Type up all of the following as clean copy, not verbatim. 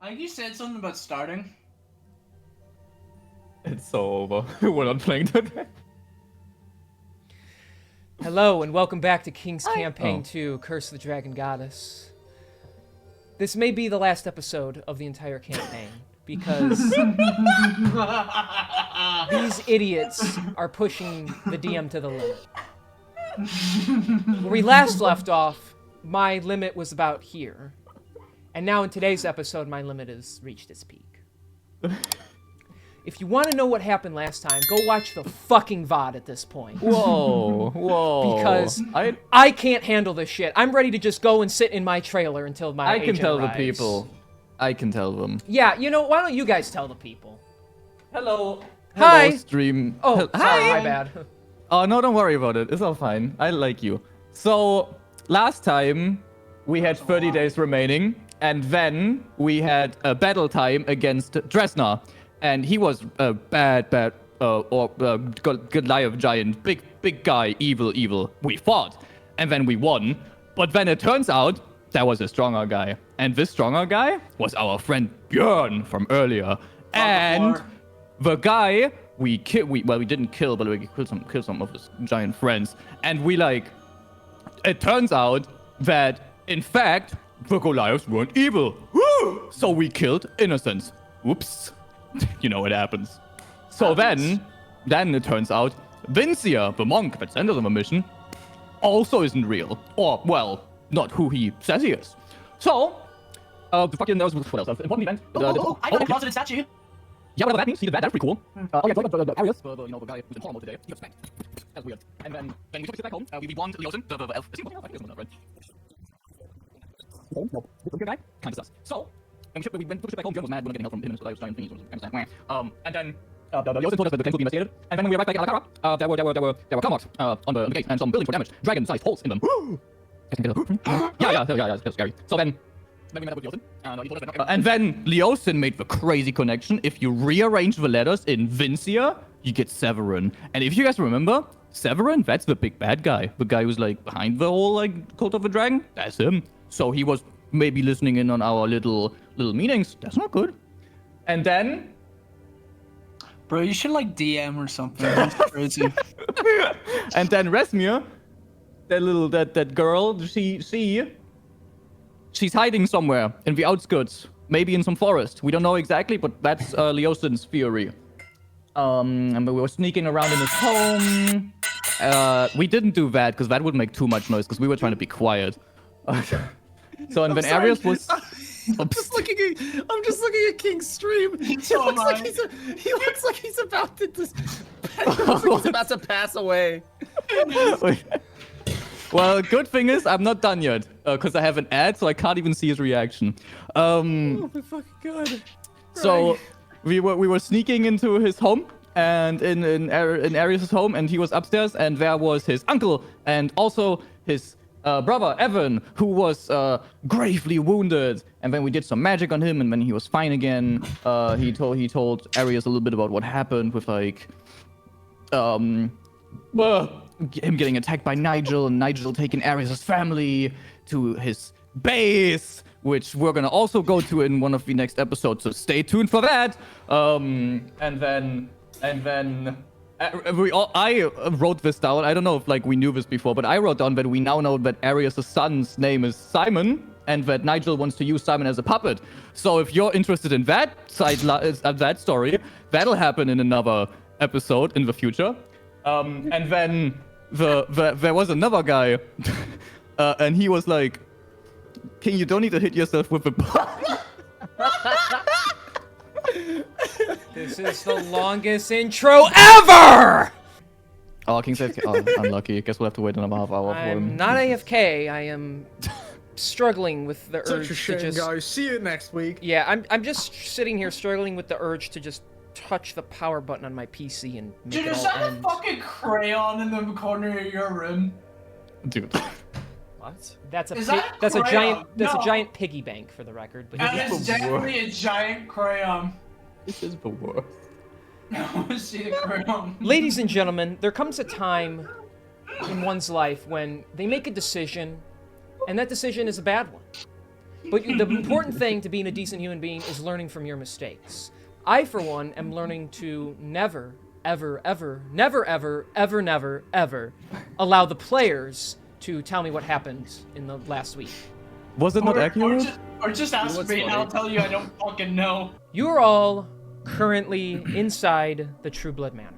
I think you said something about starting. It's so over. We're not playing today. Hello, and welcome back to King's Campaign 2, Curse of the Dragon Goddess. This may be the last episode of the entire campaign, because these idiots are pushing the DM to the limit. Where we last left off, my limit was about here. And now in today's episode, my limit has reached its peak. If you want to know what happened last time, go watch the fucking VOD at this point. Whoa. Because I can't handle this shit. I'm ready to just go and sit in my trailer until my I can agent tell arrives. the people. I can tell them. Yeah, you know, why don't you guys tell the people? Hello. Hi. Hello, stream. Oh, sorry, Hi. my bad. Oh, no, don't worry about it. It's all fine. I like you. So, last time, we had 30 days remaining, and then we had a battle time against Dresner. And he was a bad Goliath giant, big guy, evil. We fought, and then we won. But then it turns out there was a stronger guy, and this stronger guy was our friend Björn from earlier. And the guy we didn't kill, but we killed some of his giant friends. And it turns out that in fact the Goliaths weren't evil. So we killed innocents. Whoops. You know what happens. So then it turns out Vincia, the monk that sent us on the mission, also isn't real. Or, well, not who he says he is. So, the fucking, what else? Important event. I got a closeted statue. Yeah, whatever that means. He did that. That's pretty cool. Oh yeah, the Arius, the guy who's in horror mode today. He got spanked. That's weird. And then we took his back home. We won Leosin, the elf. Is he one? I think it's one, right? No, good guy. Kind of sus. So, and we took his back home. Björn was mad. We weren't getting help from him, and so I was giant thingies. And then the Leosin told us that the claims would be investigated. And then when we arrived back at Alakara, there were claw marks on the gate and some buildings were damaged. Dragon-sized holes in them. Yeah, that's scary. So then we met up with Leosin, and then Leosin made the crazy connection. If you rearrange the letters in Vincia, you get Severin. And if you guys remember, Severin, that's the big bad guy. The guy who's like behind the whole cult of the dragon. That's him. So he was maybe listening in on our little meetings. That's not good. And then, Bro, you should DM or something. That's crazy. and then Resmir, that girl, she's hiding somewhere in the outskirts, maybe in some forest. We don't know exactly, but that's Leosin's theory. And we were sneaking around in his home. We didn't do that because that would make too much noise because we were trying to be quiet. So and when Arius was, I'm just looking at King's stream. He looks like he's about to pass away. Well, good thing is I'm not done yet because I have an ad, so I can't even see his reaction. Oh my fucking god! So we were sneaking into his home and in Arius' home, and he was upstairs, and there was his uncle and also his brother Evan, who was gravely wounded. And then we did some magic on him, and when he was fine again, he told Arius a little bit about what happened with him getting attacked by Nigel, and Nigel taking Arius' family to his base, which we're gonna also go to in one of the next episodes, so stay tuned for that. I wrote this down. I don't know if we knew this before, but I wrote down that we now know that Arius' son's name is Simon, and that Nigel wants to use Simon as a puppet. So if you're interested in that that story, that'll happen in another episode in the future. And then there was another guy, and he was like, King, you don't need to hit yourself with the This is the longest intro ever! Oh, King said, oh, unlucky. Guess we'll have to wait another half hour for him. I'm not AFK. I am struggling with the urge Such a shame, to just... guys. See you next week. Yeah, I'm just sitting here struggling with the urge to just touch the power button on my PC and make Dude, it is all that a end. fucking crayon in the corner of your room? Dude. What? That's a Is that a that's a crayon? giant No. a giant piggy bank for the record. But That yeah. is definitely a giant crayon. This is the worst. No, see the crayon. Ladies and gentlemen, there comes a time in one's life when they make a decision, and that decision is a bad one. But the important thing to being a decent human being is learning from your mistakes. I, for one, am learning to never, ever, ever, never, ever, ever, never, ever allow the players to tell me what happened in the last week. Was it not accurate? Or just ask what's me and funny? I'll tell you I don't fucking know. You are all currently inside the True Blood Manor.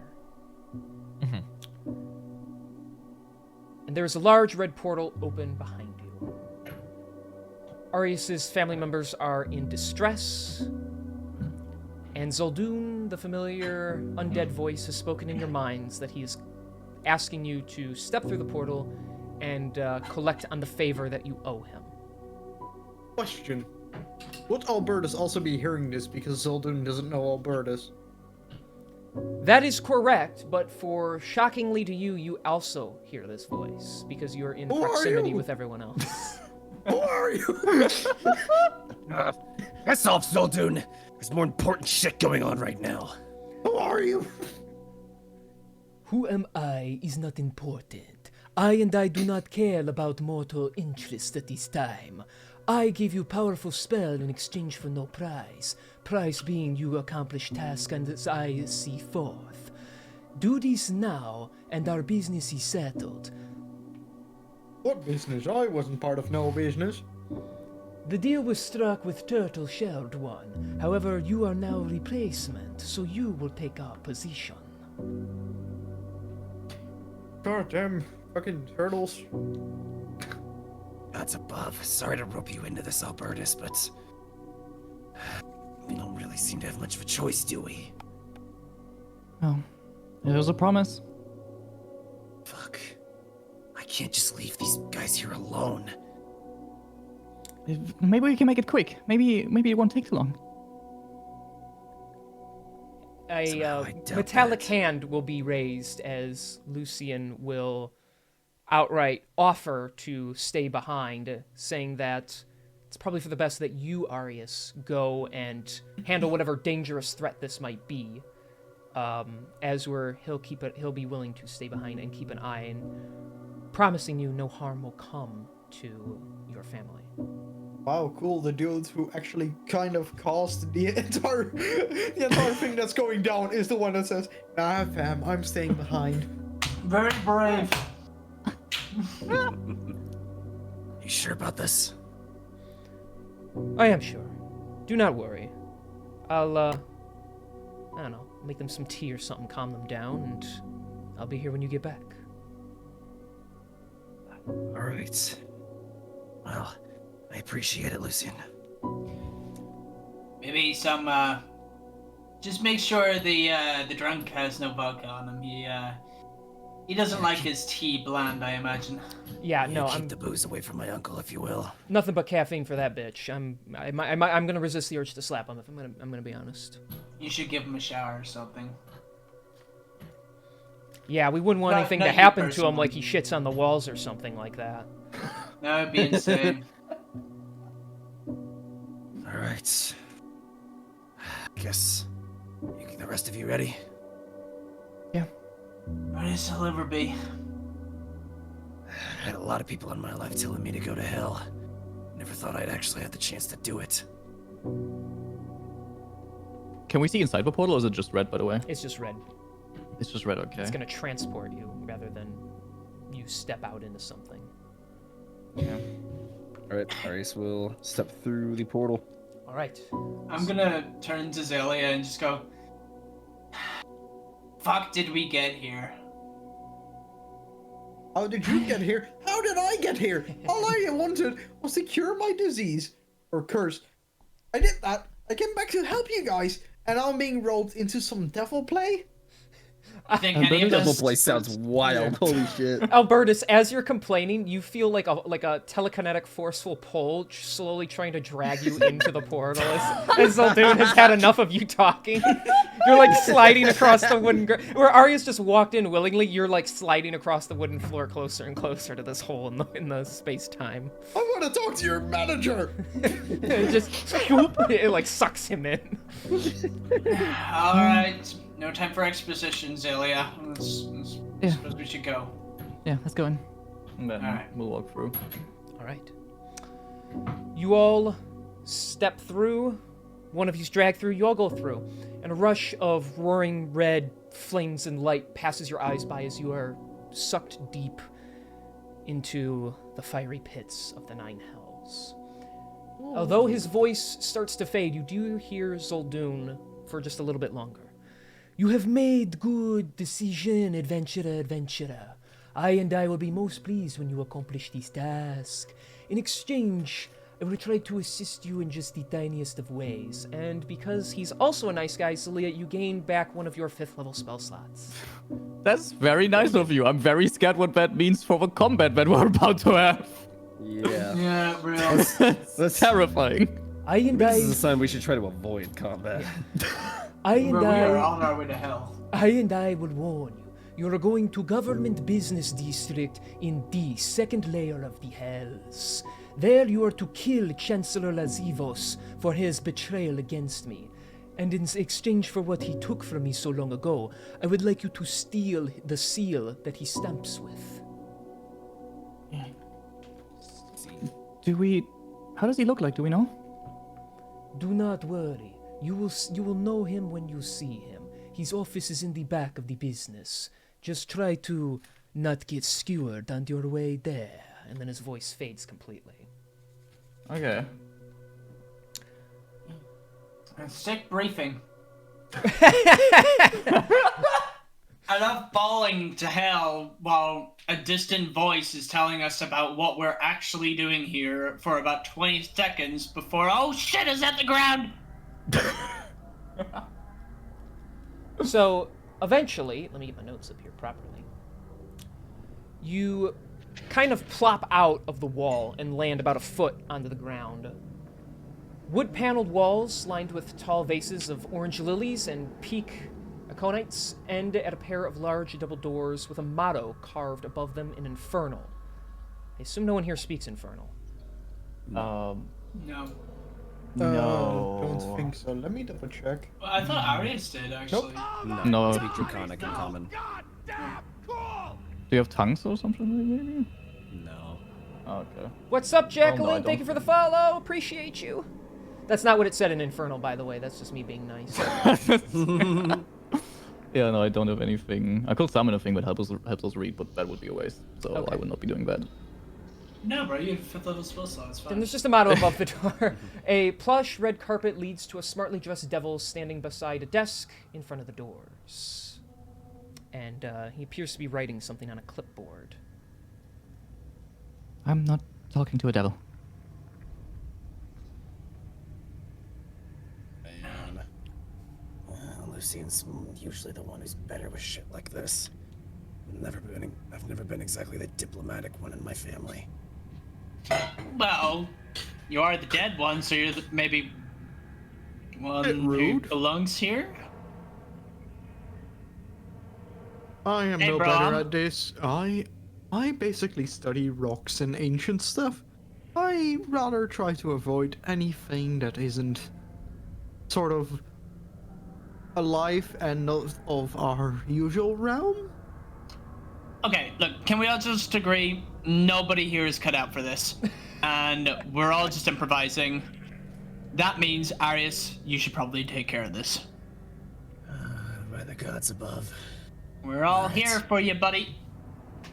And there is a large red portal open behind you. Arius's family members are in distress. And Zul'Dun, the familiar undead voice, has spoken in your minds that he is asking you to step through the portal and collect on the favor that you owe him. Question. Would Albertus also be hearing this because Zul'Dun doesn't know Albertus? That is correct, but for shockingly to you, you also hear this voice because you're in Who are proximity you? with everyone else. Who are you? Piss off, Zul'Dun. There's more important shit going on right now. Who are you? Who am I is not important. I do not care about mortal interest at this time. I give you powerful spell in exchange for no prize. Prize being you accomplish task and as I see forth. Do this now, and our business is settled. What business? I wasn't part of no business. The deal was struck with Turtle Shelled One. However, you are now replacement, so you will take our position. Goddamn fucking turtles. Gods above. Sorry to rope you into this, Albertus, but we don't really seem to have much of a choice, do we? Oh, it was a promise. Fuck. I can't just leave these guys here alone. Maybe we can make it quick. Maybe it won't take too long. A I doubt metallic that. hand will be raised as Lucian will outright offer to stay behind, saying that it's probably for the best that you, Arius, go and handle whatever dangerous threat this might be. He'll be willing to stay behind and keep an eye, and promising you no harm will come to your family. Wow, cool. The dude who actually kind of caused the entire thing that's going down is the one that says, "Nah, fam, I'm staying behind." Very brave. You sure about this? I am sure. Do not worry. I'll, I don't know, make them some tea or something, calm them down, and I'll be here when you get back. All right. Well, I appreciate it, Lucian. Maybe some, just make sure the drunk has no vodka on him. He doesn't like his tea bland, I imagine. Yeah, no, keep I'm the booze away from my uncle, if you will. nothing but caffeine for that bitch. I'm gonna resist the urge to slap him if I'm gonna be honest. You should give him a shower or something. Yeah, we wouldn't want Not- anything not to you happen to him personally. like he shits on the walls or something like that. That would be insane. All right. Guess the rest of you ready? Ready as I'll ever be. I had a lot of people in my life telling me to go to hell. Never thought I'd actually have the chance to do it. Can we see inside the portal, or is it just red, by the way? It's just red. It's just red, okay. It's gonna transport you rather than you step out into something. Alright, Arius will step through the portal. All right. I'm gonna turn to Zelia and just go, fuck did we get here? How did you get here? How did I get here? All I wanted was to cure my disease. Or curse. I did that. I came back to help you guys. And I'm being rolled into some devil play? I think any of Double this... play sounds wild. Holy shit. Albertus, as you're complaining, you feel like a telekinetic forceful pull slowly trying to drag you into the portal as Zul'Dun has had enough of you talking. You're like sliding across the wooden where Arius just walked in willingly, you're like sliding across the wooden floor closer and closer to this hole in the space-time. I want to talk to your manager. It just it like sucks him in. Alright, no time for exposition, Zelia. I suppose we should go. Yeah, let's go in. And then Alright. we'll walk through. All right. You all step through. One of you's dragged through. You all go through. And a rush of roaring red flames and light passes your eyes by as you are sucked deep into the fiery pits of the Nine Hells. Although his voice starts to fade, you do hear Zul'Dun for just a little bit longer. You have made good decision, adventurer. I will be most pleased when you accomplish this task. In exchange, I will try to assist you in just the tiniest of ways. And because he's also a nice guy, Celia, you gain back one of your 5th level spell slots. That's very nice of you. I'm very scared what that means for the combat that we're about to have. Yeah. Yeah, real. That's terrifying. This is a sign we should try to avoid combat. We are on our way to hell. I will warn you. You are going to Government Business District in the 2nd layer of the Hells. There you are to kill Chancellor Lazivos for his betrayal against me. And in exchange for what he took from me so long ago, I would like you to steal the seal that he stamps with. How does he look like? Do we know? Do not worry. You will know him when you see him. His office is in the back of the business. Just try to not get skewered on your way there. And then his voice fades completely. Okay. Sick briefing. I love falling to hell while a distant voice is telling us about what we're actually doing here for about 20 seconds before, oh shit, is that the ground? So, eventually, let me get my notes up here properly. You kind of plop out of the wall and land about a foot onto the ground. Wood-paneled walls lined with tall vases of orange lilies and peak aconites end at a pair of large double doors with a motto carved above them in Infernal. I assume no one here speaks Infernal. No. No. Don't think so. Let me double check. Well, I thought Arius did, actually. No. Speak Draconic in common. Do you have tongues or something, maybe? No. Okay. What's up, Jacqueline? I Thank you for the follow. Appreciate you. That's not what it said in Infernal, by the way. That's just me being nice. Yeah, no, I don't have anything. I could summon a thing that helps us read, but that would be a waste. So Okay. I will not be doing that. No, bro, you have 5th level spell slot, it's And fine. there's just a motto above the door. A plush red carpet leads to a smartly dressed devil standing beside a desk in front of the doors. And he appears to be writing something on a clipboard. I'm not talking to a devil. Man. Lucian's usually the one who's better with shit like this. I've never been exactly the diplomatic one in my family. Well, you are the dead one, so you're maybe one who rude. belongs here? I am Hey, no Brom. better at this. I basically study rocks and ancient stuff. I rather try to avoid anything that isn't sort of alive and not of our usual realm. Okay, look, can we all just agree nobody here is cut out for this? And we're all just improvising. That means, Arius, you should probably take care of this. By the gods above. We're all Right. here for you, buddy.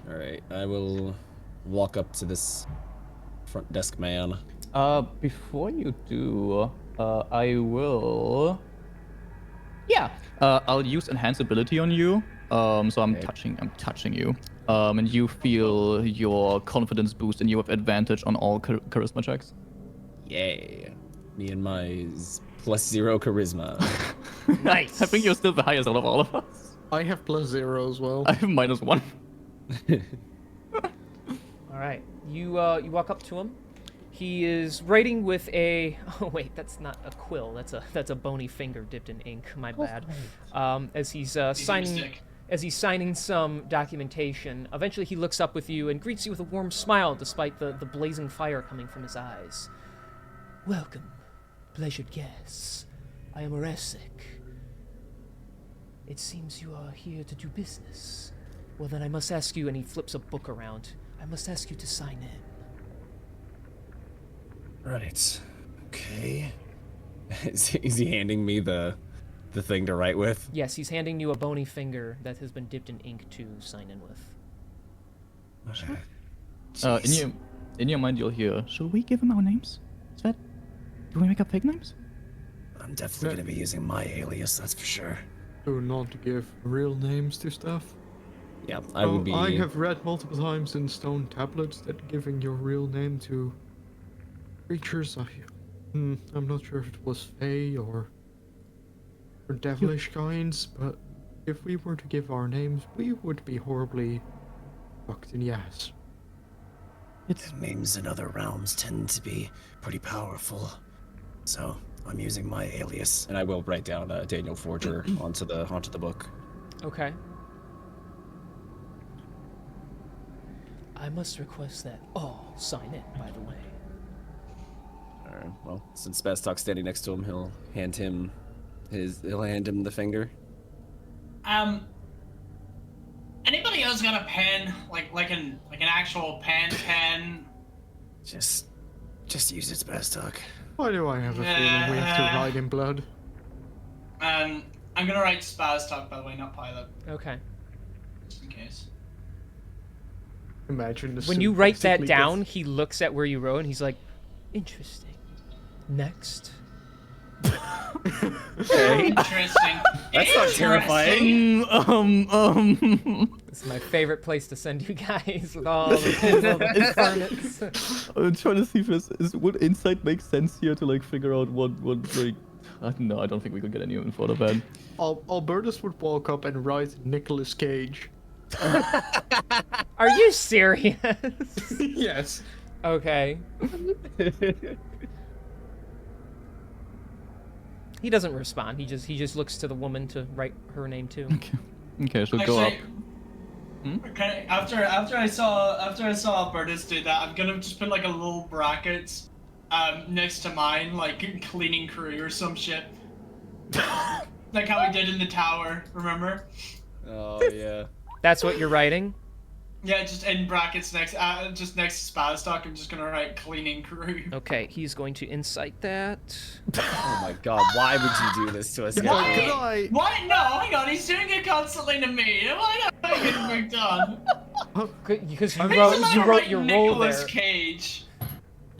Alright, I will walk up to this front desk man. Before you do, I will... Yeah, I'll use Enhance Ability on you. So I'm touching you. And you feel your confidence boost and you have advantage on all charisma checks. Yay. Me and my +0 charisma. Nice. I think you're still the highest out of all of us. I have +0 as well. I have -1. All right. You walk up to him. He is writing with a. Oh wait, that's not a quill. That's a bony finger dipped in ink. My bad. As he's signing. mistake. As he's signing some documentation, eventually he looks up with you and greets you with a warm smile despite the blazing fire coming from his eyes. Welcome, pleasured guests. I am Oresik. It seems you are here to do business. Well then I must ask you, and he flips a book around. I must ask you to sign in. Right. Okay. Is he handing me the thing to write with? Yes, he's handing you a bony finger that has been dipped in ink to sign in with. Jeez. In your mind, you'll hear, should we give him our names? Svet? Do we make up fake names? I'm definitely gonna be using my alias, that's for sure. Do not give real names to stuff. Yeah, I would be. I have read multiple times in stone tablets that giving your real name to creatures, I'm not sure if it was fey or devilish kinds, but if we were to give our names, we would be horribly fucked in the ass. Names in other realms tend to be pretty powerful, so I'm using my alias, and I will write down Daniel Forger onto the book. Okay. I must request that all sign in, by the way. All right. Well, since Bestok's standing next to him, he'll hand him the finger. Anybody else got a pen? Like an actual pen? Just use it, Bestok. Why do I have a feeling we have to write in blood? I'm gonna write Spaz Talk, by the way, not Pilot, Okay. just in case. Imagine the When suit you write that basically down, gets- he looks at where you wrote and he's like, interesting. Next. Okay. Interesting. That's not terrifying. This is my favorite place to send you guys with all the incarnates. I'm trying to see if would insight make sense here to like figure out what like. No, I don't think we could get any info out of that. Albertus would walk up and write Nicolas Cage. Are you serious? Yes. Okay. He doesn't respond. He just looks to the woman to write her name too. Okay, so go up. Okay, after I saw Albertus do that, I'm gonna just put like a little brackets next to mine, like cleaning crew or some shit. Like how we did in the tower, remember? Oh yeah. That's what you're writing? Yeah, just in brackets just next to Spazstock, I'm just gonna write cleaning crew. Okay, he's going to incite that. Oh my God! Why would you do this to us, Could guys? I? What? No, hang on, he's doing it constantly to me. Why not getting moved on? Because you I'm wrote, He's you allowed to wrote write your roll Nicolas there. Cage.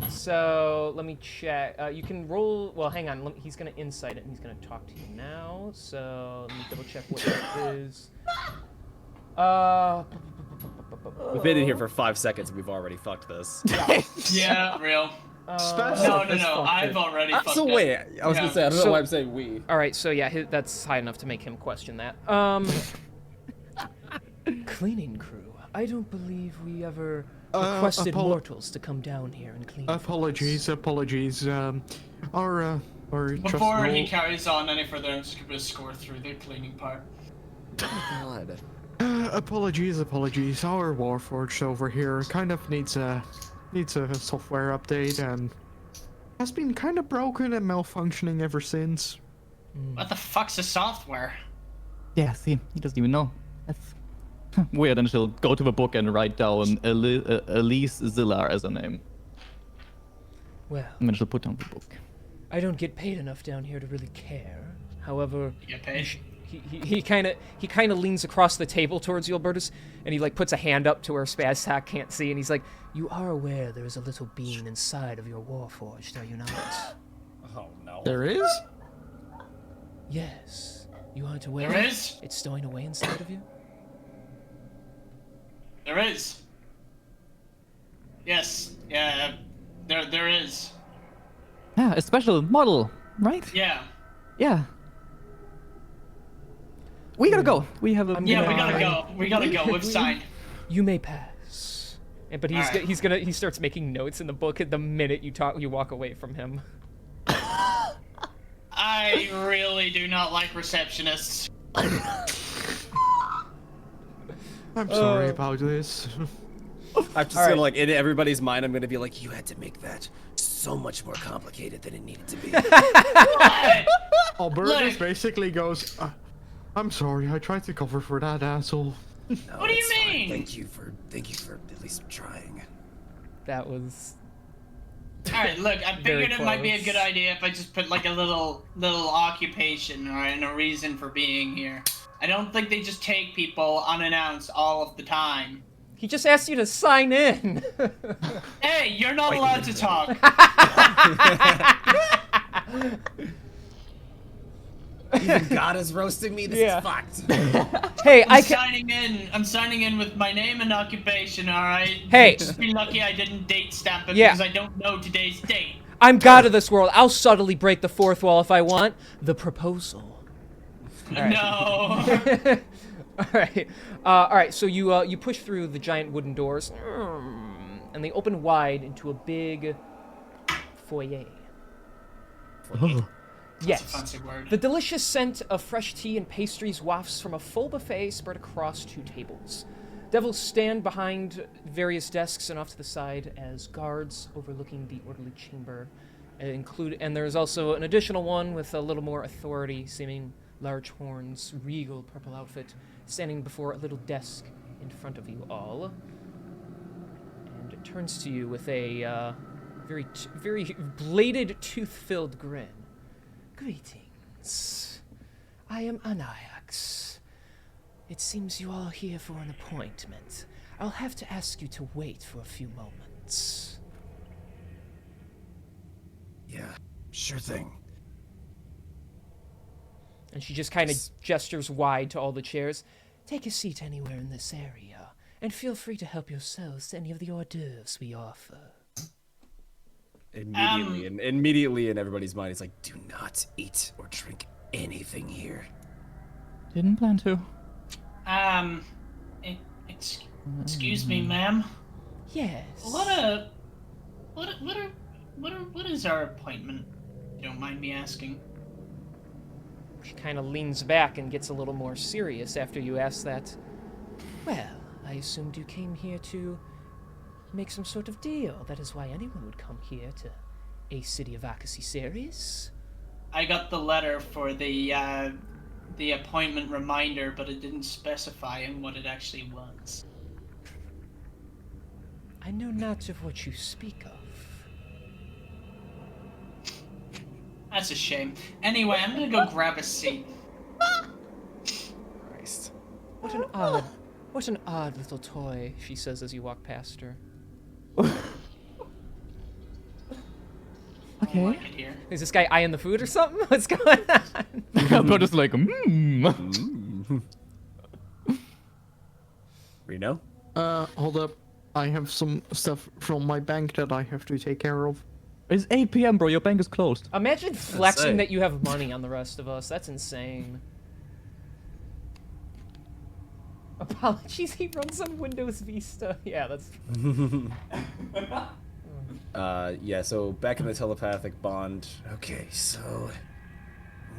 So let me check. You can roll. Well, hang on. He's gonna incite it, and he's gonna talk to you now. So let me double check what that is. We've been in here for 5 seconds and we've already fucked this. Yeah, real. Spazstock has No, fucked I've it. already fucked So it. wait, I was gonna say I don't know So- why I'm saying we. All right. So yeah, that's high enough to make him question that. Cleaning crew. I don't believe we ever requested mortals to come down here and clean. Apologies. Our Before he trusty carries on any further, I'm just gonna score through the cleaning part. God. apologies. Our Warforged over here kind of needs a software update and has been kind of broken and malfunctioning ever since. What the fuck's the software? Yeah, see, he doesn't even know. That's weird. And she'll go to the book and write down Elise Zillar as a name. Well, And then she'll put down the book. I don't get paid enough down here to really care. However, You get paid? he kind of leans across the table towards you, Albertus, and he like puts a hand up to where Spazstock can't see, and he's like, "You are aware there is a little being inside of your Warforged, are you not?" Oh no. There is? Yes. You aren't aware? There is? It's stowing away inside of you? There is. Yes. Yeah. There is. Yeah, a special model, right? Yeah. Yeah. We gotta go. We have a. Yeah, we gonna- gotta go. We gotta go. We've signed. You may pass. But he starts making notes in the book at the minute you walk away from him. I really do not like receptionists. I'm sorry about this. I'm just gonna like in everybody's mind. I'm gonna be like, you had to make that so much more complicated than it needed to be. Albertus Look. basically goes, I'm sorry, I tried to cover for that asshole. No, What do you it's fine. mean? Thank you for at least trying. That was Alright, look, I Very figured it might be a close. good idea if I just put like a little occupation, alright, and a reason for being here. I don't think they just take people unannounced all of the time. He just asked you to sign in. Hey, you're not allowed to talk. Even God is roasting me. This Yeah. is fucked. Hey, I'm signing in with my name and occupation, alright? Hey. Just be lucky I didn't date stamp it Yeah. because I don't know today's date. I'm god of this world. I'll subtly break the fourth wall if I want. The proposal. No. All right. So you push through the giant wooden doors, and they open wide into a big foyer. Oh. Yes. That's a fancy word. The delicious scent of fresh tea and pastries wafts from a full buffet spread across 2 tables. Devils stand behind various desks and off to the side as guards overlooking the orderly chamber. And there's also an additional one with a little more authority, seeming large horns, regal purple outfit, standing before a little desk in front of you all. And it turns to you with a very bladed, tooth-filled grin. Greetings. I am Anayax. It seems you are here for an appointment. I'll have to ask you to wait for a few moments. Yeah, sure thing. And she just kind of gestures wide to all the chairs. Take a seat anywhere in this area, and feel free to help yourselves to any of the hors d'oeuvres we offer. Immediately in everybody's mind, it's like, do not eat or drink anything here. Didn't plan to. Excuse me, ma'am. Yes. What is our appointment? You don't mind me asking. She kind of leans back and gets a little more serious after you ask that. Well, I assumed you came here to make some sort of deal. That is why anyone would come here to a City of Akasi series. I got the letter for the appointment reminder, but it didn't specify in what it actually was. I know not of what you speak of. That's a shame. Anyway, I'm gonna go grab a seat. Christ. What an odd little toy, she says as you walk past her. I Okay. like it here. Is this guy eyeing the food or something? What's going on? I'm just like, Reno? Hold up. I have some stuff from my bank that I have to take care of. It's 8 p.m., bro. Your bank is closed. Imagine flexing say. that you have money on the rest of us. That's insane. Apologies, he runs on Windows Vista. Yeah, that's... Yeah, so back in the telepathic bond. Okay, so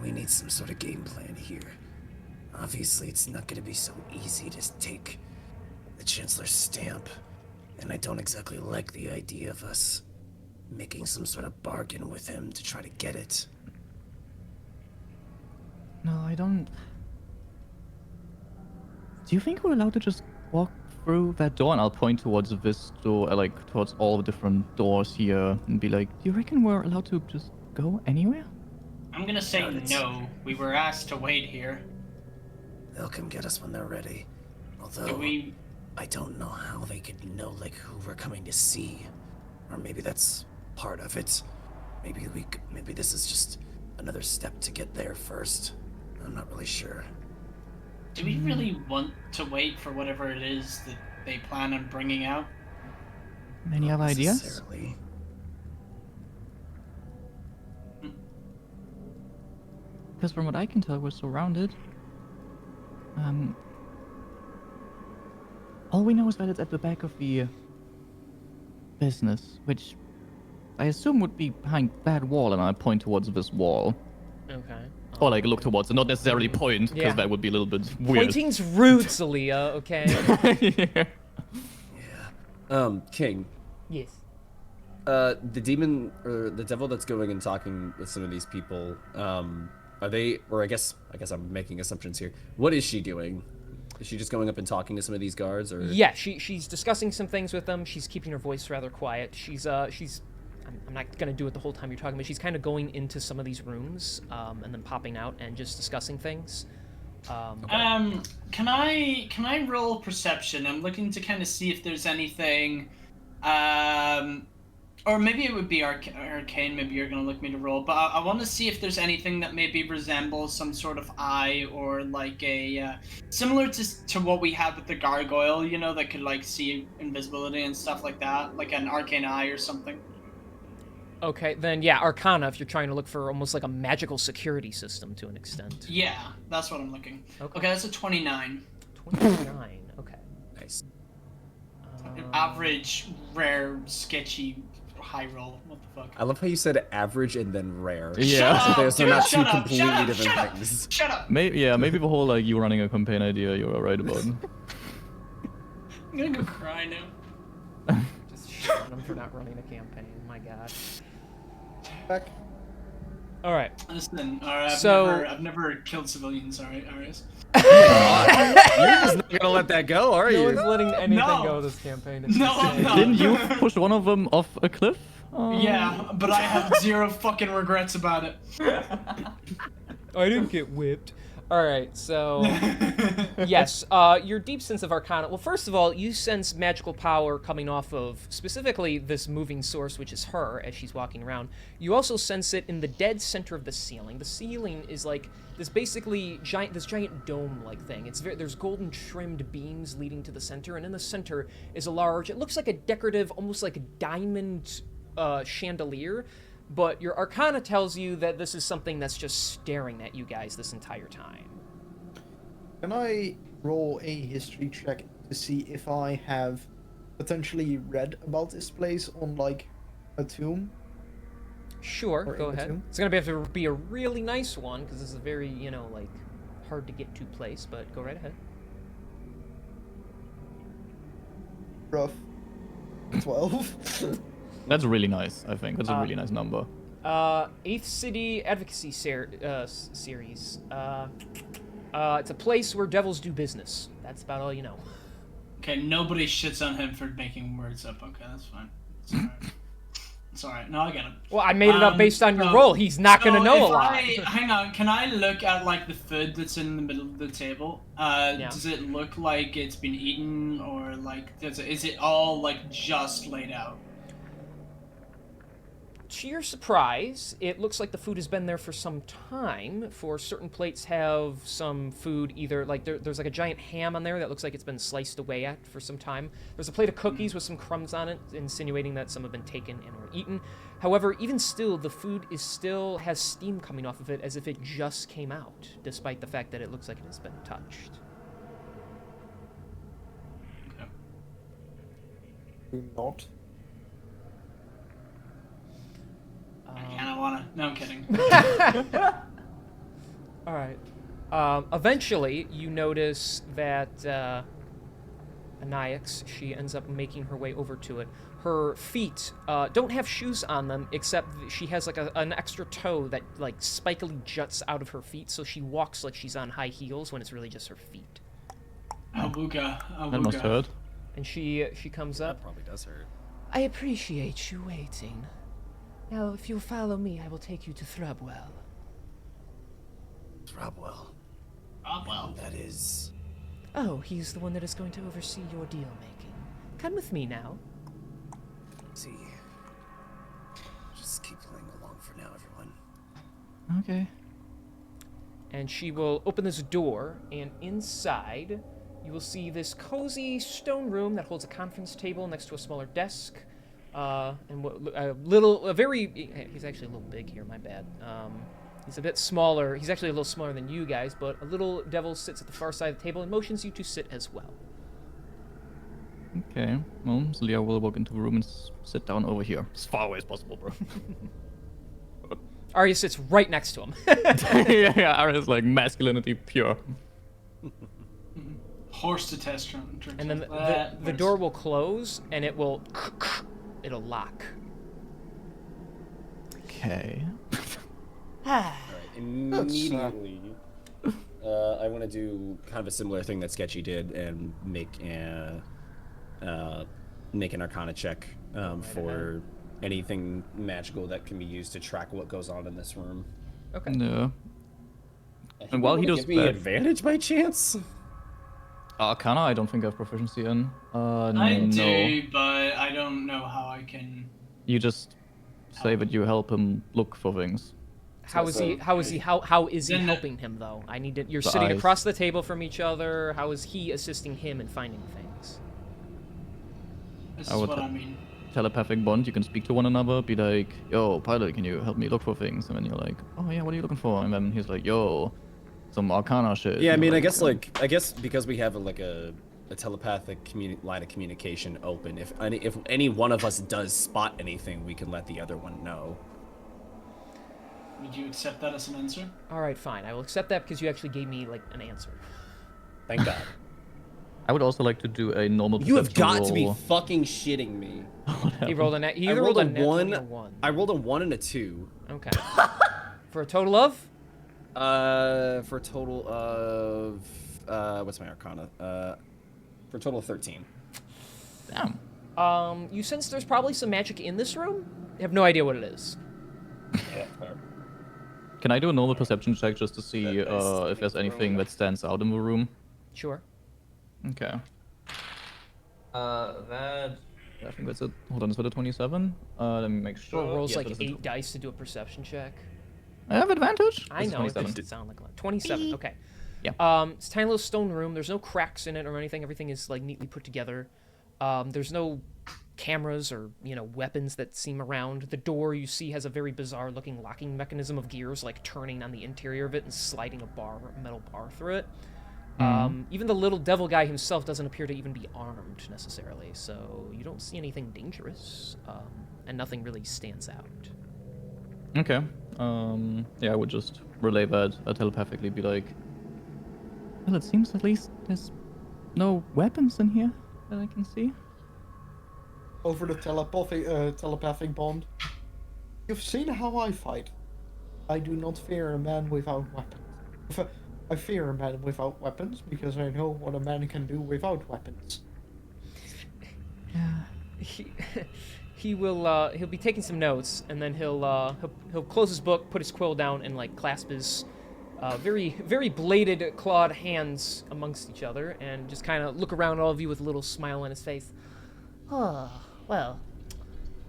we need some sort of game plan here. Obviously, it's not going to be so easy to take the Chancellor's stamp, and I don't exactly like the idea of us making some sort of bargain with him to try to get it. No, I don't. Do you think we're allowed to just walk through that door? And I'll point towards this door, like towards all the different doors here, and be like, do you reckon we're allowed to just go anywhere? I'm gonna say Doubt it. no. We were asked to wait here. They'll come get us when they're ready. Although, Do we... I don't know how they could know, like, who we're coming to see. Or maybe that's part of it. Maybe this is just another step to get there first. I'm not really sure. Do we really want to wait for whatever it is that they plan on bringing out? Any Not other ideas? necessarily. Because from what I can tell, we're surrounded. All we know is that it's at the back of the business, which I assume would be behind that wall, and I point towards this wall. Okay. Or like look towards it, not necessarily point, because Yeah. that would be a little bit weird. Pointing's rude, Celia, okay? Yeah. King, Yes. the demon or the devil that's going and talking with some of these people, are they, or I guess I'm making assumptions here. What is she doing? Is she just going up and talking to some of these guards, or? Yeah, she's discussing some things with them. She's keeping her voice rather quiet. She's I'm not gonna do it the whole time you're talking, but she's kind of going into some of these rooms and then popping out and just discussing things. Can I roll perception? I'm looking to kind of see if there's anything, or maybe it would be arcane. Maybe you're gonna look me to roll, but I want to see if there's anything that maybe resembles some sort of eye or like a similar to what we had with the gargoyle. You know, that could like see invisibility and stuff like that, like an arcane eye or something. Okay, then yeah, Arcana, if you're trying to look for almost like a magical security system to an extent. Yeah, that's what I'm looking. Okay. Okay, that's a 29. 29, okay. Nice. An average, rare, sketchy, high roll. What the fuck? I love how you said average and then rare. Yeah. Shut up, They're dude, not shut two up, completely shut up, different shut up, things. Shut up! Maybe the whole like you running a campaign idea you were right about. I'm gonna go cry now. Just shit on him for not running a campaign. My God. Back. All right. Listen, I've never killed civilians. Sorry, Arias. You're just not gonna let that go, are No you? one's letting anything No. go this campaign. It's No, I'm insane. not. Didn't you push one of them off a cliff? Yeah, but I have zero fucking regrets about it. I didn't get whipped. All right, so yes, your deep sense of Arcana. Well, first of all, you sense magical power coming off of specifically this moving source, which is her as she's walking around. You also sense it in the dead center of the ceiling. The ceiling is like this basically giant dome-like thing. There's golden trimmed beams leading to the center, and in the center is a large. It looks like a decorative, almost like a diamond chandelier. But your Arcana tells you that this is something that's just staring at you guys this entire time. Can I roll a history check to see if I have potentially read about this place on, like, a tomb? Sure, Or go in the ahead. tomb? It's gonna have to be a really nice one, because this is a very, like, hard to get to place, but go right ahead. Rough. 12. That's really nice. I think that's a really nice number. 8th City Advocacy series. It's a place where devils do business. That's about all you know. Okay, nobody shits on him for making words up. Okay, that's fine. It's alright. It's alright. No, I get it. Well, I made it up based on your role. He's not gonna know a lot. Hang on, can I look at like the food that's in the middle of the table? Does it look like it's been eaten, or like is it all like just laid out? To your surprise, it looks like the food has been there for some time. For certain plates have some food, either like there's like a giant ham on there that looks like it's been sliced away at for some time. There's a plate of cookies with some crumbs on it, insinuating that some have been taken and were eaten. However, even still, the food still has steam coming off of it as if it just came out, despite the fact that it looks like it has been touched. Do not. I kind of wanna. No, I'm kidding. All right. Eventually, you notice that Anyax, she ends up making her way over to it. Her feet don't have shoes on them, except she has like an extra toe that like spikily juts out of her feet, so she walks like she's on high heels when it's really just her feet. Awooga, That must hurt. And she comes up. That probably does hurt. I appreciate you waiting. Now, if you'll follow me, I will take you to Thrubwell. Throbwell. Oh well. That is. Oh, he's the one that is going to oversee your deal making. Come with me now. See. Just keep playing along for now, everyone. Okay. And she will open this door, and inside, you will see this cozy stone room that holds a conference table next to a smaller desk. And he's actually a little big here, my bad. He's a bit smaller. He's actually a little smaller than you guys, but a little devil sits at the far side of the table and motions you to sit as well. Okay. Well, Celia will walk into the room and sit down over here. As far away as possible, bro. Arya sits right next to him. yeah, Arya's like masculinity pure. Horse to test run. And then the door will close, and it'll lock. Okay. Alright, immediately, I want to do kind of a similar thing that Sketchy did and make an Arcana check for anything magical that can be used to track what goes on in this room. Okay. No. And while he does Give me that, advantage by chance? Arcana, I don't think I have proficiency in. I no. do, but I don't know how I can. You just say that you help him look for things. How is he Then- helping him though? I need to. You're The sitting eyes. across the table from each other. How is he assisting him in finding things? This I is would what ha- I mean. Telepathic bond, you can speak to one another, be like, yo, pilot, can you help me look for things? And then you're like, oh yeah, what are you looking for? And then he's like, yo, some Arcana shit. Yeah, I And mean, you're I guess because we have a telepathic line of communication open, if any one of us does spot anything, we can let the other one know. Would you accept that as an answer? All right, fine. I will accept that because you actually gave me like an answer. Thank God. I would also like to do a normal You have perception got to be roll. fucking shitting me. He rolled a net. He I either rolled a net 20 or 1. one. I rolled a 1 and a 2. Okay. For a total of? For a total of what's my Arcana? For a total of 13. Damn. You sense there's probably some magic in this room. You have no idea what it is. Yeah, fair. Can I do a normal perception check just to see That dice if there's thrown anything up. that stands out in the room? Sure. Okay. That... I think that's it. Hold on, is that a 27? Let me make sure. Well, rolls Yes, like that is a 8 dice to do a perception check. I have advantage? I It's know, it 27. doesn't sound like a lot. 27, okay. Yeah. It's a tiny little stone room. There's no cracks in it or anything. Everything is, like, neatly put together. There's no cameras or, weapons that seem around. The door, you see, has a very bizarre-looking locking mechanism of gears, like, turning on the interior of it and sliding a metal bar through it. Even the little devil guy himself doesn't appear to even be armed, necessarily, so you don't see anything dangerous, and nothing really stands out. Okay. Yeah, I would just relay that telepathically, be like, well, it seems at least there's no weapons in here that I can see. Over the telepathic bond. You've seen how I fight. I do not fear a man without weapons. I fear a man without weapons because I know what a man can do without weapons. He'll be taking some notes, and then he'll close his book, put his quill down, and like clasp his very very bladed clawed hands amongst each other, and just kind of look around all of you with a little smile on his face. Oh, well,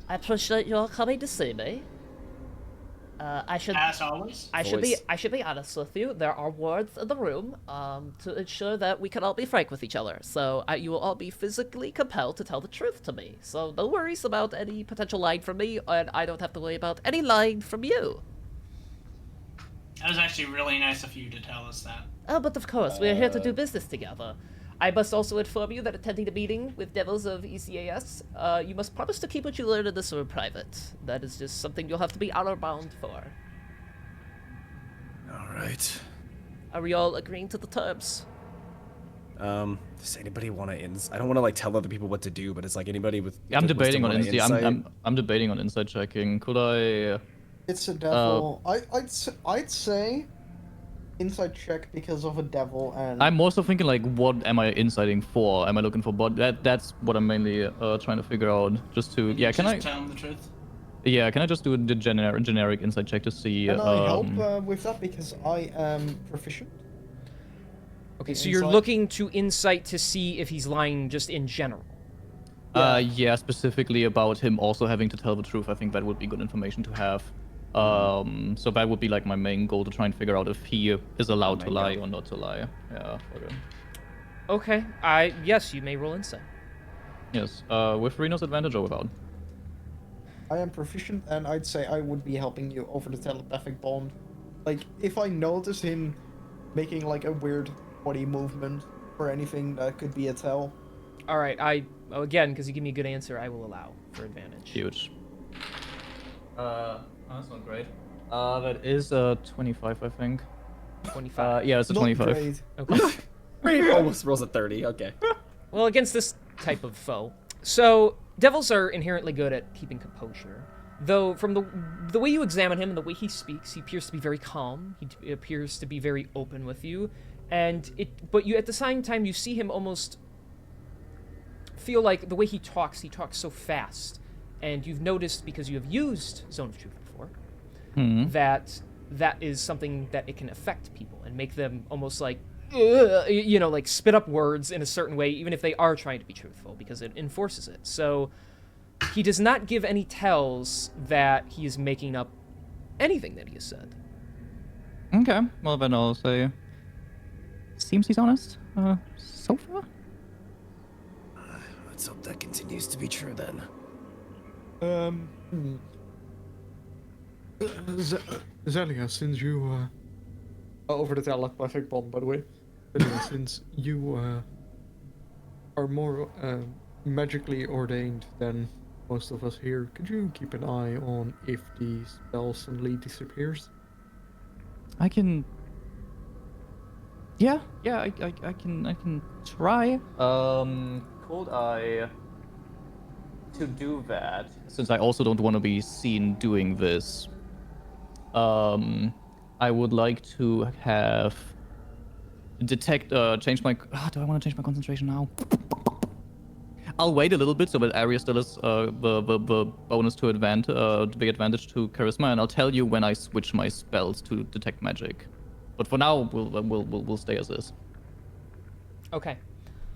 I appreciate your coming to see me. I should As always. I should be honest with you. There are wards in the room to ensure that we can all be frank with each other. So you will all be physically compelled to tell the truth to me. So no worries about any potential lying from me, and I don't have to worry about any lying from you. That was actually really nice of you to tell us that. Oh, but of course, we are here to do business together. I must also inform you that attending the meeting with Devils of ECAS, you must promise to keep what you learn in this room private. That is just something you'll have to be honor-bound for. Alright. Are we all agreeing to the terms? Does anybody want to I don't want to like tell other people what to do, but it's like anybody with I'm debating on wisdom wanna insight. I'm debating on insight checking. Could I? It's a devil. I'd say inside check because of a devil and I'm also thinking like, what am I inciting for? Am I looking for bot? That's what I'm mainly trying to figure out. Just to You can just I? tell him the truth? Yeah, can I just do the generic insight check to see? can I help with that because I am proficient. Okay, so you're Insight? looking to insight to see if he's lying just in general. Yeah, specifically about him also having to tell the truth. I think that would be good information to have. So that would be like my main goal to try and figure out if he is allowed to lie or not to lie. Yeah. Okay. Okay, yes, you may roll insight. Yes. With Reno's advantage or without? I am proficient and I'd say I would be helping you over the telepathic bond. Like if I notice him making like a weird body movement or anything that could be a tell. All right, again, because you give me a good answer, I will allow for advantage. Huge. That's not great. That is 25, I think. 25. Yeah, it's a Not 25. great. Okay. Great. Almost rolls a 30. Okay. Well, against this type of foe. So, devils are inherently good at keeping composure. Though, from the way you examine him and the way he speaks, he appears to be very calm. He appears to be very open with you. But you, at the same time, you see him almost feel like the way he talks so fast. And you've noticed, because you have used Zone of Truth before, Hmm. that is something that it can affect people and make them almost like, like spit up words in a certain way, even if they are trying to be truthful, because it enforces it. So he does not give any tells that he is making up anything that he has said. Okay, well then I'll say, seems he's honest, so far. Let's hope that continues to be true then. Zelia, since you over the telepathic bomb, by the way. Zelia, since you are more magically ordained than most of us here, could you keep an eye on if the spell suddenly disappears? I can. Yeah, I can try. Could I to do that? Since I also don't want to be seen doing this. I would like to have change my. Do I want to change my concentration now? I'll wait a little bit so that Arya still has the bonus to the big advantage to charisma, and I'll tell you when I switch my spells to detect magic. But for now, we'll stay as is. Okay.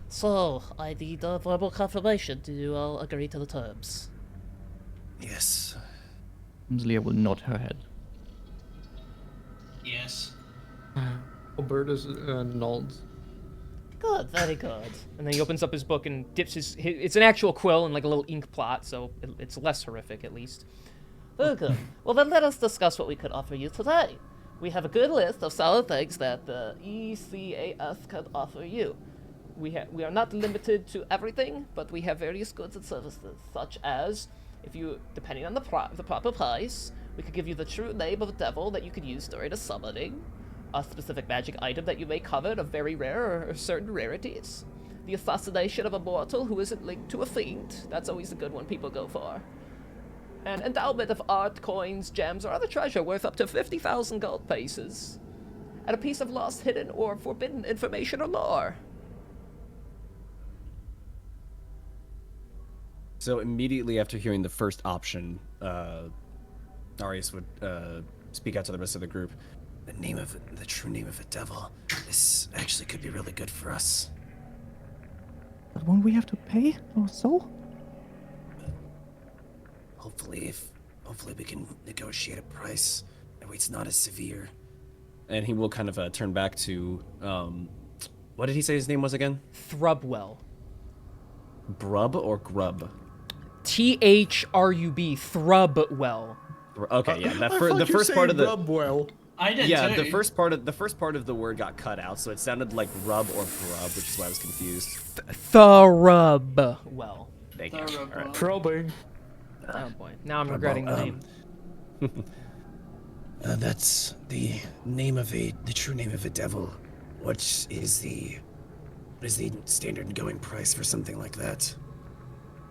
So, I need a verbal confirmation. Do you all agree to the terms? Yes. Leah will nod her head. Yes. Albertus nods. Good, very good. And then he opens up his book and dips it's an actual quill and like a little ink blot, so it's less horrific at least. Very good. Well, then let us discuss what we could offer you today. We have a good list of solid things that the ECAS can offer you. We are not limited to everything, but we have various goods and services, such as, if you, depending on the proper price, we could give you the true name of a devil that you could use during a summoning, a specific magic item that you may covet of very rare or certain rarities, the assassination of a mortal who isn't linked to a fiend, that's always a good one people go for, an endowment of art, coins, gems, or other treasure worth up to 50,000 gold pieces, and a piece of lost, hidden, or forbidden information or lore. So immediately after hearing the first option, Arius would speak out to the rest of the group. The true name of a devil. This actually could be really good for us. But won't we have to pay or so? Hopefully we can negotiate a price that way it's not as severe. And he will kind of turn back to, what did he say his name was again? Thrubwell. Brub or Grub? Thrub, Thrubwell. Okay, yeah, I the thought you first were part of saying the Rubwell. I did yeah, too. the first part of the word got cut out, so it sounded like rub or brub, which is why I was confused. Thrubwell. Thank you. All right. Probing. Oh boy, now I'm regretting the name. That's the true name of a devil. What is the standard going price for something like that?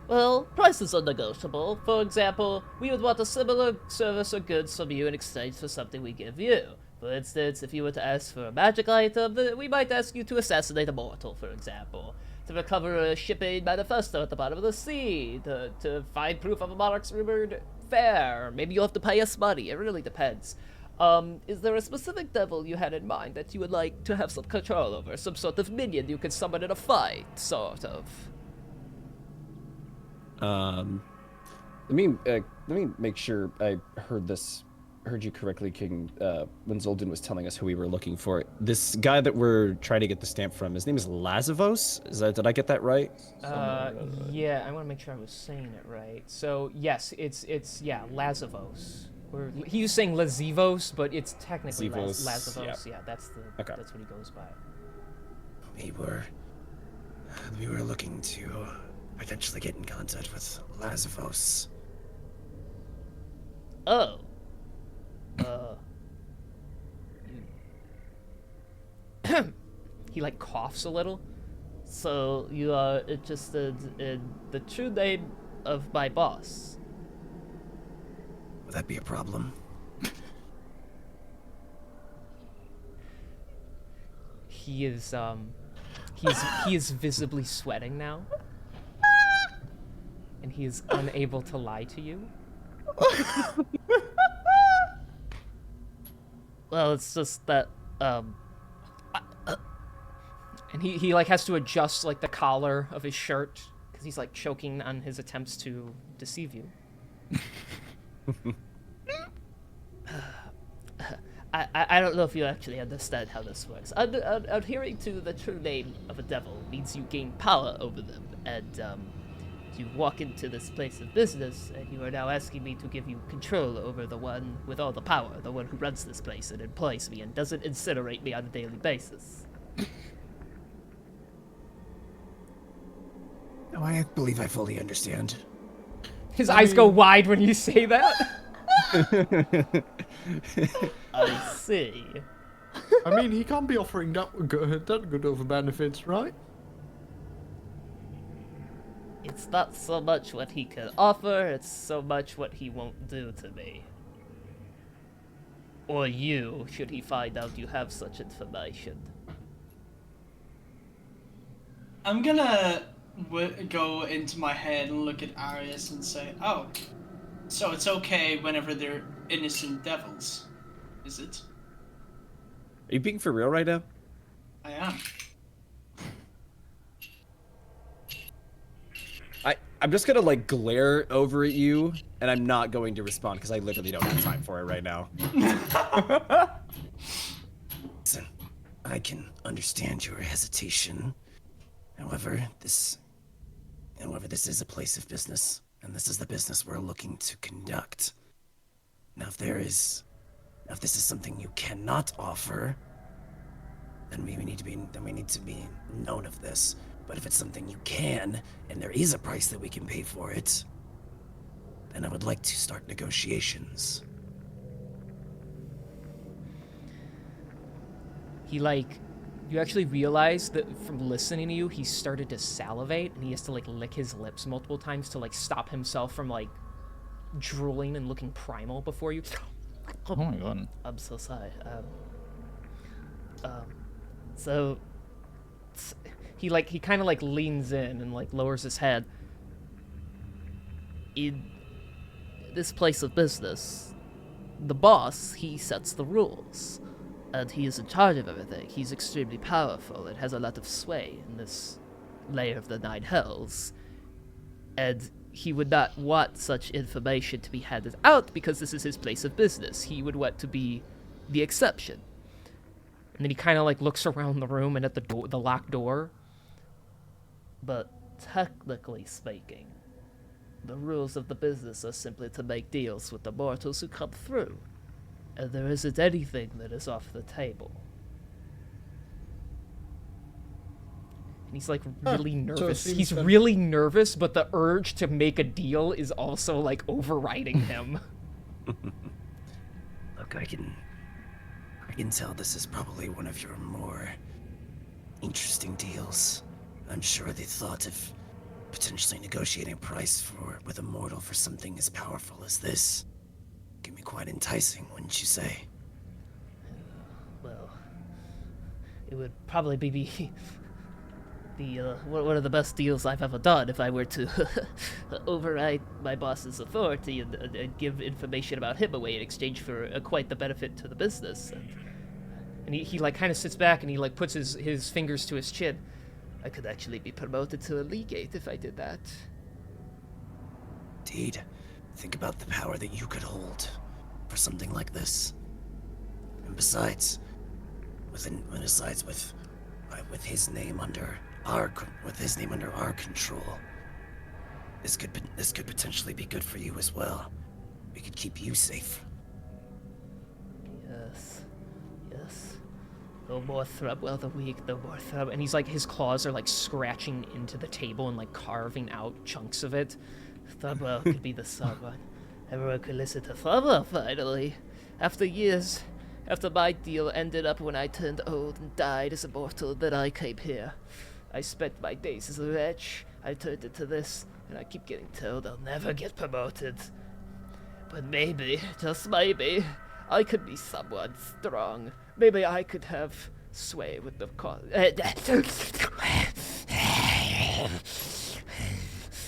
Well, prices are negotiable. For example, we would want a similar service or goods from you in exchange for something we give you. For instance, if you were to ask for a magic item, then we might ask you to assassinate a mortal, for example. To recover a shipping manifesto at the bottom of the sea. To find proof of a monarch's rumored affair. Maybe you'll have to pay us money. It really depends. Is there a specific devil you had in mind that you would like to have some control over? Some sort of minion you could summon in a fight, sort of? Let me make sure I heard you correctly, King, when Zoldan was telling us who we were looking for. This guy that we're trying to get the stamp from, his name is Lazavos? Did I get that right? Yeah, I want to make sure I was saying it right. So, yes, it's Lazavos. He was saying Lazivos, but it's technically Lazivos, Lazavos. yeah. Yeah, that's what he goes by. We were looking to potentially get in contact with Lazavos. Oh. He like coughs a little. So you are interested in the true name of my boss? Would that be a problem? He is he is visibly sweating now. and he is unable to lie to you. Well, it's just that, And he like has to adjust like the collar of his shirt because he's like choking on his attempts to deceive you. I don't know if you actually understand how this works. Adhering to the true name of a devil means you gain power over them, and you walk into this place of business, and you are now asking me to give you control over the one with all the power, the one who runs this place and employs me and doesn't incinerate me on a daily basis. No, I believe I fully understand. His eyes go wide when you say that. I see. I mean, he can't be offering that good over benefits, right? It's not so much what he can offer, it's so much what he won't do to me. Or you, should he find out you have such information. I'm gonna go into my head and look at Arius and say, oh, so it's okay whenever they're innocent devils, is it? Are you being for real right now? I am. I'm just gonna like glare over at you, and I'm not going to respond because I literally don't have time for it right now. Listen, I can understand your hesitation. However, this is a place of business, and this is the business we're looking to conduct. Now, if this is something you cannot offer, then we need to be known of this. But if it's something you can, and there is a price that we can pay for it, then I would like to start negotiations. You actually realize that from listening to you, he started to salivate, and he has to like lick his lips multiple times to like stop himself from like drooling and looking primal before you. Oh my god. I'm so sorry. So He kind of like leans in and like lowers his head. in this place of business, the boss, he sets the rules. And he is in charge of everything. He's extremely powerful and has a lot of sway in this layer of the Nine Hells. And he would not want such information to be handed out because this is his place of business. He would want to be the exception. And then he kind of like looks around the room and at the locked door. But technically speaking, the rules of the business are simply to make deals with the mortals who come through. And there isn't anything that is off the table. And he's like really so it nervous. seems He's that- really nervous, but the urge to make a deal is also like overriding him. Look, I can tell this is probably one of your more interesting deals. I'm sure the thought of potentially negotiating a price with a mortal for something as powerful as this can be quite enticing, wouldn't you say? Well, it would probably be one of the best deals I've ever done if I were to override my boss's authority and give information about him away in exchange for quite the benefit to the business. And he like kind of sits back and he like puts his fingers to his chin. I could actually be promoted to a legate if I did that. Indeed. Think about the power that you could hold for something like this. And besides, with his name under our control, this could potentially be good for you as well. We could keep you safe. Yes. No more Thrubwell the weak, no more Thrub. And he's like his claws are like scratching into the table and like carving out chunks of it. Thrubwell could be the someone. Everyone could listen to Thrubwell finally. After years, after my deal ended up when I turned old and died as a mortal, then I came here. I spent my days as a wretch. I turned into this, and I keep getting told I'll never get promoted. But maybe, just maybe, I could be someone strong. Maybe I could have sway with the cause.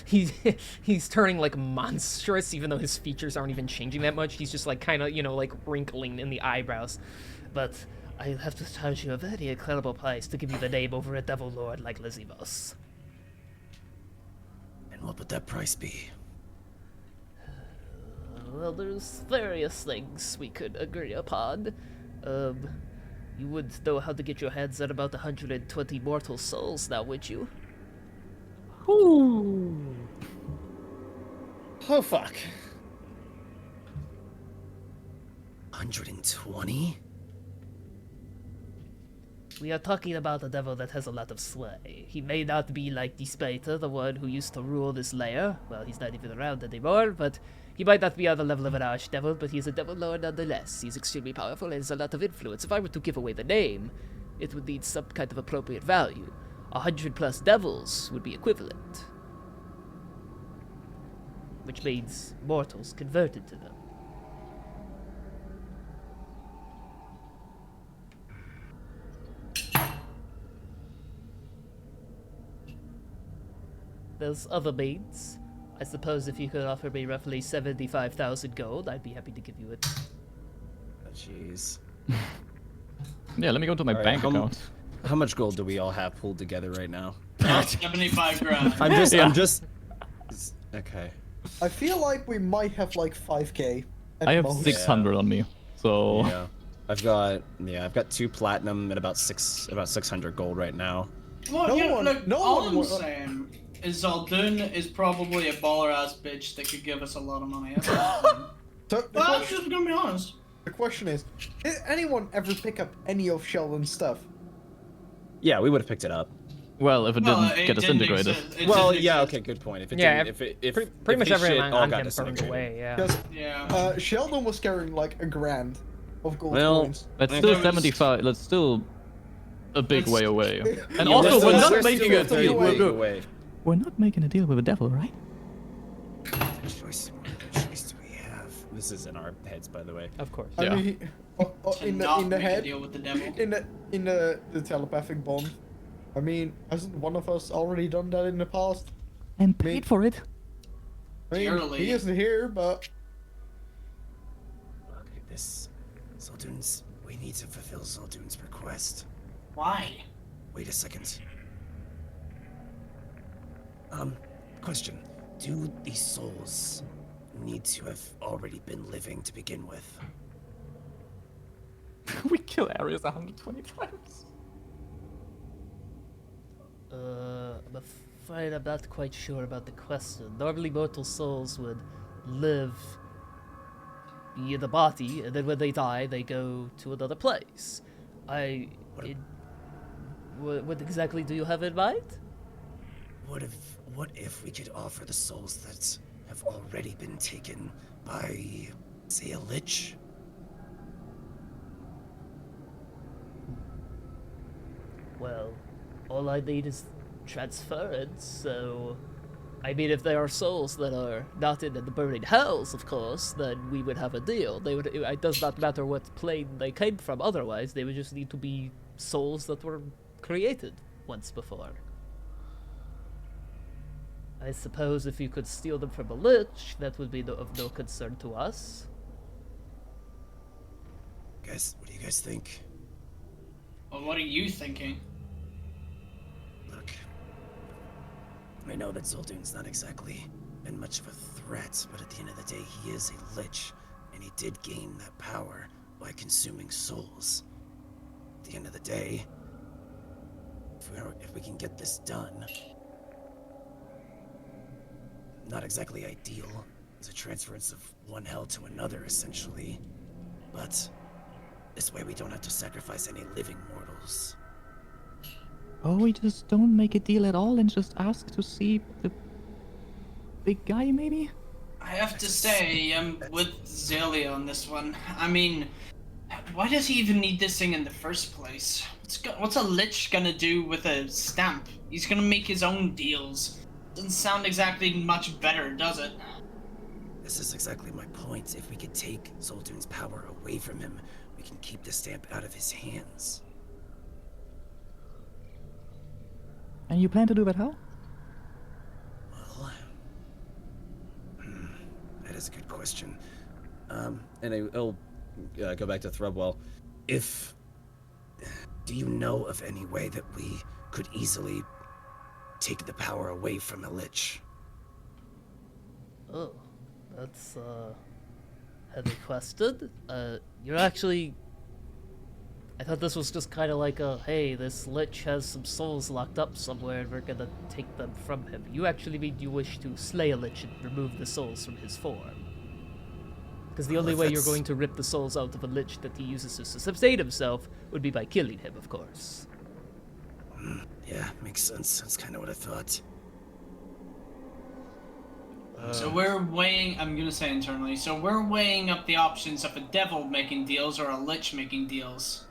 he's turning like monstrous, even though his features aren't even changing that much. He's just like kind of, like wrinkling in the eyebrows. But I have to charge you a very incredible price to give you the name over a devil lord like Lizivos. And what would that price be? Well, there's various things we could agree upon. You would know how to get your hands on about 120 mortal souls now, would you? Ooh. Oh, fuck. 120? We are talking about a devil that has a lot of sway. He may not be like the Spater, the one who used to rule this lair. Well, he's not even around anymore, but he might not be on the level of an archdevil, but he's a devil lord nonetheless. He's extremely powerful and has a lot of influence. If I were to give away the name, it would need some kind of appropriate value. 100+ devils would be equivalent. Which means mortals converted to them. There's other means. I suppose if you could offer me roughly 75,000 gold, I'd be happy to give you it. Oh, jeez. Yeah, let me go to my All right, bank account. How much gold do we all have pulled together right now? 75 grand. I'm just. Okay. I feel like we might have like 5k. at I have most. 600 on me, so Yeah. I've got 2 platinum and about 600 gold right now. Well, No yeah, one- look, no all one I'm wa- saying is Zaldun is probably a baller-ass bitch that could give us a lot of money. That's all I'm saying. So the, Well, I'm question, just gonna be honest. the question is, did anyone ever pick up any of Sheldon's stuff? Yeah, we would have picked it up. well, if it Well, didn't get didn't disintegrated. exist. It Well, didn't yeah, exist. okay, good point. If it Yeah, didn't, if Pretty much his everything shit all on got him burned disintegrated. away, yeah. Because Yeah. Sheldon was carrying like a grand of gold Well, coins. That's If still there was- 75. That's still a big That's- way away. And Yeah, also, we're we're still- not we're making still a very deal. way away. We're not making a deal with the devil, right? What choice do we have? This is in our heads, by the way. Of course. Yeah. I mean, To in not the make a head, deal with the devil. in the telepathic bond. I mean, hasn't one of us already done that in the past? And paid for it. I mean, Dearly. he isn't here, but Look at this. Zaldun's. We need to fulfill Zaldun's request. Why? Wait a second. Question. Do these souls need to have already been living to begin with? We kill Ares 120 times. I'm afraid I'm not quite sure about the question. Normally mortal souls would live in the body, and then when they die, they go to another place. What exactly do you have in mind? What if we could offer the souls that have already been taken by, say, a lich? Well, all I need is transference, so... I mean, if there are souls that are not in the burning hells, of course, then we would have a deal. It does not matter what plane they came from otherwise, they would just need to be souls that were created once before. I suppose if you could steal them from a lich, that would be of no concern to us. Guys, what do you guys think? Well, what are you thinking? Look, I know that Zaldun's not exactly been much of a threat, but at the end of the day, he is a lich, and he did gain that power by consuming souls. At the end of the day, if we can get this done, not exactly ideal. It's a transference of one hell to another, essentially. But this way we don't have to sacrifice any living mortals. Oh, we just don't make a deal at all and just ask to see the big guy, maybe? I have to say, I'm with Zelia on this one. I mean, why does he even need this thing in the first place? What's a lich gonna do with a stamp? He's gonna make his own deals. Doesn't sound exactly much better, does it? This is exactly my point. If we could take Zaldun's power away from him, we can keep the stamp out of his hands. And you plan to do that how? Well, is a good question. And I'll go back to Thrubwell. Do you know of any way that we could easily take the power away from a lich? Oh, that's heavy question. You're actually. I thought this was just kind of like a, hey, this lich has some souls locked up somewhere and we're gonna take them from him. You actually mean you wish to slay a lich and remove the souls from his form. Because the only way you're going to rip the souls out of a lich that he uses to sustain himself would be by killing him, of course. Yeah, makes sense. That's kind of what I thought. So we're weighing, I'm gonna say internally, so we're weighing up the options of a devil making deals or a lich making deals.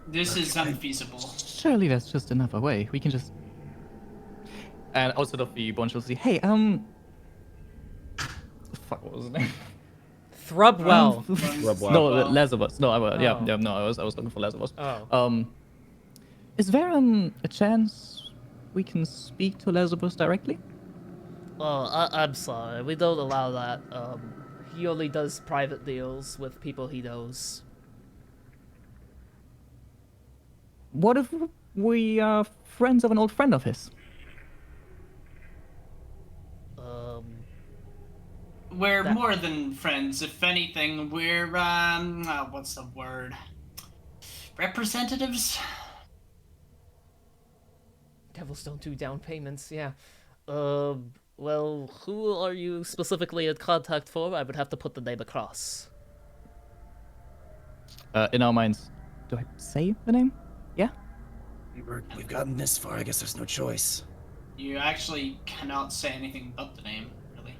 This is unfeasible. Surely that's just another way. We can just. And outside of the bunch will see, hey, fuck, what was his name? Thrubwell. No, Lazarus. No, yeah, Oh. no, I was looking for Lazarus. Oh. Is there a chance we can speak to Lazarus directly? Well, I'm sorry, we don't allow that. He only does private deals with people he knows. What if we are friends of an old friend of his? We're more than friends. If anything, we're, what's the word? Representatives? Devils don't do down payments, yeah. Well, who are you specifically in contact for? I would have to put the name across. In our minds, do I say the name? Yeah? We've gotten this far, I guess there's no choice. You actually cannot say anything but the name, really.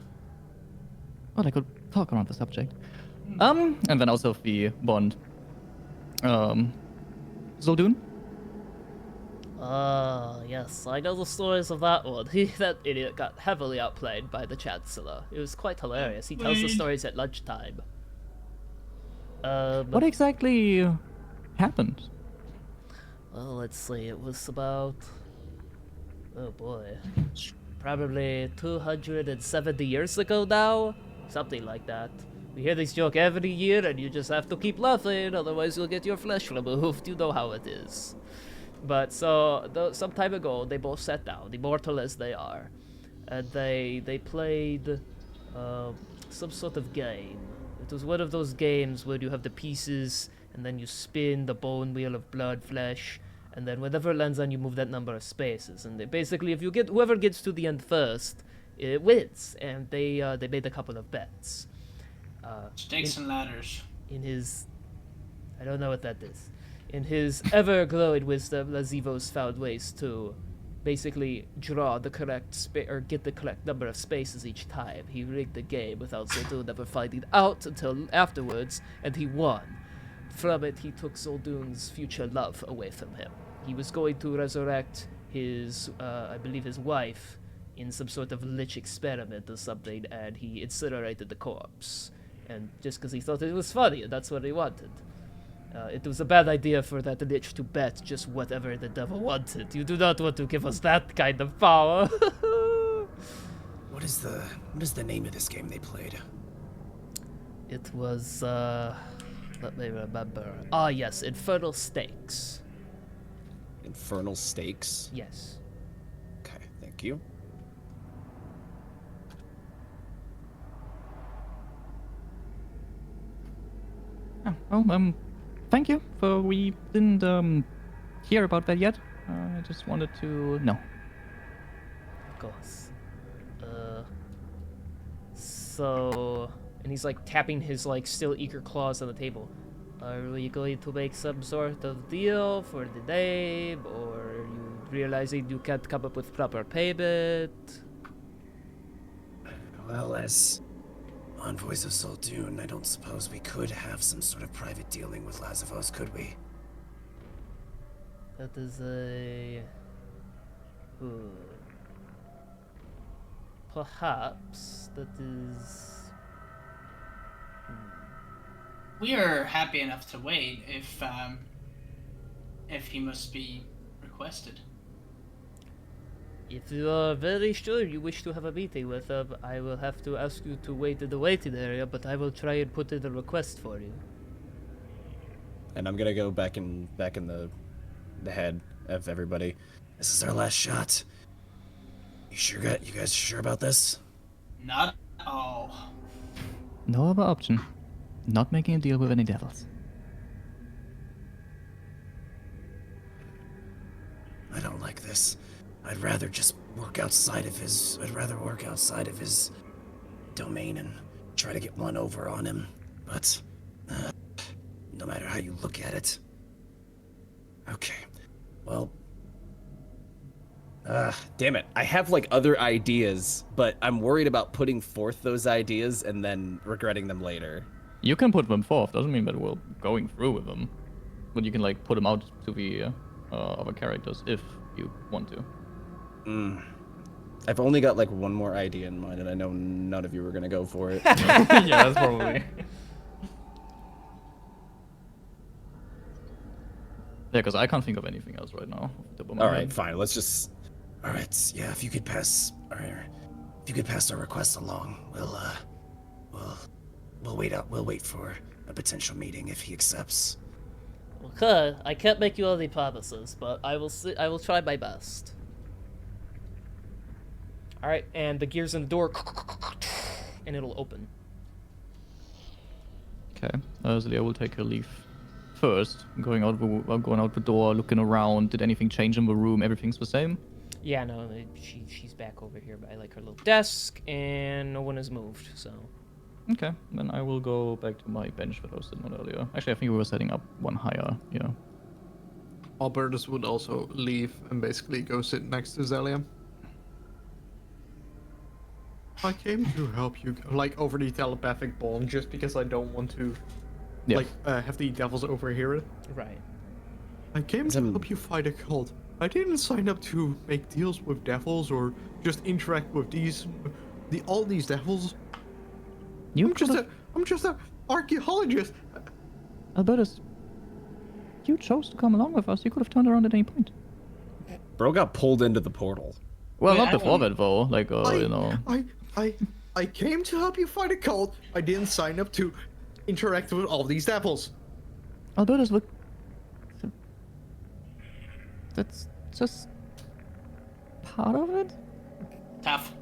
Well, I could talk around the subject. And then also the bond. Zoldun? Yes, I know the stories of that one. That idiot got heavily outplayed by the Chancellor. It was quite hilarious. He tells the stories at lunchtime. What exactly happened? Well, let's see, it was about... Oh boy. Probably 270 years ago now? Something like that. We hear this joke every year and you just have to keep laughing, otherwise you'll get your flesh removed. You know how it is. But so, some time ago, they both sat down, immortal as they are, and they played some sort of game. It was one of those games where you have the pieces, and then you spin the bone wheel of blood, flesh, and then whatever lands on you, move that number of spaces. And basically, if you get whoever gets to the end first, it wins. And they made a couple of bets. Snakes and ladders. In his, I don't know what that is. In his ever-glowing wisdom, Lazivos found ways to basically draw the correct or get the correct number of spaces each time. He rigged the game without Zoldun ever finding out until afterwards, and he won. From it, he took Zoldun's future love away from him. He was going to resurrect his, I believe his wife, in some sort of lich experiment or something, and he incinerated the corpse. And just because he thought it was funny, and that's what he wanted. It was a bad idea for that lich to bet just whatever the devil wanted. You do not want to give us that kind of power. What is the name of this game they played? It was, let me remember. Ah, yes, Infernal Stakes. Infernal Stakes? Yes. Okay, thank you. Oh, well, thank you for we didn't hear about that yet. I just wanted to know. Of course. So, and he's like tapping his like still eager claws on the table. Are we going to make some sort of deal for the name, or are you realizing you can't come up with proper payment? Well, as envoys of Zoldun, I don't suppose we could have some sort of private dealing with Lazivos, could we? That is a... Perhaps that is... We are happy enough to wait if he must be requested. If you are very sure you wish to have a meeting with them, I will have to ask you to wait in the waiting area, but I will try and put in a request for you. And I'm gonna go back in the head of everybody. This is our last shot. You guys sure about this? Not at all. No other option. Not making a deal with any devils. I don't like this. I'd rather just work outside of his domain and try to get one over on him. But no matter how you look at it. Okay. Well, damn it. I have like other ideas, but I'm worried about putting forth those ideas and then regretting them later. You can put them forth. Doesn't mean that we're going through with them. But you can like put them out to the other characters if you want to. I've only got like one more idea in mind, and I know none of you are gonna go for it. Yeah, that's probably. Yeah, because I can't think of anything else right now. All right, fine. Let's just. All right, yeah. If you could pass our request along, we'll wait out. We'll wait for a potential meeting if he accepts. Okay, I can't make you any promises, but I will see. I will try my best. All right, and the gears in the door, and it'll open. Okay, Zelia will take her leave first. Going out the door, looking around. Did anything change in the room? Everything's the same. Yeah, no, she's back over here by like her little desk, and no one has moved. So. Okay, then I will go back to my bench that I was sitting on earlier. Actually, I think we were setting up one higher. Yeah. Albertus would also leave and basically go sit next to Zelia. I came to help you, like, over the telepathic bond, just because I don't want to, have the devils overhear it. Right. I came to help you fight a cult. I didn't sign up to make deals with devils or just interact with all these devils. I'm just an archaeologist. Albertus, you chose to come along with us. You could have turned around at any point. Bro got pulled into the portal. Well, not before that, though. Like, you know. I came to help you fight a cult. I didn't sign up to interact with all these devils. Albertus, look. That's just part of it. Tough.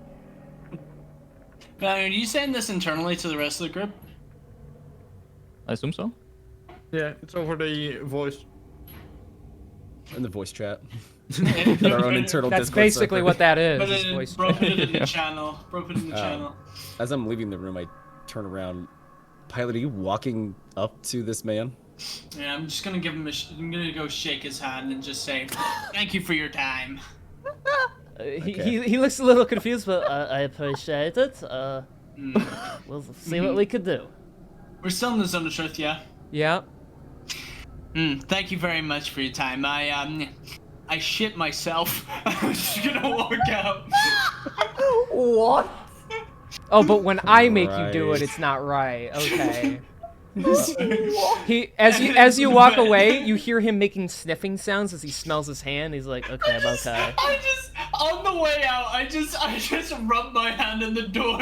Are you saying this internally to the rest of the group? I assume so. Yeah, it's over the voice. In the voice chat. Our own internal That's Discord basically server. what that is. Put is it in, voice bro, put it in Yeah. the channel. Bro, put it in the channel. As I'm leaving the room, I turn around. Pilot, are you walking up to this man? Yeah, I'm just gonna give him I'm gonna go shake his hand and just say, thank you for your time. He looks a little confused, but I appreciate it. We'll see what we can do. We're still in the zone of truth, yeah? Yeah. Thank you very much for your time. I shit myself. I'm just gonna walk out. What? Oh, but when I make you do it, Right. it's not right. Okay. As you walk away, you hear him making sniffing sounds as he smells his hand. He's like, okay, I'm okay. I just on the way out, I just rubbed my hand in the door.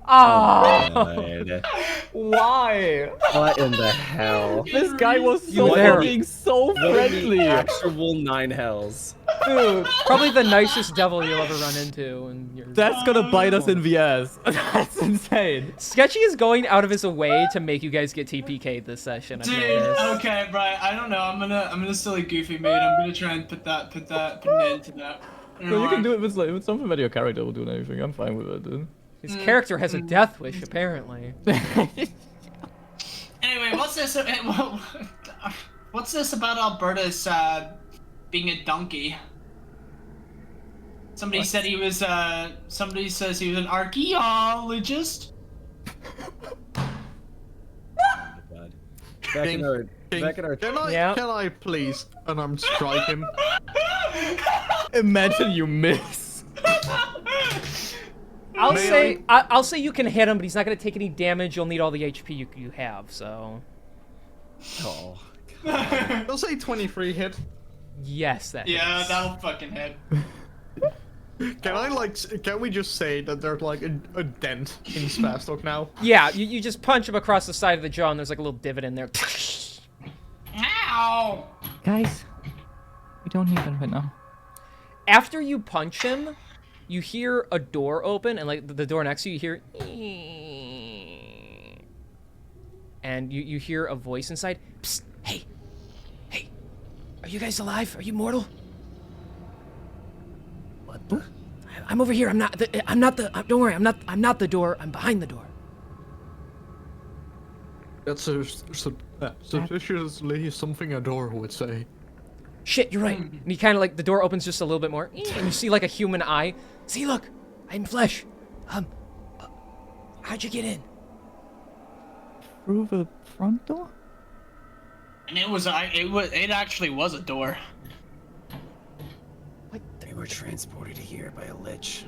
Oh, God. Why? What in the hell? This guy was You there. fucking so friendly. Actual 9 hells. dude, probably the nicest devil you'll ever run into. And you're... That's gonna bite us in the ass. That's insane. Sketchy is going out of his way to make you guys get TPK'd this session. I've Dude, noticed. okay, right. I don't know. I'm gonna silly goofy mate. I'm gonna try and put an end to that. So you can do it with something that your character will do and everything. I'm fine with it, dude. His character has a death wish, apparently. Anyway, what's this? What's this about Albertus being a donkey? Somebody said he was. Somebody says he was an archaeologist. God. Back in our. Can I please? And I'm strike him. Imagine you miss. I'll say you can hit him, but he's not gonna take any damage. You'll need all the HP you have. So. Oh. I'll say 23 hit. Yes, that. Yeah, hits. that'll fucking hit. Can we just say that there's like a dent in Spastok now? Yeah, you just punch him across the side of the jaw, and there's like a little divot in there. Ow! Guys, we don't need that right now. After you punch him, you hear a door open, and like the door next to you, you hear, and you hear a voice inside. Psst, hey, are you guys alive? Are you mortal? What the? I'm over here. I'm not the. Don't worry. I'm not the door. I'm behind the door. That's suspiciously something a door would say. Shit, you're right. And he kind of like the door opens just a little bit more, and you see like a human eye. See, look, I'm flesh. How'd you get in? Through the front door? And it actually was a door. What? They were transported here by a lich.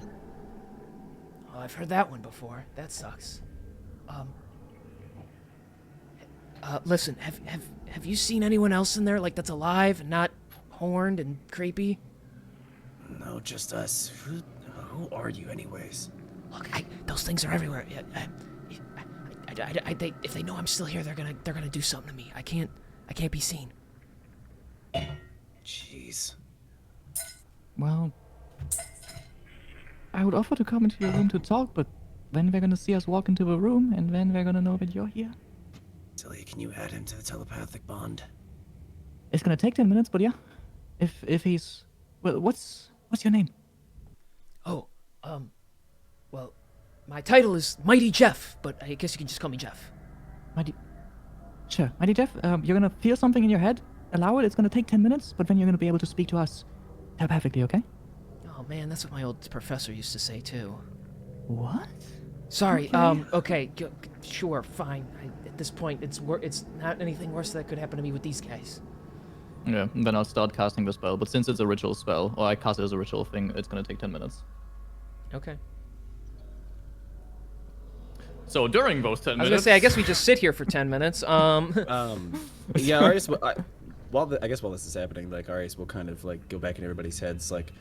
Oh, I've heard that one before. That sucks. Listen, have you seen anyone else in there like that's alive and not horned and creepy? No, just us. Who are you, anyways? Look, those things are everywhere. If they know I'm still here, they're gonna do something to me. I can't be seen. Jeez. Well, I would offer to come into your room to talk, but then they're gonna see us walk into the room, and then they're gonna know that you're here. Tilly, can you add him to the telepathic bond? It's gonna take 10 minutes, but yeah. If he's... Well, what's your name? Oh, well, my title is Mighty Jeff, but I guess you can just call me Jeff. Sure. Mighty Jeff, you're gonna feel something in your head. Allow it, it's gonna take 10 minutes, but then you're gonna be able to speak to us telepathically, okay? Oh man, that's what my old professor used to say too. What? Sorry, okay, sure, fine. At this point, it's not anything worse that could happen to me with these guys. Yeah, then I'll start casting the spell, but since it's a ritual spell, or I cast it as a ritual thing, it's gonna take 10 minutes. Okay. So during those 10 I was gonna say, I guess we just sit here for 10 minutes. Yeah, Arius, while this is happening, like, Arius will kind of, like, go back in everybody's heads, like,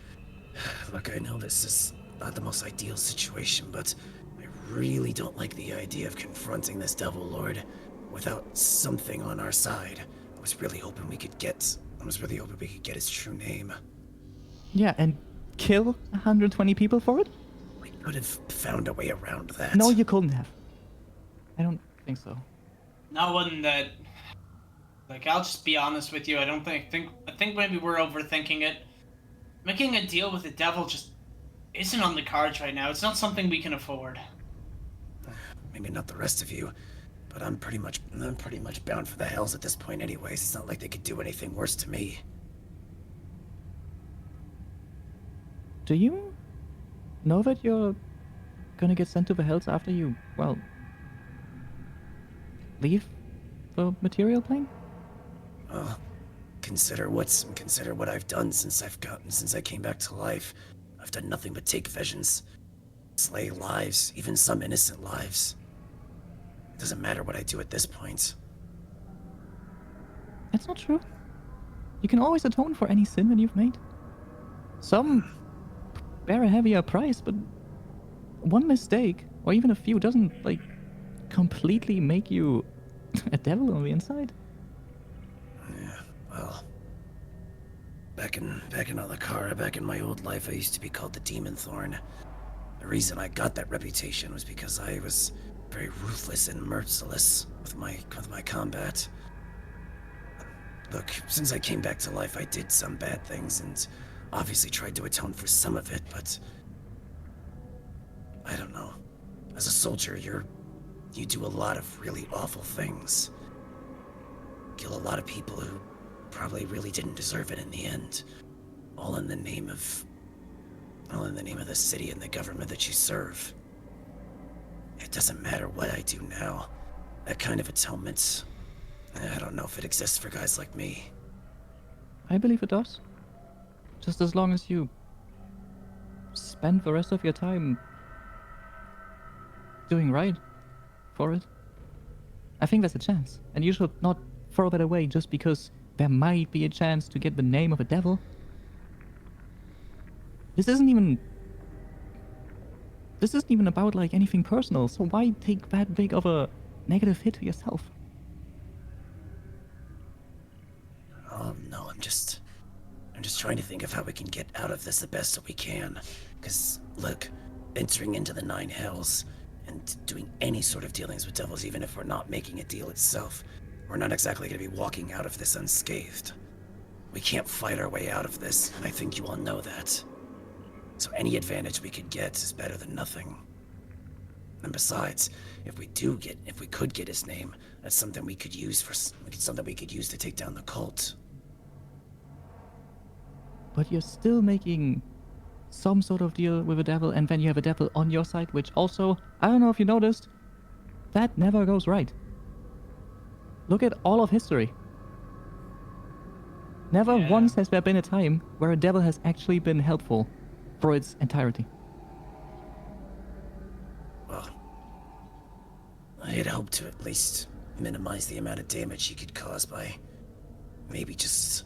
look, I know this is not the most ideal situation, but I really don't like the idea of confronting this Devil Lord without something on our side. I was really hoping we could get his true name. Yeah, and kill 120 people for it? We could have found a way around that. No, you couldn't have. I don't think so. Not one that. Like, I'll just be honest with you. I think maybe we're overthinking it. Making a deal with the devil just isn't on the cards right now. It's not something we can afford. Maybe not the rest of you, but I'm pretty much bound for the hells at this point anyways. It's not like they could do anything worse to me. Do you know that you're gonna get sent to the hells after you, well, leave the material plane? Well, consider what I've done since I came back to life. I've done nothing but take visions, slay lives, even some innocent lives. It doesn't matter what I do at this point. That's not true. You can always atone for any sin that you've made. Some bear a heavier price, but one mistake, or even a few, doesn't, like, completely make you a devil on the inside. Yeah, well, back in Alakara, back in my old life, I used to be called the Demon Thorn. The reason I got that reputation was because I was very ruthless and merciless with my combat. Look, since I came back to life, I did some bad things and obviously tried to atone for some of it, but I don't know. As a soldier, you do a lot of really awful things. Kill a lot of people who probably really didn't deserve it in the end. All in the name of the city and the government that you serve. It doesn't matter what I do now. That kind of atonement, I don't know if it exists for guys like me. I believe it does. Just as long as you spend the rest of your time doing right for it. I think there's a chance, and you should not throw that away just because there might be a chance to get the name of a devil. This isn't even this isn't even about like anything personal, so why take that big of a negative hit to yourself? No, I'm just trying to think of how we can get out of this the best that we can. Because, look, entering into the Nine Hells and doing any sort of dealings with devils, even if we're not making a deal itself, we're not exactly going to be walking out of this unscathed. We can't fight our way out of this, and I think you all know that. So any advantage we could get is better than nothing. And besides, if we could get his name, that's something we could use to take down the cult. But you're still making some sort of deal with a devil, and then you have a devil on your side, which also, I don't know if you noticed, that never goes right. Look at all of history. Never once has there been a time where a devil has actually been helpful for its entirety. Well, I had hoped to at least minimize the amount of damage he could cause by maybe just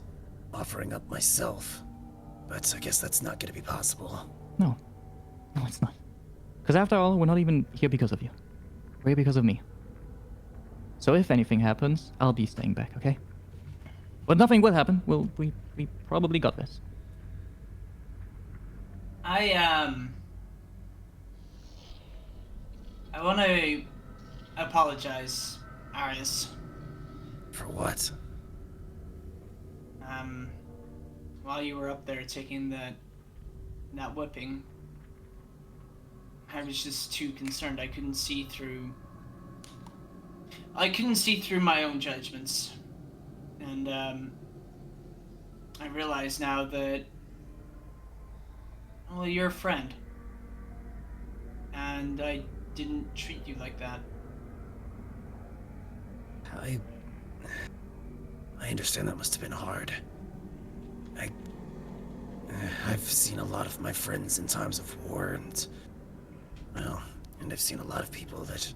offering up myself. But I guess that's not going to be possible. No, it's not. Because after all, we're not even here because of you. We're here because of me. So if anything happens, I'll be staying back, okay? But nothing will happen. We probably got this. I want to apologize, Arius. For what? While you were up there taking that whipping, I was just too concerned. I couldn't see through my own judgments. And, I realize now that, well, you're a friend. And I didn't treat you like that. I understand that must have been hard. I've seen a lot of my friends in times of war, and I've seen a lot of people that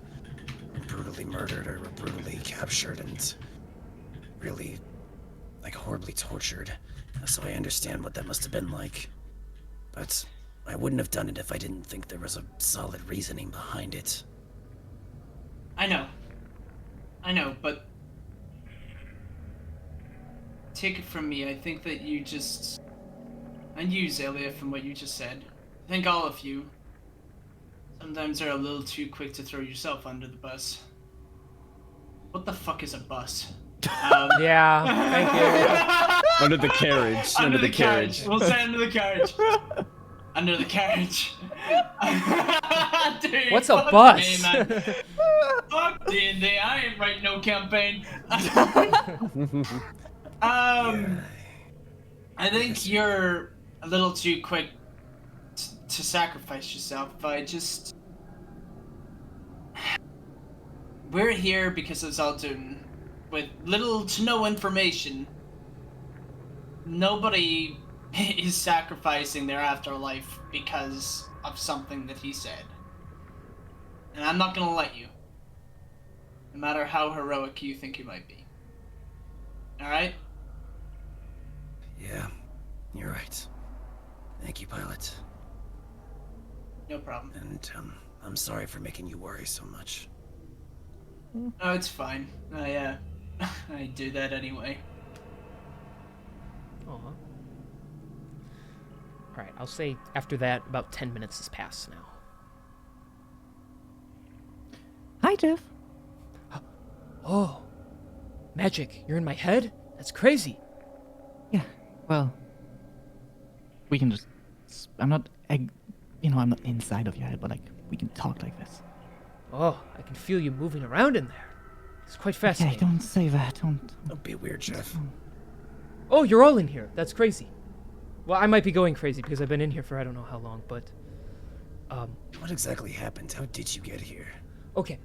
were brutally murdered or were brutally captured and really, horribly tortured. So I understand what that must have been like. But I wouldn't have done it if I didn't think there was a solid reasoning behind it. I know, but take it from me, I think that you just... And you, Zelia, from what you just said. I think all of you sometimes are a little too quick to throw yourself under the bus. What the fuck is a bus? Yeah, thank you. Under the carriage. Under the carriage. We'll say under the carriage. Under the carriage. Dude, What's a fuck bus? Me, man. Fuck D&D. I ain't writing no campaign. I think you're a little too quick to sacrifice yourself. We're here because of Zaldun, with little to no information. Nobody is sacrificing their afterlife because of something that he said. And I'm not gonna let you. No matter how heroic you think you might be. Alright? Yeah, you're right. Thank you, Pilot. No problem. And, I'm sorry for making you worry so much. Oh, it's fine. I do that anyway. Aw. Alright, I'll say after that, about 10 minutes has passed now. Hi, Jeff. Oh. Magic, you're in my head? That's crazy. Yeah, well, we can just... I'm not inside of your head, but, we can talk like this. Oh, I can feel you moving around in there. It's quite Okay, fascinating. don't say that. Don't be weird, Jeff. Oh, you're all in here. That's crazy. Well, I might be going crazy because I've been in here for I don't know how long, but... What exactly happened? How did you get here? Okay.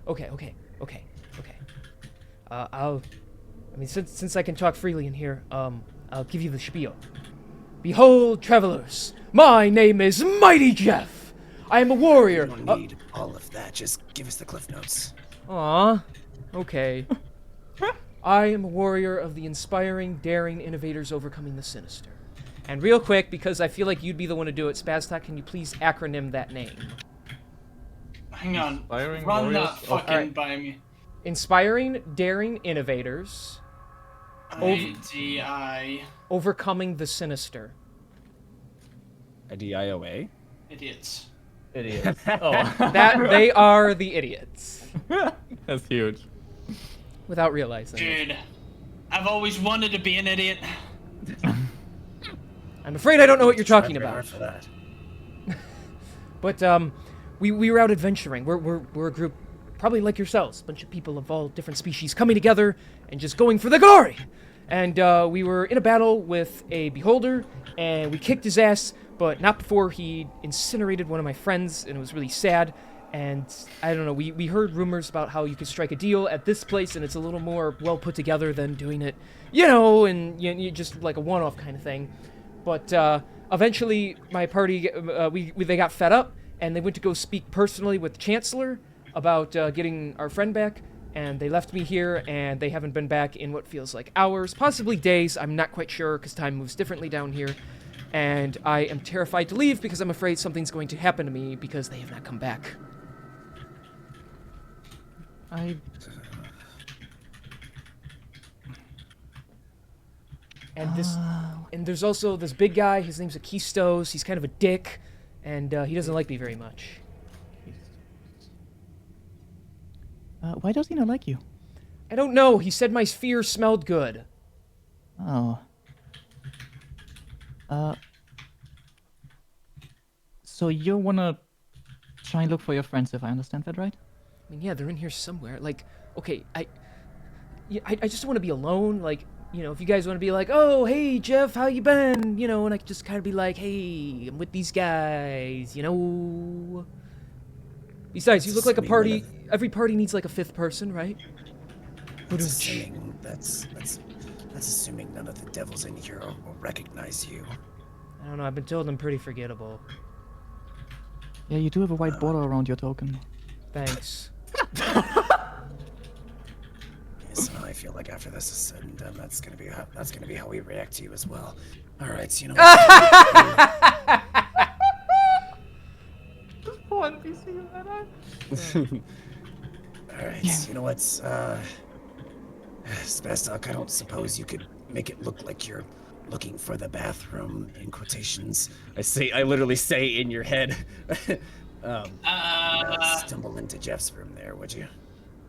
Since I can talk freely in here, I'll give you the spiel. Behold, travelers, my name is Mighty Jeff. I am a warrior. You don't need all of that. Just give us the cliff notes. Aw, okay. I am a warrior of the inspiring, daring innovators overcoming the sinister. And real quick, because I feel like you'd be the one to do it, Spaztak, can you please acronym that name? Hang on. Inspiring Run warriors that of- fucking Alright. by me. Inspiring, daring innovators, IDI. overcoming the sinister. A DIOA? Idiots. Idiot. Oh, That they are the idiots, that's huge. without realizing it. Dude, I've always wanted to be an idiot. I'm afraid I don't know what you're talking Tried very about. hard for that. But we were out adventuring. We're a group, probably like yourselves, a bunch of people of all different species coming together and just going for the glory. And we were in a battle with a beholder, and we kicked his ass, but not before he incinerated one of my friends, and it was really sad. And I don't know, we heard rumors about how you could strike a deal at this place, and it's a little more well put together than doing it, and you just like a one-off kind of thing. But eventually, my party, they got fed up, and they went to go speak personally with the Chancellor about getting our friend back, and they left me here, and they haven't been back in what feels like hours, possibly days. I'm not quite sure, because time moves differently down here. And I am terrified to leave because I'm afraid something's going to happen to me because they have not come back. And there's also this big guy. His name's Akistos. He's kind of a dick, and he doesn't like me very much. Why does he not like you? I don't know. He said my sphere smelled good. Oh. So you wanna try and look for your friends, if I understand that right? I mean, yeah, they're in here somewhere. Like, okay, I just want to be alone. Like, if you guys want to be like, oh, hey, Jeff, how you been? And I could just kind of be like, hey, I'm with these guys, Besides, you look like a party. Every party needs like a fifth person, right? That's assuming that's assuming none of the devils in here will recognize you. I don't know. I've been told I'm pretty forgettable. Yeah, you do have a white border around your token. Thanks. So I feel like after this is said and done, that's gonna be how we react to you as well. All right, so Poor NPC, All right, so you know what's Spastok, I don't suppose you could make it look like you're looking for the bathroom in quotations. I literally say in your head. Stumble into Jeff's room there, would you?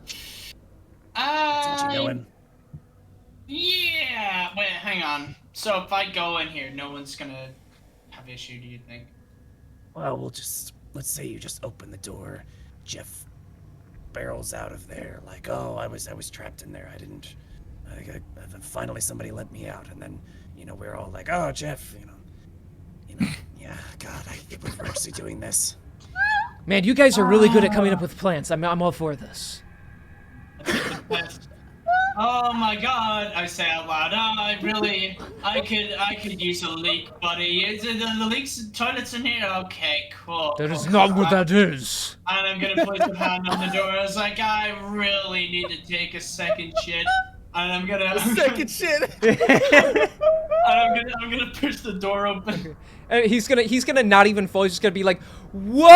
Did you know him? Yeah. Wait, hang on. So if I go in here, no one's gonna have issue, do you think? Well, let's say you just open the door, Jeff barrels out of there like, oh, I was trapped in there. Finally somebody let me out, and then we're all like, oh, Jeff, yeah, God, I can't believe we're actually doing this. Man, you guys are really good at coming up with plans. I'm all for this. Oh my God! I say out loud. I could use a leak, buddy. Is it the leaks toilets in here? Okay, cool. That is cool, not cool. what that is. And I'm gonna place a hand on the door. I was like, I really need to take a second shit. And I'm gonna Second shit. and I'm gonna push the door open. And he's gonna not even fall. He's just gonna be like, whoa,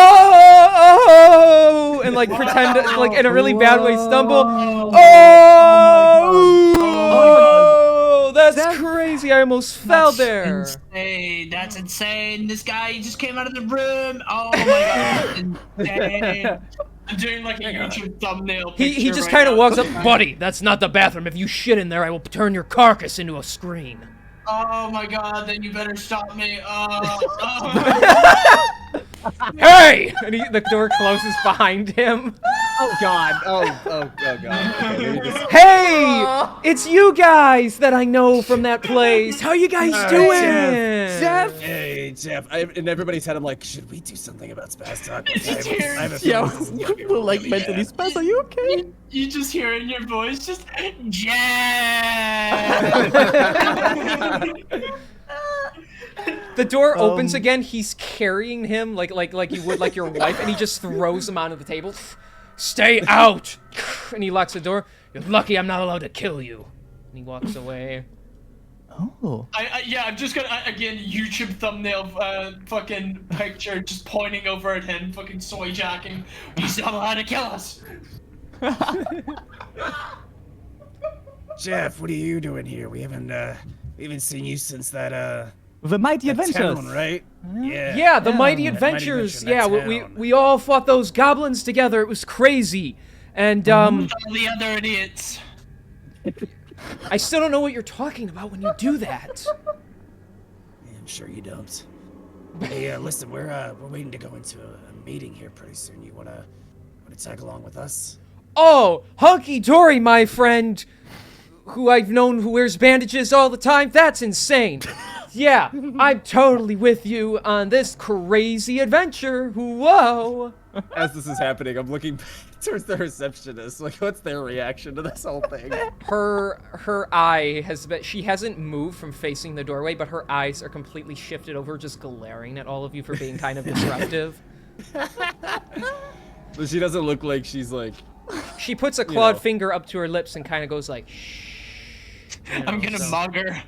and like pretend like in a really bad way stumble. Oh, that's crazy! I almost fell there. Insane. That's insane. This guy just came out of the room. Oh my God, insane. I'm doing like a YouTube thumbnail. He just kind of walks up, buddy. That's not the bathroom. If you shit in there, I will turn your carcass into a screen. Oh my God, then you better stop me. Hey! And the door closes behind him. Oh God. Oh God. Okay, Hey! It's you guys that I know from that place. How you guys doing? Jeff. Hey, Jeff. In everybody's head, I'm like, should we do something about Spastok? I have a Yo, feeling this is you gonna be feel like really mentally bad. spaz. Are you okay? You just hear in your voice, just Jeff. The door opens again. He's carrying him like you would like your wife, and he just throws him onto the table. Stay out! And he locks the door. You're lucky I'm not allowed to kill you. And he walks away. Oh. I'm just gonna again YouTube thumbnail fucking picture just pointing over at him, fucking soy jacking. He's not allowed to kill us. Jeff, what are you doing here? We haven't seen you since that The Mighty that Adventures. town, right? Yeah. Yeah, the Mighty That Adventures. Mighty Yeah, Adventure, we, that we all fought those goblins together. It was crazy. And All the other idiots. I still don't know what you're talking about when you do that. Yeah, I'm sure you don't. Hey, listen, we're waiting to go into a meeting here pretty soon. You wanna tag along with us? Oh, hunky dory, my friend, who I've known who wears bandages all the time. That's insane. Yeah, I'm totally with you on this crazy adventure. Whoa. As this is happening, I'm looking towards the receptionist. Like, what's their reaction to this whole thing? Her eye has been, she hasn't moved from facing the doorway, but her eyes are completely shifted over, just glaring at all of you for being kind of disruptive. But she doesn't look like she's like. She puts a clawed finger up to her lips and kind of goes like, shh. I'm gonna mug her.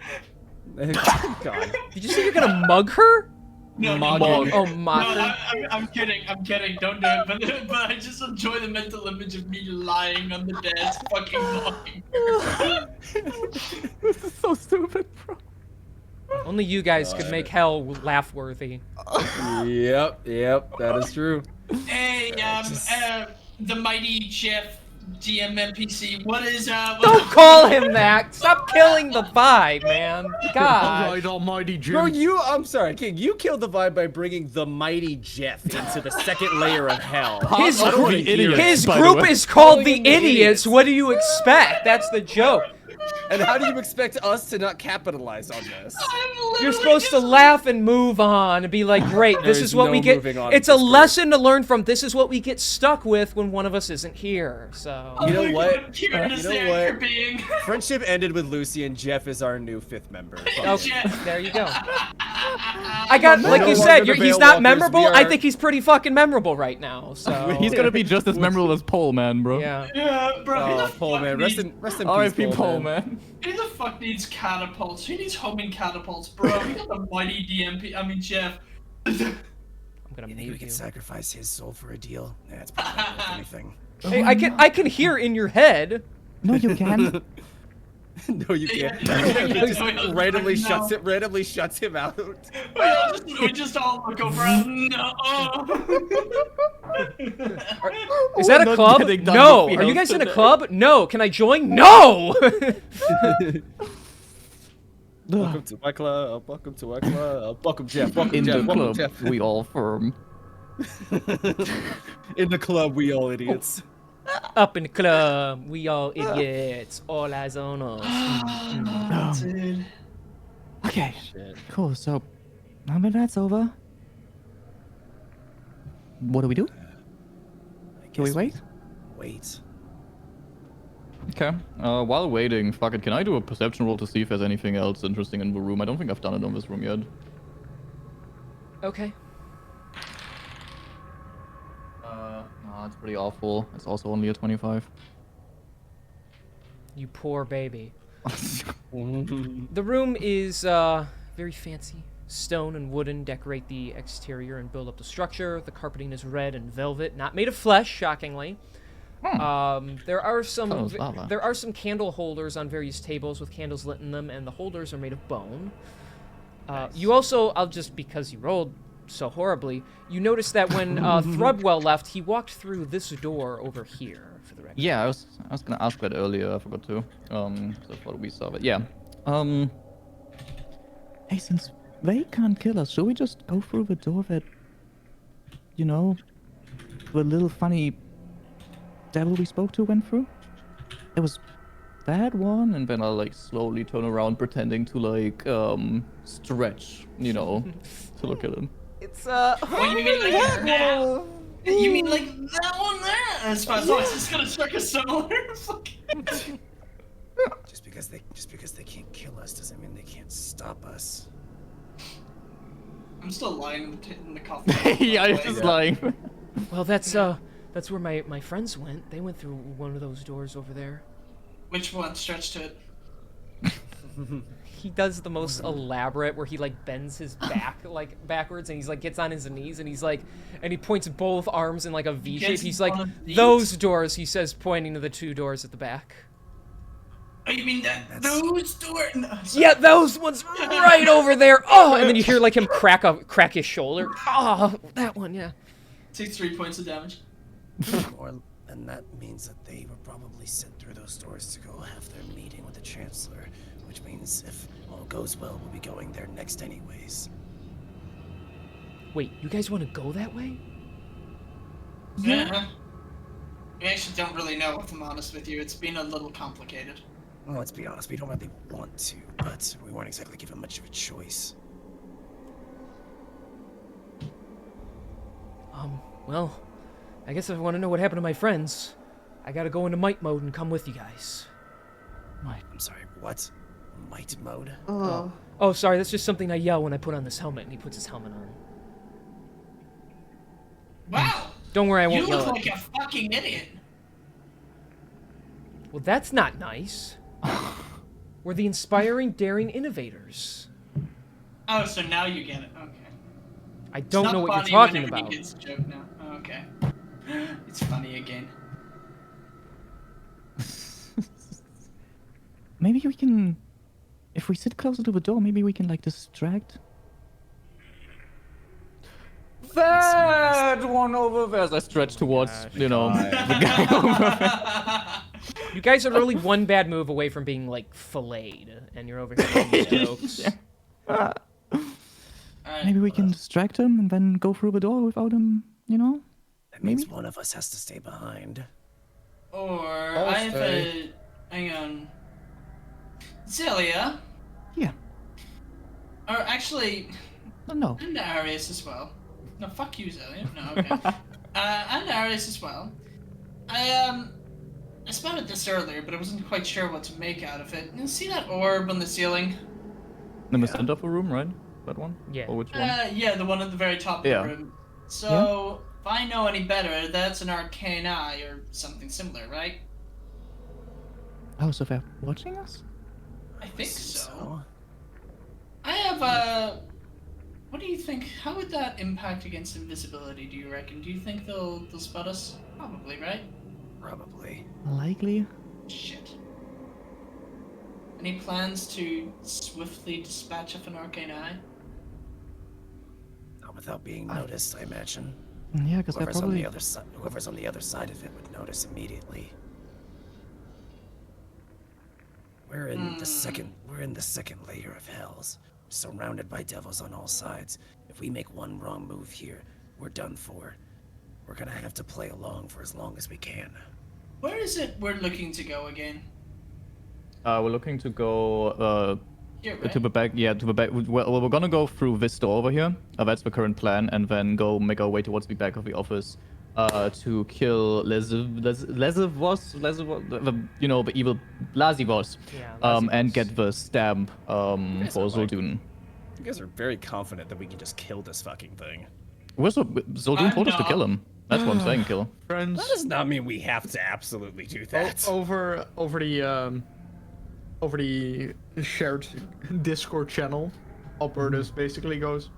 God. Did you say you're gonna mug her? No, Mug. mug. Oh, No, mug her. I'm kidding. I'm kidding. Don't do it. But I just enjoy the mental image of me lying on the desk, fucking mugging her. This is so stupid, bro. Only you guys could make hell laugh worthy. Yep, that is true. Hey, the mighty Jeff GM NPC. What is Don't call him that. Stop killing the vibe, man. God. Alright, almighty Jim. Bro, I'm sorry, King. You killed the vibe by bringing the mighty Jeff into the second layer of hell. His, I don't wanna hear it, his by the group way. is called the Calling them Idiots. idiots. What do you expect? That's the joke. And how do you expect us to not capitalize on this? You're supposed to laugh and move on and be like, great, this There is is what no we get. moving on It's at a this point. lesson to learn from. This is what we get stuck with when one of us isn't here. So. You know what? You You know what? Being. Friendship ended with Lucy, and Jeff is our new 5th member. Okay, there you go. I I got, We're like no you longer said, the he's Veil not Walkers, memorable. we I are- think he's pretty fucking memorable right now. So. He's gonna be just as memorable as Pole Man, bro. Yeah. Yeah, bro. who Oh, the Pole fuck Man, needs- rest in peace, R.I.P. Pole Man. Who the fuck needs catapults? Who needs homing catapults, bro? We got the mighty DMP. I mean, Jeff. I'm gonna You think we mute could you. sacrifice his soul for a deal? Nah, it's probably not worth anything. Hey, I can hear in your head. No, you can't. No, you can't. Yeah. He just randomly shuts him out. We just all look over and no. Is that a not club? getting done No. with Are you Beatles guys in a today. club? No. Can I join? No. Welcome to my club. Welcome to my club. Welcome, Jeff. Welcome, In Jeff. the Welcome, club, Jeff. we all firm. In the club, we all idiots. Up in the club, we all idiots. All eyes on us. Dude. Okay, Shit. cool. So, now that that's over, what do we do? Do we guess wait? Wait. Okay. While waiting, fuck it. Can I do a perception roll to see if there's anything else interesting in the room? I don't think I've done it on this room yet. Okay. No, it's pretty awful. It's also only a 25. You poor baby. The room is very fancy. Stone and wooden decorate the exterior and build up the structure. The carpeting is red and velvet, not made of flesh, shockingly. There are Color's lava. some candle holders on various tables with candles lit in them, and the holders are made of bone. You also, because you rolled so horribly, you noticed that when Thrubwell left, he walked through this door over here. For the record. Yeah, I was gonna ask that earlier. I forgot to. So I thought we saw it. Yeah. Hey, since they can't kill us, should we just go through the door that, you know, the little funny devil we spoke to went through? It was that one, and then I'll like slowly turn around, pretending to like stretch, you know, to look at him. It's What you mean like that? You mean like that one there? That's fine. So it's just gonna strike a similar. Just because they can't kill us doesn't mean they can't stop us. I'm still lying in the coffin. Yeah, I was just lying. Well, that's where my friends went. They went through one of those doors over there. Which one? Stretch to it. He does the most elaborate where he like bends his back like backwards and he's like gets on his knees and he's like and he points both arms in like a V shape. Gets He's like, one of these? those doors, he says, pointing to the 2 doors at the back. Oh, you mean those doors? No, Yeah, those ones right over there. Oh, and then you hear like him crack his shoulder. Oh, that one, yeah. Takes 3 points of damage. And that means that they were probably sent through those doors to go have their meeting with the Chancellor, which means if all goes well, we'll be going there next anyways. Wait, you guys want to go that way? Yeah. We actually don't really know, if I'm honest with you. It's been a little complicated. Well, let's be honest, we don't really want to, but we weren't exactly given much of a choice. Well, I guess if I want to know what happened to my friends, I gotta go into might mode and come with you guys. I'm sorry, what? Might mode? Oh, sorry, that's just something I yell when I put on this helmet, and he puts his helmet on. Wow! Don't worry, I You won't yell look at like a fucking idiot. Well, that's not nice. We're the inspiring, daring innovators. Oh, so now you get it. Okay. I It's don't not know what funny you're talking whenever about. he gets a joke now. Oh, okay. It's funny again. Maybe we can, if we sit closer to the door, maybe we can like distract. That one over there. As I stretch towards, you know, the guy over there. You guys are really one bad move away from being, like, filleted, and you're over here making jokes. Alright. Maybe we can distract him and then go through the door without him, you know? That means one of us has to stay behind. Or I'll I have stay. hang on. Zelia. Yeah. Or actually, No. and Arius as well. No, fuck you, Zelia. No, okay. And Arius as well. I spotted this earlier, but I wasn't quite sure what to make out of it. You see that orb on the ceiling? In the center of the room, right? That one? Yeah. Or which one? Yeah, the one at the very top of Yeah. the room. So, if I know any better, that's an arcane eye or something similar, right? Oh, so they're watching us? I think so. I have what do you think? How would that impact against invisibility, do you reckon? Do you think they'll spot us? Probably, right? Probably. Likely. Shit. Any plans to swiftly dispatch of an arcane eye? Not without being noticed, I imagine. Yeah, because they're Whoever's on probably... the other side, whoever's on the other side of it would notice immediately. We're in the second layer of hells, surrounded by devils on all sides. If we make one wrong move here, we're done for. We're gonna have to play along for as long as we can. Where is it we're looking to go again? we're looking to go Here, right? to the back. Yeah, to the back. Well, we're gonna go through this door over here. That's the current plan, and then go make our way towards the back of the office. To kill Lesivos, you know, the evil Lazivos, Yeah, and Lazivos. get the stamp for guys are like- Zoldun. You guys are very confident that we can just kill this fucking thing. Zoldun I'm told us to not. kill him. That's what I'm saying, kill. Friends, That does not mean we have to absolutely do that. over the shared Discord channel, Albertus basically goes,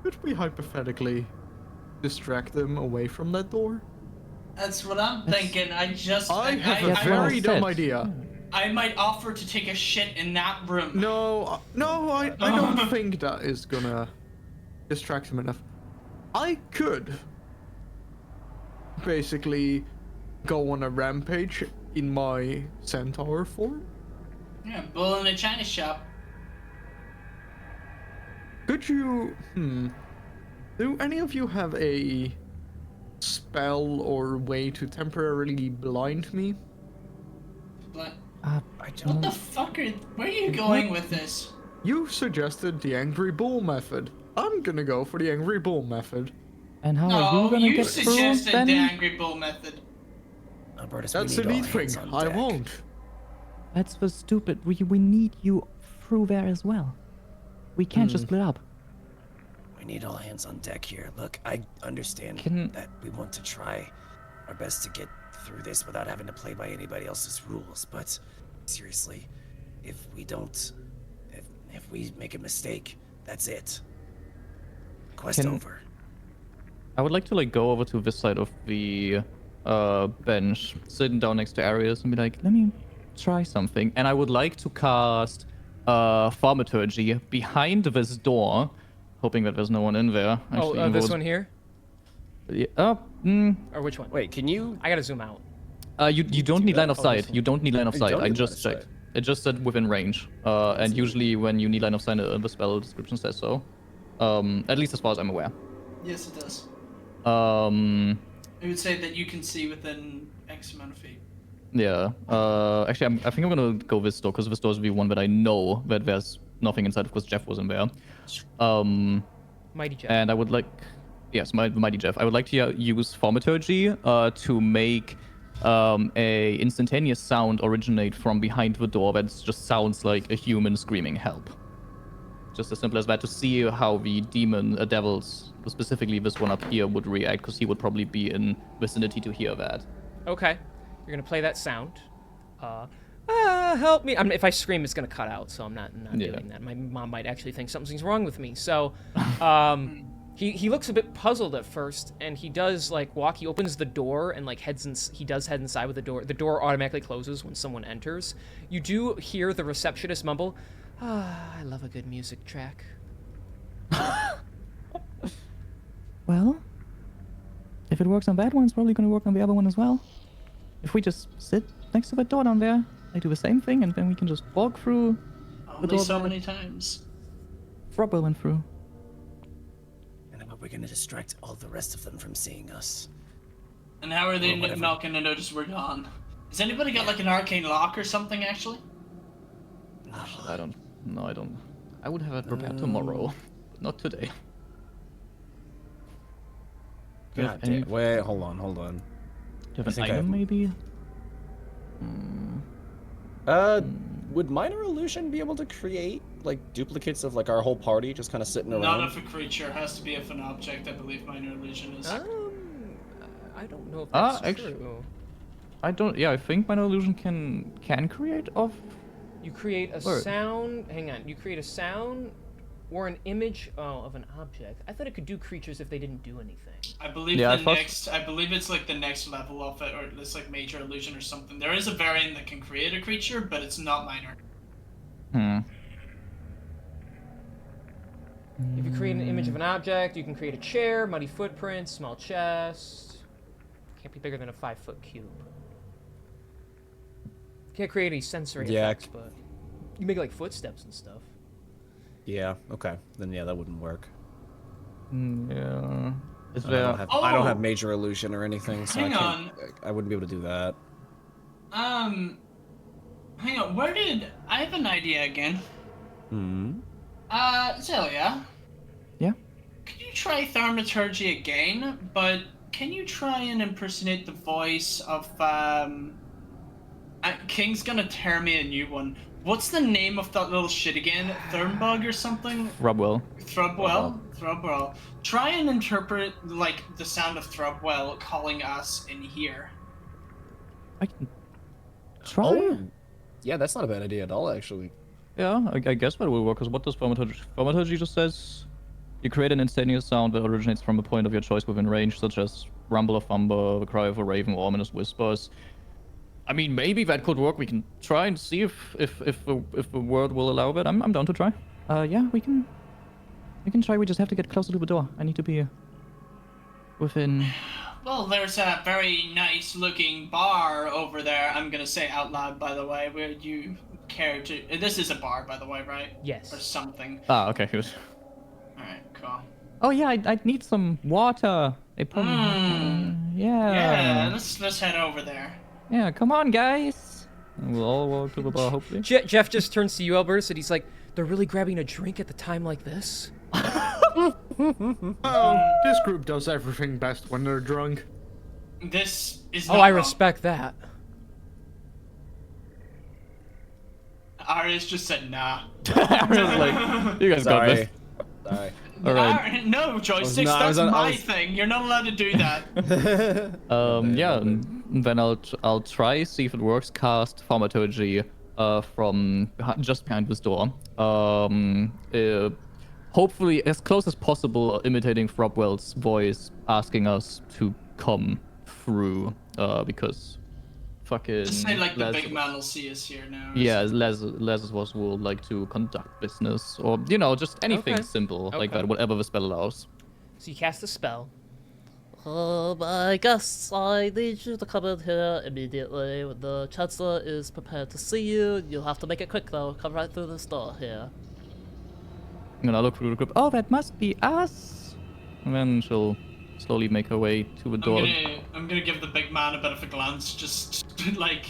could we hypothetically distract them away from that door? That's what I'm thinking. I have a that's what I very dumb said. idea. I might offer to take a shit in that room. No, I don't think that is gonna distract him enough. I could basically go on a rampage in my centaur form. Yeah, bull in a china shop. Could you, do any of you have a spell or way to temporarily blind me? But I what don't. the fuck where are you going with this? You suggested the Angry Bull method. I'm gonna go for the Angry Bull method. And how are No, you gonna you get through suggested then? the Angry Bull method. Albertus, That's we the need all neat thing. hands on I deck. won't. That's the stupid. We need you through there as well. We can't just split up. We need all hands on deck here. Look, I understand Can- that we want to try our best to get through this without having to play by anybody else's rules, but seriously, if we don't, if we make a mistake, that's it. Quest over. I would like to like go over to this side of the bench, sitting down next to Arius and be like, let me try something. And I would like to cast Thaumaturgy behind this door, hoping that there's no one in there. Actually, This one here? Yeah, Or which one? Wait, can you? I gotta zoom out. you don't need line of sight. You don't need line of You sight. don't I need line just of checked. sight. It just said within range. And usually when you need line of sight, the spell description says so. At least as far as I'm aware. Yes, it does. It would say that you can see within X amount of feet. Yeah. Actually, I think I'm gonna go this door because this door is the one that I know that there's nothing inside because Jeff wasn't there. Mighty Jeff. And I would like, yes, Mighty Jeff. I would like to use Thaumaturgy to make a instantaneous sound originate from behind the door that just sounds like a human screaming help. Just as simple as that, to see how the demon, devils, specifically this one up here, would react, because he would probably be in vicinity to hear that. Okay. You're gonna play that sound. Help me. I mean, if I scream, it's gonna cut out, so I'm not doing that. My mom might actually think something's wrong with me. So, he looks a bit puzzled at first, and he does like walk. He opens the door and like he does head inside with the door. The door automatically closes when someone enters. You do hear the receptionist mumble, I love a good music track. Well, if it works on that one, it's probably gonna work on the other one as well. If we just sit next to that door down there, I do the same thing, and then we can just walk through the Only door so that many times. Robert went through. And how we're gonna distract all the rest of them from seeing us. And how are they Or whatever. not gonna notice we're gone? Has anybody got like an arcane lock or something, actually? I don't. No, I don't. I would have it prepared tomorrow, but not today. Do you have God any- damn. Wait, hold on. Do you have I an think I item, have- maybe? Would minor illusion be able to create like duplicates of like our whole party just kind of sitting around? Not if a creature, has to be if an object, I believe minor illusion is. I don't know if that's actually- true. I don't. Yeah, I think minor illusion can create of. You create a Word. sound. Hang on. You create a sound or an image of an object. I thought it could do creatures if they didn't do anything. I believe Yeah, I the thought- next. I believe it's like the next level of it, or it's like major illusion or something. There is a variant that can create a creature, but it's not minor. If you create an image of an object, you can create a chair, muddy footprints, small chest. Can't be bigger than a 5-foot cube. Can't create any sensory Yeah. effects, but you can make like footsteps and stuff. Yeah. Okay. Then yeah, that wouldn't work. Yeah. Is I there? don't have, I don't Oh! have major illusion or anything, so Hang I can't. I wouldn't be able to do that. Hang on. Where did I have an idea again? Zelia. Yeah. Can you try thaumaturgy again? But can you try and impersonate the voice of King's gonna tear me a new one. What's the name of that little shit again? Thurmbug or something? Thrubwell. Thrubwell. Try and interpret like the sound of Thrubwell calling us in here. I can try. Oh. Yeah, that's not a bad idea at all, actually. Yeah, I guess that will work. Because what does Thaumaturgy? Thaumaturgy just says you create an instantaneous sound that originates from a point of your choice within range, such as rumble of thunder, the cry of a raven, or ominous whispers. I mean, maybe that could work. We can try and see if the word will allow that. I'm down to try. Yeah, we can try. We just have to get closer to the door. I need to be within. Well, there's a very nice looking bar over there. I'm gonna say out loud, by the way. Would you care to? This is a bar, by the way, right? Yes. Or something. Ah, okay, good. Alright, cool. Oh yeah, I'd need some water. They probably. Yeah, let's head over there. Yeah, come on, guys. And we'll all walk to the bar, hopefully. Jeff just turns to you, Elbers, and he's like, "They're really grabbing a drink at the time like this." Oh, this group does everything best when they're drunk. This is Oh, not I wrong. respect that. Arius just said nah. Like, you guys got this. Sorry. All right. No, joysticks, I was that's on- I my was- thing. You're not allowed to do that. Yeah, and then I'll try see if it works. Cast Thaumaturgy from just behind this door. Hopefully, as close as possible, imitating Throbwell's voice, asking us to come through. Because fucking. Just say like the Les- big man will see us here now. or Yeah, something. Les was will like to conduct business, or just anything Okay. simple like Okay. that, whatever the spell allows. So you cast a spell. I guess I need you to come in here immediately. When the Chancellor is prepared to see you, you'll have to make it quick though. Come right through this door here. I'm gonna look through the group. Oh, that must be us. And then she'll slowly make her way to the door. I'm gonna give the big man a bit of a glance, just like.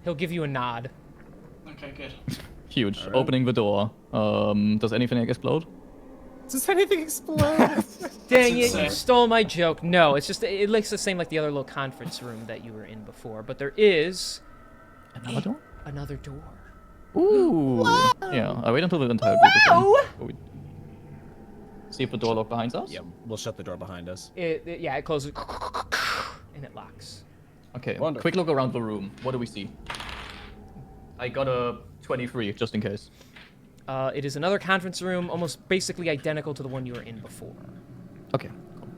He'll give you a nod. Okay, good. Huge. Alright. Opening the door. Does anything explode? Does anything explode? Dang it, you insane. stole my joke. No, it's just, it looks the same like the other little conference room that you were in before, but there is Another door? another door. Ooh. Yeah. I wait until the entire group is in. before we see if the door locked behind us. Yeah, we'll shut the door behind us. Yeah, it closes and it locks. Okay. Wonderful. Quick look around the room. What do we see? I got a 23 just in case. It is another conference room, almost basically identical to the one you were in before. Okay. Cool.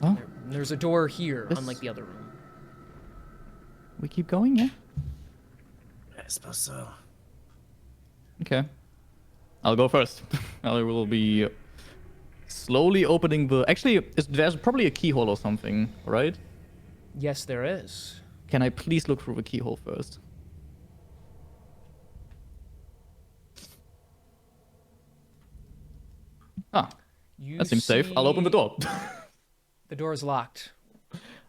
Well, There's a door here, This- unlike the other room. we keep going, yeah. I suppose so. Okay. I'll go first. I will be slowly opening the. Actually, there's probably a keyhole or something, right? Yes, there is. Can I please look through the keyhole first? Ah, You that seems safe. I'll open the see- door. The door is locked.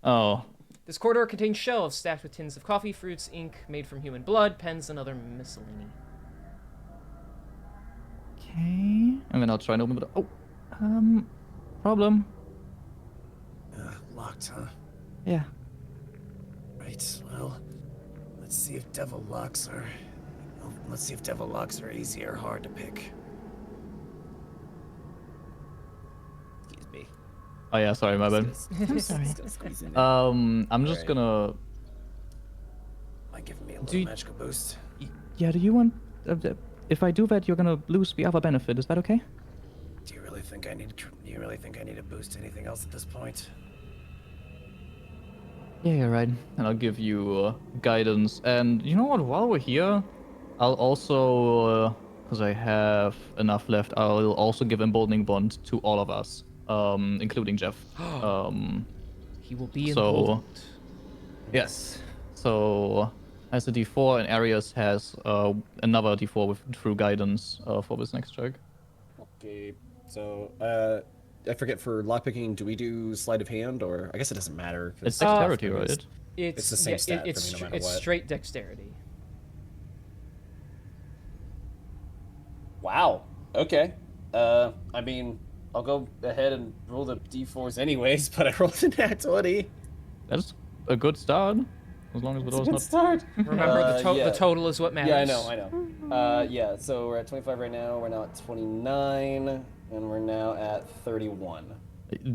Oh, This corridor contains shelves stacked with tins of coffee, fruits, ink made from human blood, pens, and other miscellany. okay. And then I'll try and open the door. Oh, problem. Locked, huh? Yeah. Right, well, let's see if devil locks are... well, let's see if devil locks are easy or hard to pick. Excuse me. Oh yeah, sorry, my bad. I'm sorry. Squeeze in it. I'm just Alright. gonna. Might give me a Do little you- magical boost. Yeah, do you want? If I do that, you're gonna lose the other benefit. Is that okay? Do you really think I need to boost anything else at this point? Yeah, you're right. And I'll give you guidance. And you know what? While we're here, I'll also, because I have enough left, I'll also give emboldening bond to all of us, including Jeff. He will be So- emboldened. Yes. So as a D4, and Arius has another D4 with through guidance for this next check. Okay, so, I forget, for lockpicking, do we do sleight of hand, or... I guess it doesn't matter. 'cause It's dexterity, for me, right? It's the same stat for it's, me no matter it's what. straight dexterity. Wow. Okay. I mean, I'll go ahead and roll the d4s anyways, but I rolled a nat 20. That's a good start, as long as the It's a door's good not. start. Remember, Yeah. the total is what matters. Yeah, I know. Yeah, so we're at 25 right now, we're now at 29, and we're now at 31.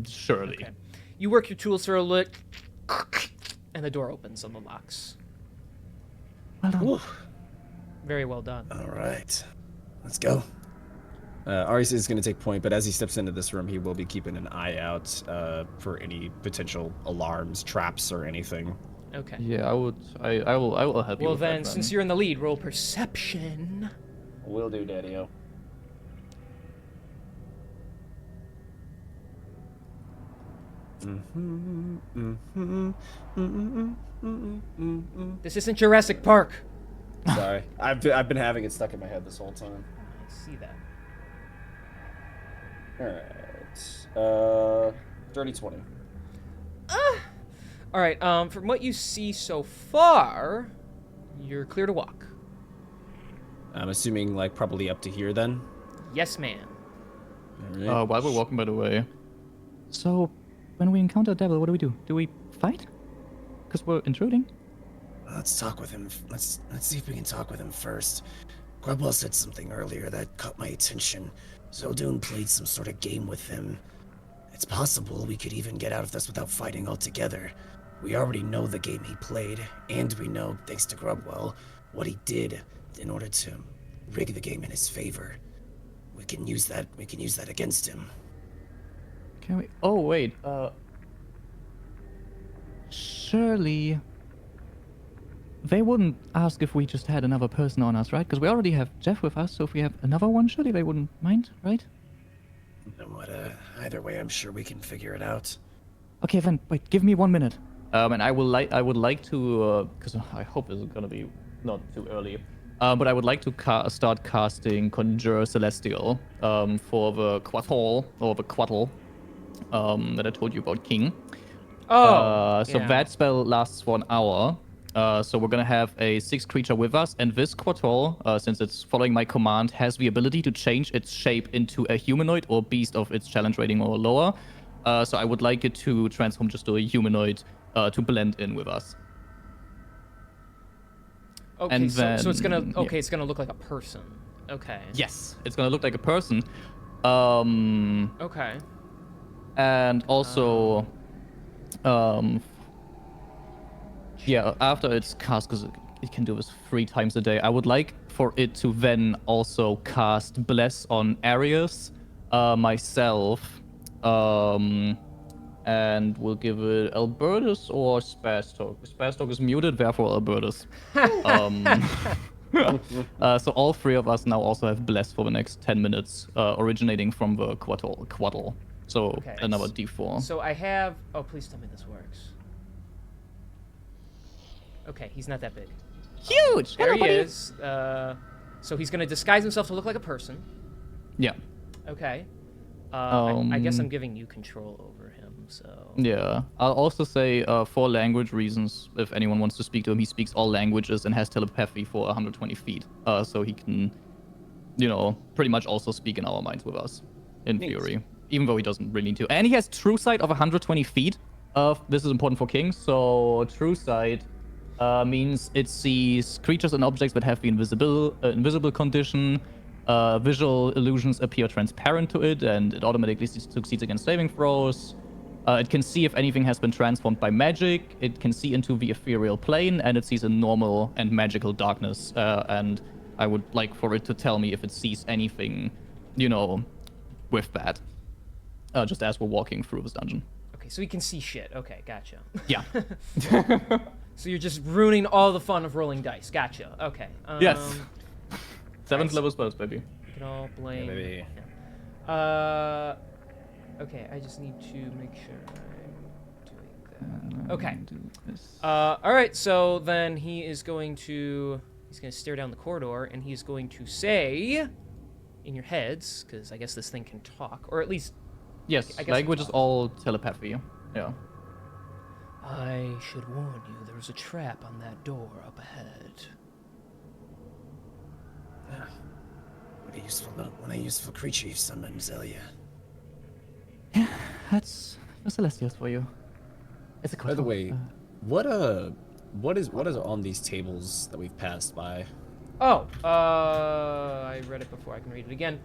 Surely. Okay. You work your tools for a look, and the door opens and unlocks. Well done. Whew. Very well done. Alright. Let's go. Arius is going to take point, but as he steps into this room, he will be keeping an eye out for any potential alarms, traps, or anything. Okay. Yeah, I will help you. Well with then, that, since you're in the lead, roll perception. Will do, Daddy-o. This isn't Jurassic Park. Sorry, I've been having it stuck in my head this whole time. I see that. All right, dirty 20. All right. From what you see so far, you're clear to walk. I'm assuming like probably up to here then. Yes, ma'am. while we're walking, by the way. So, when we encounter a devil, what do we do? Do we fight? Because we're intruding. Let's talk with him. Let's see if we can talk with him first. Grubwell said something earlier that caught my attention. Zoldoon played some sort of game with him. It's possible we could even get out of this without fighting altogether. We already know the game he played, and we know, thanks to Grubwell, what he did in order to rig the game in his favor. We can use that against him. Can we? Oh wait. Surely. They wouldn't ask if we just had another person on us, right? Because we already have Jeff with us, so if we have another one, surely they wouldn't mind, right? No, either way, I'm sure we can figure it out. Okay, then wait. Give me 1 minute. And I would like to, because I hope this is gonna be not too early. But I would like to start casting Conjure Celestial for the Quattle or the Quattle that I told you about, King. So yeah. that spell lasts for an hour. So we're gonna have a 6 creature with us, and this Quattle, since it's following my command, has the ability to change its shape into a humanoid or beast of its challenge rating or lower. So I would like it to transform just to a humanoid to blend in with us. Okay, And so it's gonna then- it's gonna look like a person. Okay. Yes, it's gonna look like a person. Okay. And also, yeah, after it's cast, because it can do this 3 times a day, I would like for it to then also cast Bless on Arius, myself, and we'll give it Albertus or Spastok. Spastok is muted, therefore Albertus. So all 3 of us now also have Bless for the next 10 minutes, originating from the Quattle. So Okay. another D4. So I have. Oh, please tell me this works. Okay, he's not that big. Huge! There Hello, he buddy. is. So he's gonna disguise himself to look like a person. Yeah. Okay. I guess I'm giving you control over him. So. Yeah. I'll also say, for language reasons, if anyone wants to speak to him, he speaks all languages and has telepathy for 120 feet. So he can, pretty much also speak in our minds with us, in theory. Even though he doesn't really need to. And he has true sight of 120 feet. This is important for kings. So true sight means it sees creatures and objects that have the invisible condition. Visual illusions appear transparent to it, and it automatically succeeds against saving throws. It can see if anything has been transformed by magic. It can see into the ethereal plane, and it sees in normal and magical darkness. And I would like for it to tell me if it sees anything, with that. Just as we're walking through this dungeon. Okay, so he can see shit. Okay, gotcha. Yeah. So you're just ruining all the fun of rolling dice. Gotcha. Okay. Yes. 7th nice. level spells, baby. We can all blame. Yeah, baby. Yeah. Okay, I just need to make sure I'm doing that. Okay. All right. So then he's going to stare down the corridor, and he's going to say, in your heads, because I guess this thing can talk, or at least. Yes, I guess language it is talks. all telepathy. Yeah. I should warn you, there's a trap on that door up ahead. What a useful creature you've summoned, Zelia. Yeah, that's Celestials for you. It's a By the way, what is on these tables that we've passed by? Oh, I read it before. I can read it again.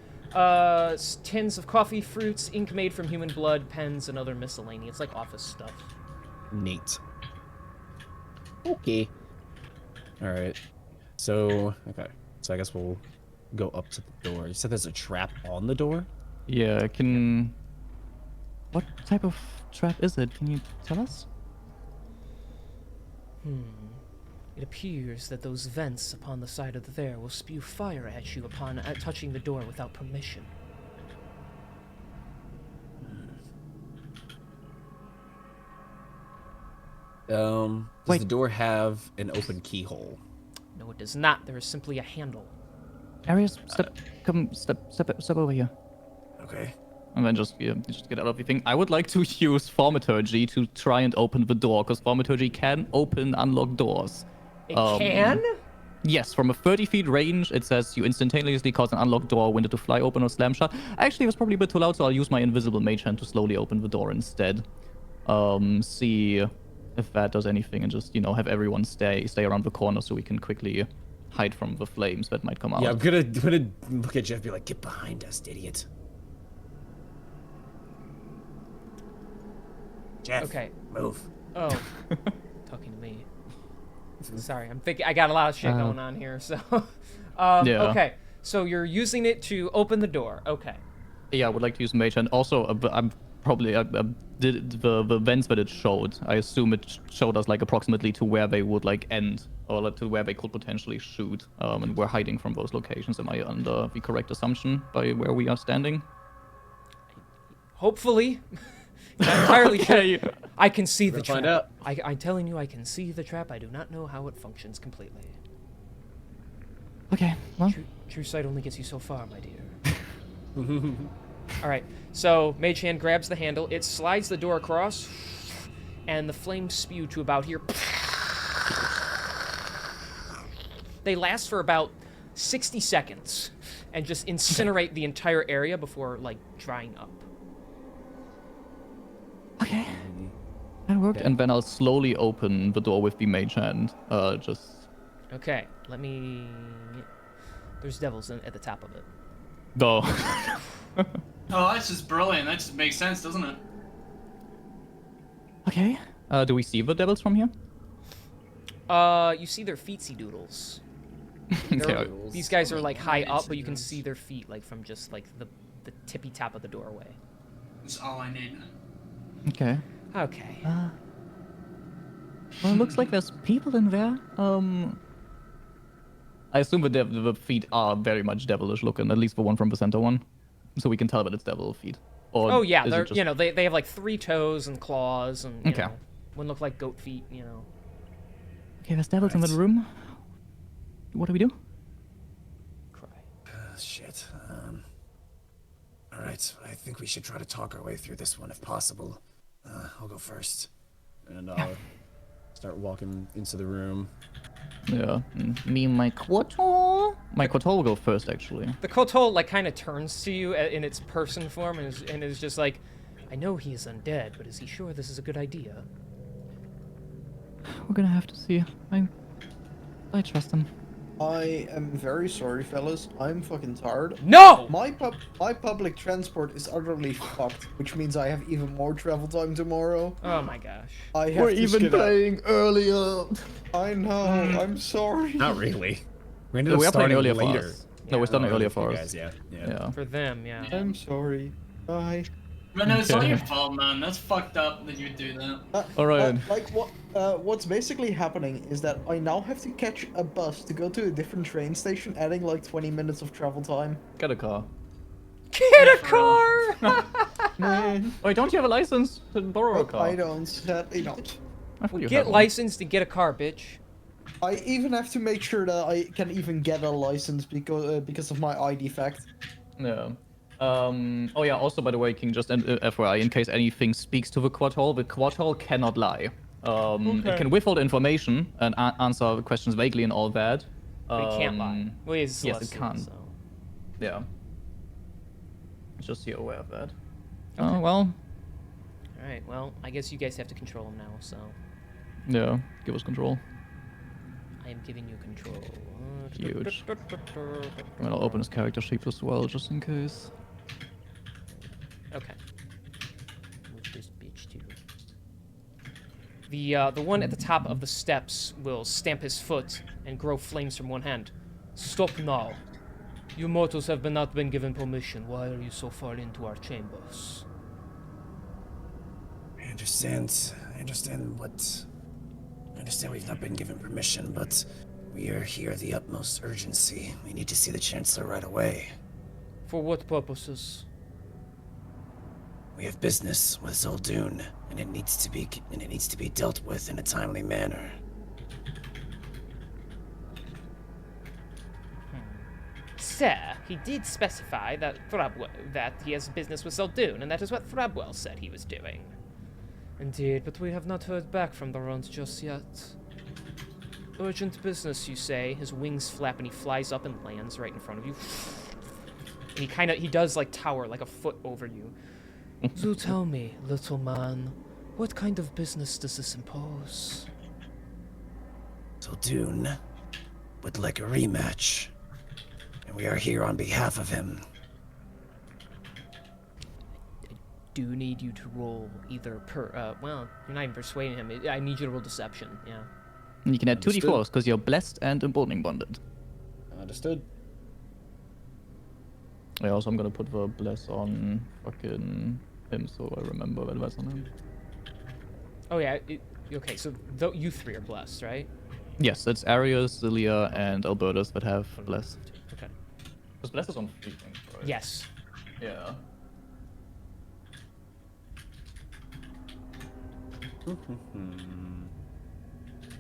Tins of coffee, fruits, ink made from human blood, pens, and other miscellaneous, like office stuff. Neat. Okay. All right. So I guess we'll go up to the door. You said there's a trap on the door? Yeah, what type of trap is it? Can you tell us? It appears that those vents upon the side of the there will spew fire at you upon touching the door without permission. Does Wait. the door have an open keyhole? No, it does not. There is simply a handle. Arius, step over here. Okay. And then just get out of the thing. I would like to use Thaumaturgy to try and open the door, because Thaumaturgy can open unlocked doors. It can? Yes, from a 30 feet range, it says you instantaneously cause an unlocked door or window to fly open or slam shut. Actually, it was probably a bit too loud, so I'll use my invisible mage hand to slowly open the door instead. See if that does anything, and just, have everyone stay around the corner so we can quickly hide from the flames that might come out. Yeah, I'm gonna look at Jeff and be like, get behind us, idiot. Jeff, Okay. move. Oh, talking to me. Sorry, I'm thinking. I got a lot of shit going on here. So, Yeah. okay. So you're using it to open the door. Okay. Yeah, I would like to use Mage Hand. Also, I'm probably did the vents that it showed. I assume it showed us like approximately to where they would like end, or like, to where they could potentially shoot. And we're hiding from those locations. Am I under the correct assumption by where we are standing? Hopefully. Not entirely Okay. sure. I can see the We'll trap. find out. I'm telling you, I can see the trap. I do not know how it functions completely. Okay. Well. True sight only gets you so far, my dear. All right. So Mage Hand grabs the handle. It slides the door across, and the flames spew to about here. They last for about 60 seconds, and just incinerate the entire area before like drying up. Okay. That worked. And then I'll slowly open the door with the Mage Hand. Just. Okay. Let me. There's devils at the top of it. Go. Oh, that's just brilliant. That just makes sense, doesn't it? Okay. Do we see the devils from here? You see their feetsy doodles. Okay. These guys are like high up, but you can see their feet like from just like the tippy top of the doorway. That's all I need. Okay. Okay. Well, it looks like there's people in there. I assume the feet are very much devilish looking, at least the one from the center one. So we can tell that it's devil feet. Or Oh yeah, is it they're just... they have like 3 toes and claws and you Okay. know, wouldn't look like goat feet, you know. Okay, there's devils in the room. What do we do? Cry. Shit. Alright, I think we should try to talk our way through this one if possible. I'll go first. And I'll start walking into the room. Yeah. Me and my Quotol. My Quotol will go first, actually. The Kotol like kind of turns to you in its person form and is just like, I know he is undead, but is he sure this is a good idea? We're gonna have to see. I trust him. I am very sorry, fellas. I'm fucking tired. No! My public transport is utterly fucked, which means I have even more travel time tomorrow. Oh my gosh. I have to skedaddle. playing earlier. I know. I'm sorry. Not really. We ended No, up we are playing starting earlier later. for us. No, we're starting earlier for you us. guys, yeah. Yeah. For them, yeah. I'm sorry. Bye. But no, it's not Okay. your fault, man. That's fucked up that you would do that. All right. Like what's basically happening is that I now have to catch a bus to go to a different train station, adding like 20 minutes of travel time. Get a car. Get a car! Man, Wait, don't you have a license to borrow a car? I don't. Sadly not. I thought you Get had one. licensed and get a car, bitch. I even have to make sure that I can even get a license because of my ID fact. Yeah. Oh yeah. Also, by the way, King, just FYI, in case anything speaks to the Quotol cannot lie. It can withhold information and answer questions vaguely and all that. But he can't lie. Well, he's yes, it celestial, can. so. Yeah. Just so you're aware of that. Oh well. Alright, well, I guess you guys have to control him now, so. Yeah. Give us control. I am giving you control. Huge. I'm gonna open his character sheet as well, just in case. Okay. Move this bitch too. The one at the top of the steps will stamp his foot and grow flames from one hand. Stop now. You mortals have not been given permission. Why are you so far into our chambers? I understand we've not been given permission, but we are here at the utmost urgency. We need to see the Chancellor right away. For what purposes? We have business with Zul'Dun, and it needs to be dealt with in a timely manner. Sir, he did specify that that he has business with Zul'Dun, and that is what Thrabwell said he was doing. Indeed, but we have not heard back from the Runt just yet. Urgent business, you say? His wings flap and he flies up and lands right in front of you. And he does like tower like a foot over you. Do tell me, little man, what kind of business does this impose? Zul'Dun would like a rematch, and we are here on behalf of him. do need you to roll either well, you're not even persuading him. I need you to roll deception, yeah. And you can add 2d4s Understood. because you're blessed and emboldening bonded. Understood. Yeah, also I'm gonna put the bless on fucking him so I remember that that's on him. Oh, yeah, okay, so you three are blessed, right? Yes, it's Arius, Zelia, and Albertus that have bless. Okay. Because bless is on 3 things, right? Yes. Yeah.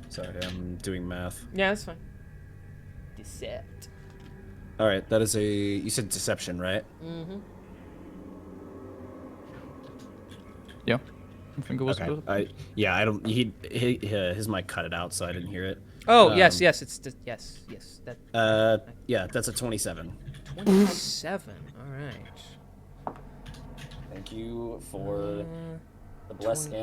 Sorry, I'm doing math. Yeah, that's fine. Decept. All right, that is you said deception, right? Mm-hmm. Yeah. I think it was good. I don't. His mic cut it out, so I didn't hear it. Oh, yes, it's yes. That Yeah, that's a 27. 27. All right. Thank you for the bless 20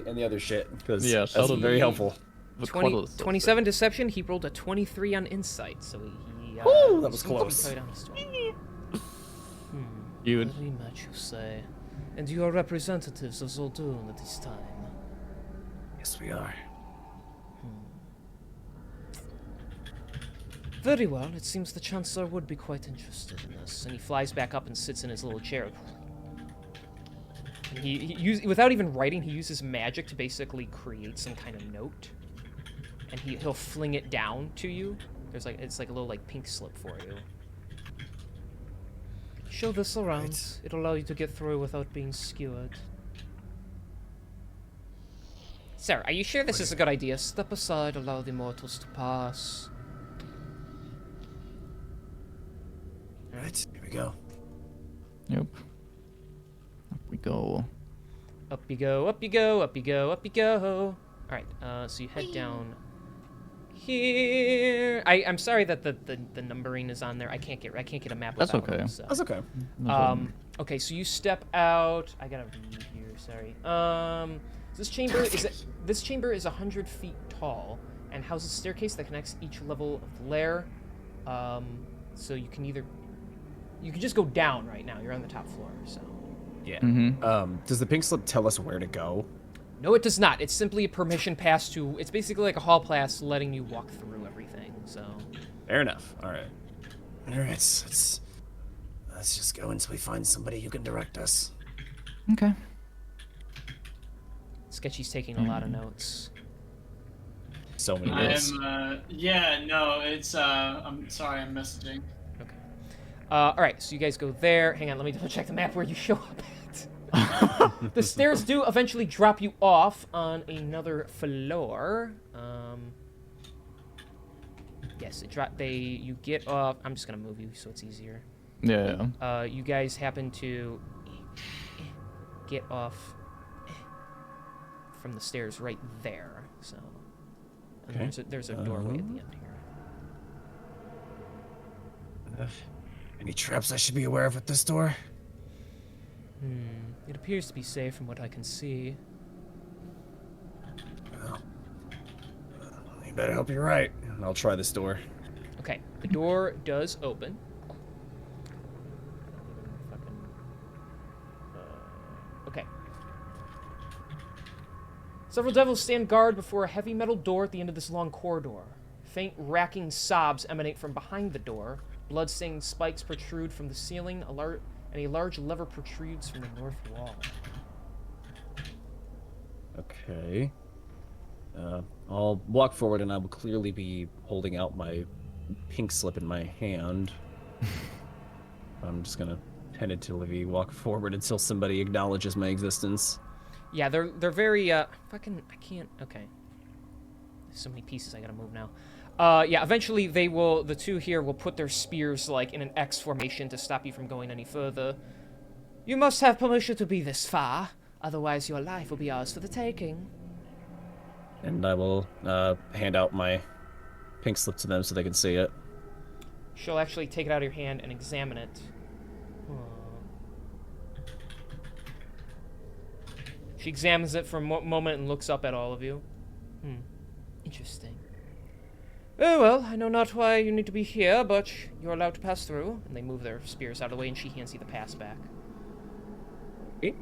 and the other shit, because Yeah, that's shout out very to- helpful. The 20, quaddle is so 27 deception. He rolled a 23 on insight, so he That was seems to be close. quite honest. You Very much, you say. And you are representatives of Zoldoon at this time. Yes, we are. Very well. It seems the Chancellor would be quite interested in this. And he flies back up and sits in his little chair. And he without even writing, he uses magic to basically create some kind of note. And he'll fling it down to you. It's like a little pink slip for you. Show this around. Right. It'll allow you to get through without being skewered. Sir, are you sure this is a good idea? Step aside, allow the mortals to pass. Right, here we go. Yep. Up we go. Up you go, up you go, up you go, up you go. Alright, so you head down here. I'm sorry that the numbering is on there. I can't get a map That's without okay. them, so. That's okay. Okay, so you step out. I gotta read here, sorry. This chamber is 100 feet tall and houses a staircase that connects each level of the lair. So you can just go down right now. You're on the top floor, so. Yeah. Mm-hmm. Does the pink slip tell us where to go? No, it does not. It's simply a permission pass to. It's basically like a hall pass, letting you walk through everything. So. Fair enough. All right. All right. Let's just go until we find somebody who can direct us. Okay. Sketchy's taking a lot of notes. So many notes. I'm sorry, I'm messaging. Okay. All right. So you guys go there. Hang on. Let me double check the map where you show up at. The stairs do eventually drop you off on another floor. Yes, you get off. I'm just gonna move you so it's easier. Yeah. You guys happen to get off from the stairs right there. So and Okay. there's a doorway at the end here. Any traps I should be aware of with this door? It appears to be safe from what I can see. Well, you better hope you're right. I'll try this door. Okay, the door does open. Okay. Several devils stand guard before a heavy metal door at the end of this long corridor. Faint, racking sobs emanate from behind the door. Blood-stained spikes protrude from the ceiling, and a large lever protrudes from the north wall. Okay. I'll walk forward, and I will clearly be holding out my pink slip in my hand. I'm just gonna tentatively walk forward until somebody acknowledges my existence. Yeah, they're very fucking. I can't. Okay. There's so many pieces I gotta move now. Yeah, eventually the two here will put their spears in an X formation to stop you from going any further. You must have permission to be this far, otherwise your life will be ours for the taking. And I will hand out my pink slip to them so they can see it. She'll actually take it out of your hand and examine it. She examines it for a moment and looks up at all of you. Interesting. Very well, I know not why you need to be here, but you're allowed to pass through. And they move their spears out of the way, and she hands you the pass back. Just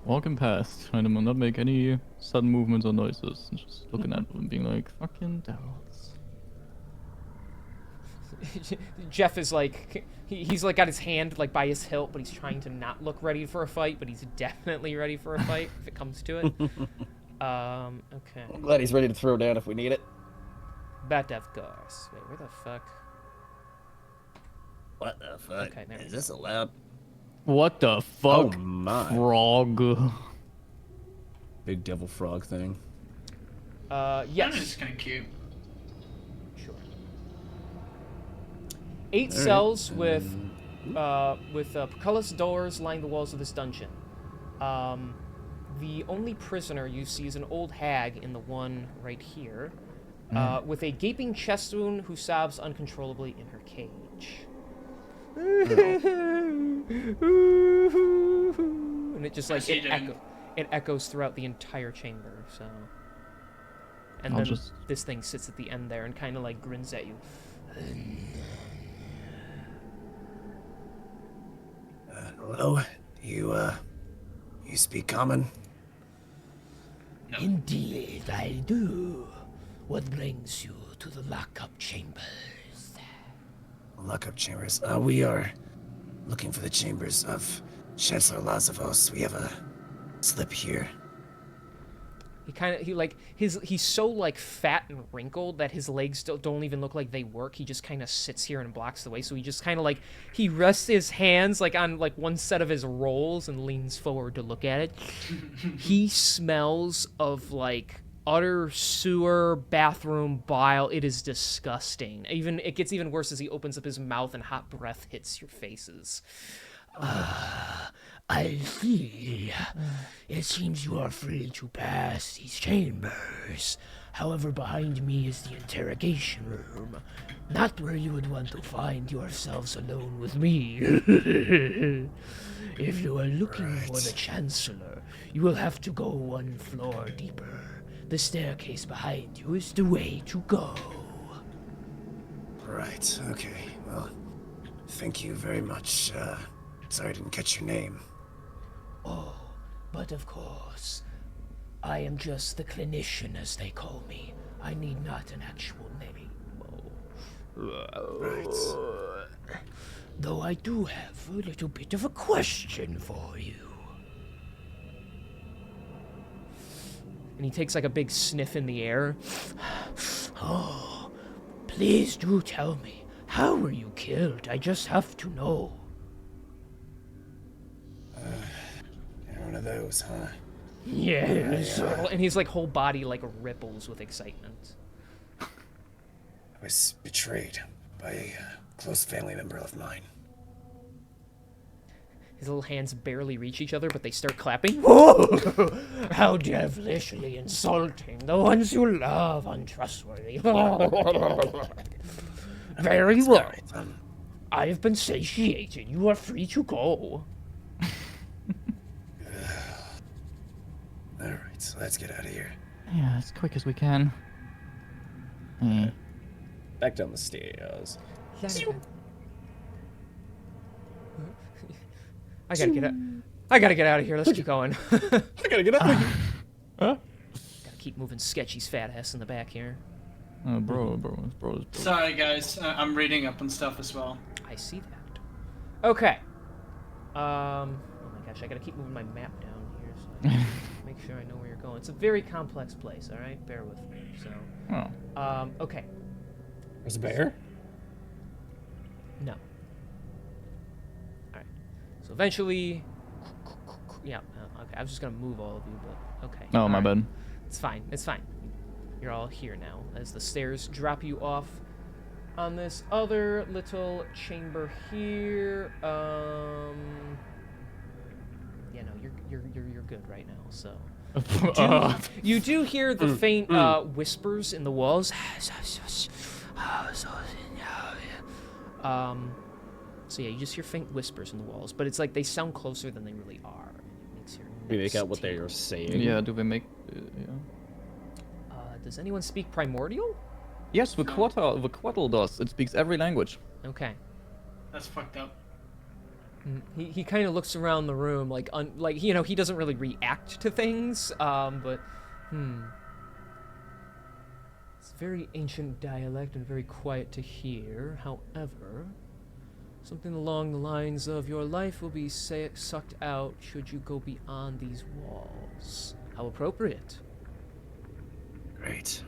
walking past, trying to not make any sudden movements or noises, and just looking at them and being like, fucking devils. Jeff is like, he's like got his hand like by his hilt, but he's trying to not look ready for a fight, but he's definitely ready for a fight if it comes to it. Okay. I'm glad he's ready to throw down if we need it. Bat of course. Wait, where the fuck? What the fuck? Okay, there we Is this allowed? What the fuck? Oh my. Frog. Big devil frog thing. Yes. It's kind of cute. Sure. 8 cells with portcullis doors line the walls of this dungeon. The only prisoner you see is an old hag in the one right here, with a gaping chest wound who sobs uncontrollably in her cage. And it just like it echoes throughout the entire chamber. So, and then this thing sits at the end there and kind of like grins at you. Hello? You speak common? Indeed, I do. What brings you to the lockup chambers? Lockup chambers. We are looking for the chambers of Chancellor Lazavos. We have a slip here. He's so like fat and wrinkled that his legs don't even look like they work. He just kind of sits here and blocks the way. So he just kind of like, he rests his hands like on like one set of his rolls and leans forward to look at it. He smells of like utter sewer bathroom bile. It is disgusting. It gets even worse as he opens up his mouth and hot breath hits your faces. I see. It seems you are free to pass these chambers. However, behind me is the interrogation room. Not where you would want to find yourselves alone with me. If you are looking for the Chancellor, you will have to go one floor deeper. The staircase behind you is the way to go. Right, okay. Well, thank you very much. Sorry I didn't catch your name. Oh, but of course, I am just the clinician, as they call me. I need not an actual name. Right. Though I do have a little bit of a question for you. And he takes like a big sniff in the air. Oh, please do tell me. How were you killed? I just have to know. One of those, huh? Yes. And his like whole body like ripples with excitement. I was betrayed by a close family member of mine. His little hands barely reach each other, but they start clapping. Oh, how devilishly insulting. The ones you love untrustworthy. Very well. I have been satiated. You are free to go. Alright, so let's get out of here. Yeah, as quick as we can. Back down the stairs. I gotta get out. I gotta get out of here. Let's keep going. I gotta get out of here. Huh? Gotta keep moving Sketchy's fat ass in the back here. Oh, bro. Sorry, guys. I'm reading up on stuff as well. I see that. Okay. Oh my gosh, I gotta keep moving my map down here so I can make sure I know where you're going. It's a very complex place, alright? Bear with me. So. Oh. Okay. There's a bear? No. Alright. So eventually. Yeah, okay. I was just gonna move all of you, but okay. Oh, my bad. It's fine. It's fine. You're all here now as the stairs drop you off on this other little chamber here. Yeah, no, you're good right now. So you do hear the faint whispers in the walls. So yeah, you just hear faint whispers in the walls, but it's like they sound closer than they really are. It makes your We make necks out what they tingle. are saying. Yeah, do we make... yeah. Does anyone speak Primordial? Yes, the Quattle does. It speaks every language. Okay. That's fucked up. He kind of looks around the room like you know, he doesn't really react to things, but it's very ancient dialect and very quiet to hear. However, something along the lines of your life will be sucked out should you go beyond these walls. How appropriate. Great.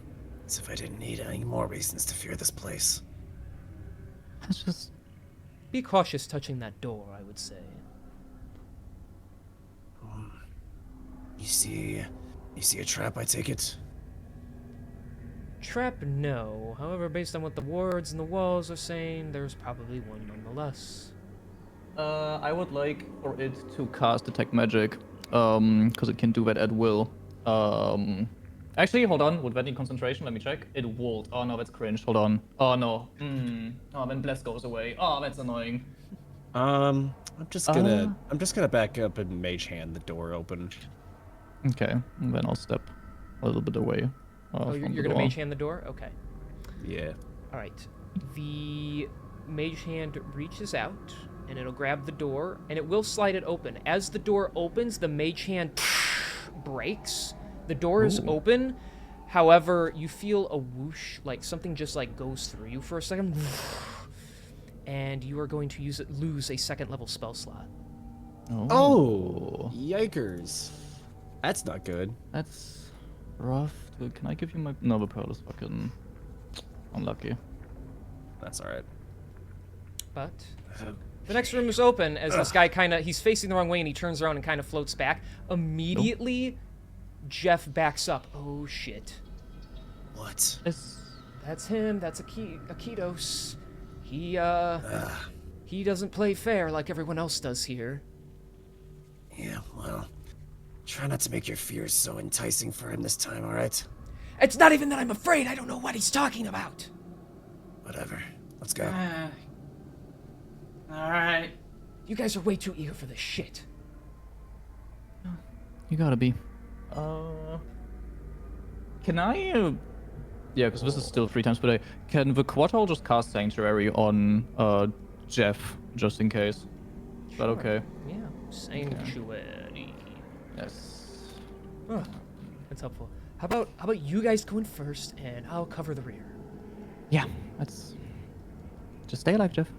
As if I didn't need any more reasons to fear this place. That's just. Be cautious touching that door, I would say. You see a trap, I take it? Trap, no. However, based on what the wards and the walls are saying, there's probably one nonetheless. I would like for it to cast Detect Magic, because it can do that at will. Actually, hold on. Would that need concentration? Let me check. It would. Oh no, that's cringe. Hold on. Oh no. Oh, then Bless goes away. Oh, that's annoying. I'm just gonna back up and mage hand the door open. Okay, and then I'll step a little bit away. You're gonna mage hand the door? Okay. Yeah. All right. The mage hand reaches out, and it'll grab the door, and it will slide it open. As the door opens, the mage hand breaks. The door is open. However, you feel a whoosh, like something just like goes through you for a second, and you are going to lose a second level spell slot. Oh, yikers! That's not good. That's rough. Dude, can I give you my... No, the pearl is fucking unlucky. That's alright. But the next room is open as this guy he's facing the wrong way and he turns around and kind of floats back. Immediately, Jeff backs up. Oh shit. What? That's him. That's Akitos. He doesn't play fair like everyone else does here. Yeah, well, try not to make your fears so enticing for him this time, alright? It's not even that I'm afraid. I don't know what he's talking about. Whatever. Let's go. Alright. You guys are way too eager for this shit. You gotta be. Can I... Yeah, because this is still 3 times per day. Can the Quattro just cast Sanctuary on Jeff, just in case? Is that okay? Yeah. Sanctuary. Yes. Oh, that's helpful. How about you guys go in first, and I'll cover the rear. Yeah, that's... Just stay alive, Jeff.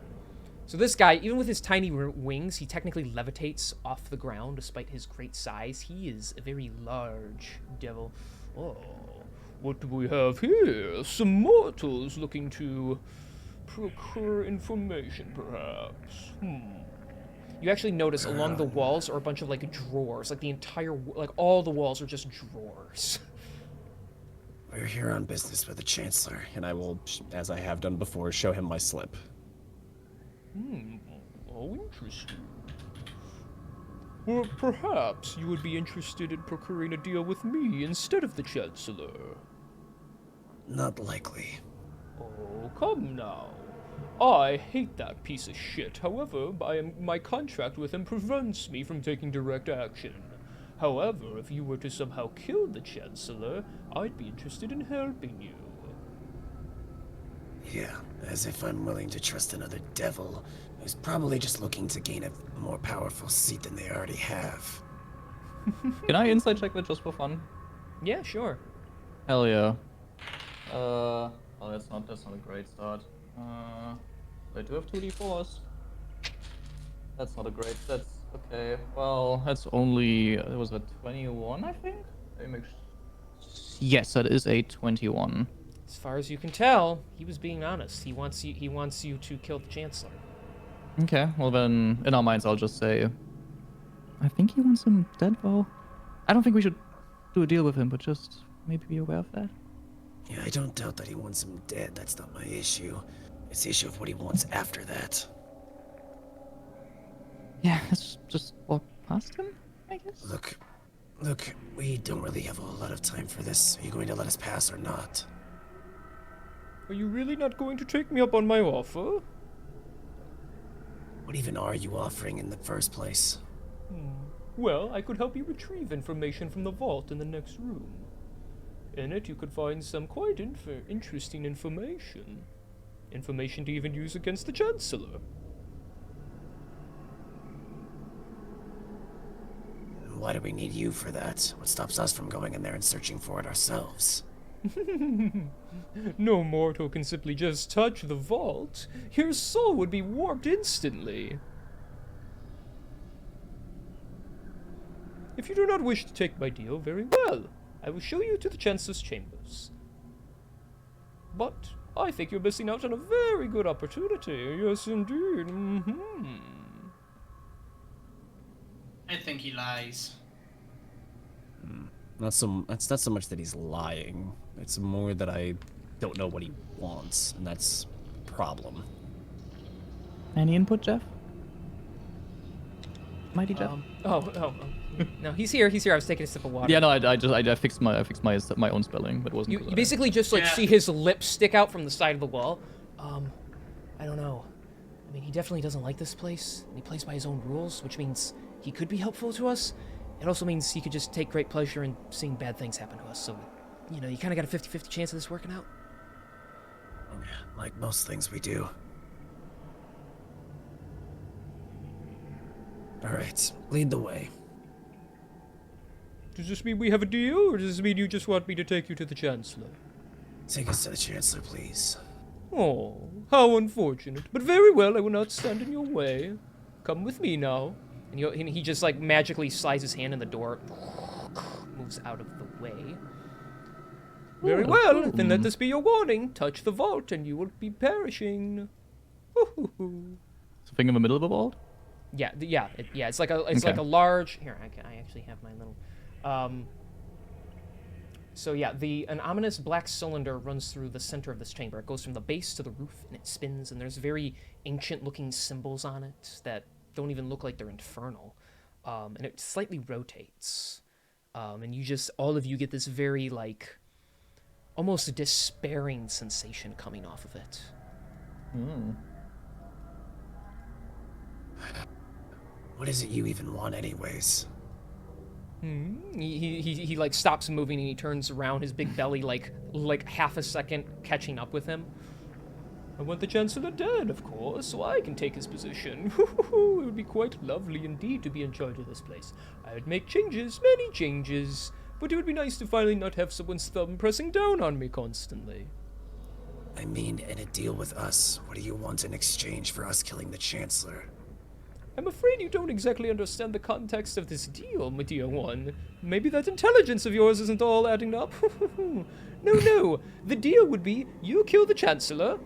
So this guy, even with his tiny wings, he technically levitates off the ground despite his great size. He is a very large devil. Oh, what do we have here? Some mortals looking to procure information, perhaps. You actually notice along the walls are a bunch of like drawers, like the entire, like all the walls are just drawers. We're here on business with the Chancellor, and I will, as I have done before, show him my slip. Oh, interesting. Well, perhaps you would be interested in procuring a deal with me instead of the Chancellor. Not likely. Oh, come now. I hate that piece of shit. However, my contract with him prevents me from taking direct action. However, if you were to somehow kill the Chancellor, I'd be interested in helping you. Yeah, as if I'm willing to trust another devil who's probably just looking to gain a more powerful seat than they already have. Can I insight check that just for fun? Yeah, sure. Hell yeah. Oh, that's not a great start. I do have 2d4s. That's not a great. That's okay. Well, that's only. It was a 21, I think. Let me make Yes, that is a 21. As far as you can tell, he was being honest. He wants you to kill the Chancellor. Okay, well then, in our minds, I'll just say, I think he wants him dead, though. I don't think we should do a deal with him, but just maybe be aware of that. Yeah, I don't doubt that he wants him dead. That's not my issue. It's the issue of what he wants after that. Yeah, let's just walk past him, I guess. Look, we don't really have a whole lot of time for this. Are you going to let us pass or not? Are you really not going to take me up on my offer? What even are you offering in the first place? Well, I could help you retrieve information from the vault in the next room. In it, you could find some quite interesting information. Information to even use against the Chancellor. Why do we need you for that? What stops us from going in there and searching for it ourselves? No mortal can simply just touch the vault. Your soul would be warped instantly. If you do not wish to take my deal, very well. I will show you to the Chancellor's chambers. But I think you're missing out on a very good opportunity. Yes, indeed. I think he lies. It's not so much that he's lying. It's more that I don't know what he wants, and that's a problem. Any input, Jeff? Mighty Jeff? No, he's here. He's here. I was taking a sip of water. Yeah, no, I fixed my own spelling, but it wasn't. You basically just like see his lips stick out from the side of the wall. I don't know. I mean, he definitely doesn't like this place, and he plays by his own rules, which means he could be helpful to us. It also means he could just take great pleasure in seeing bad things happen to us. So, you know, you kind of got a 50-50 chance of this working out. Like most things we do. Alright, lead the way. Does this mean we have a deal, or does this mean you just want me to take you to the Chancellor? Take us to the Chancellor, please. Oh, how unfortunate. But very well, I will not stand in your way. Come with me now. And he just, like, magically slides his hand in the door. Moves out of the way. Very well, then let this be your warning. Touch the vault, and you will be perishing. Something in the middle of the vault? Yeah, it's like a large. Here, I actually have my little. So yeah, an ominous black cylinder runs through the center of this chamber. It goes from the base to the roof, and it spins. And there's very ancient-looking symbols on it that don't even look like they're infernal. And it slightly rotates. And all of you get this very like, almost despairing sensation coming off of it. What is it you even want anyways? He like stops moving and he turns around, his big belly like half a second catching up with him. I want the Chancellor dead, of course, so I can take his position. It would be quite lovely indeed to be in charge of this place. I would make changes, many changes, but it would be nice to finally not have someone's thumb pressing down on me constantly. I mean, in a deal with us, what do you want in exchange for us killing the Chancellor? I'm afraid you don't exactly understand the context of this deal, my dear one. Maybe that intelligence of yours isn't all adding up. No, the deal would be you kill the Chancellor,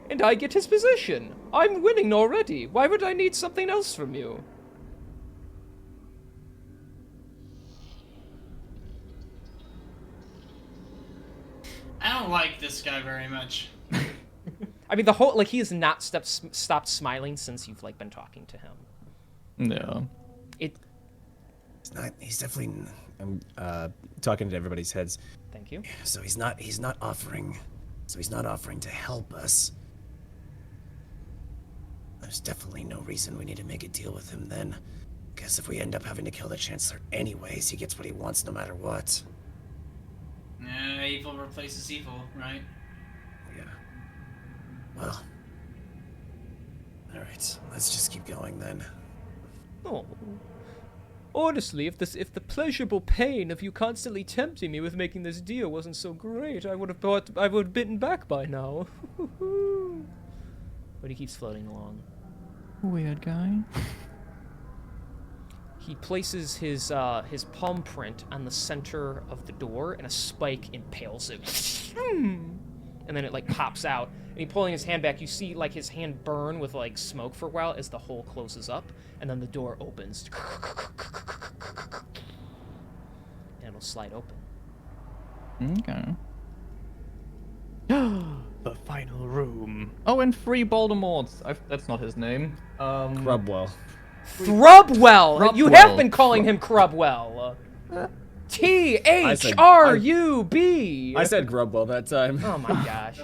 and I get his position. I'm winning already. Why would I need something else from you? I don't like this guy very much. I mean, the whole, like, he has not stopped smiling since you've, like, been talking to him. Yeah. He's definitely, I'm talking to everybody's heads. Thank you. So he's not offering to help us. There's definitely no reason we need to make a deal with him then. Guess if we end up having to kill the Chancellor anyways, he gets what he wants no matter what. Yeah, evil replaces evil, right? Yeah. Well. Alright, let's just keep going then. Oh. Honestly, if the pleasurable pain of you constantly tempting me with making this deal wasn't so great, I would have bitten back by now. But he keeps floating along. Weird guy. He places his palm print on the center of the door, and a spike impales it. And then it like pops out. And he pulling his hand back, you see like his hand burn with like smoke for a while as the hole closes up, and then the door opens. And it'll slide open. Okay. The final room. Oh, and free Voldemorts. That's not his name. Crubwell. Thrubwell! You have Thrubwell. been calling him Crubwell. T-H-R-U-B. I said Grubwell that time. Oh my gosh.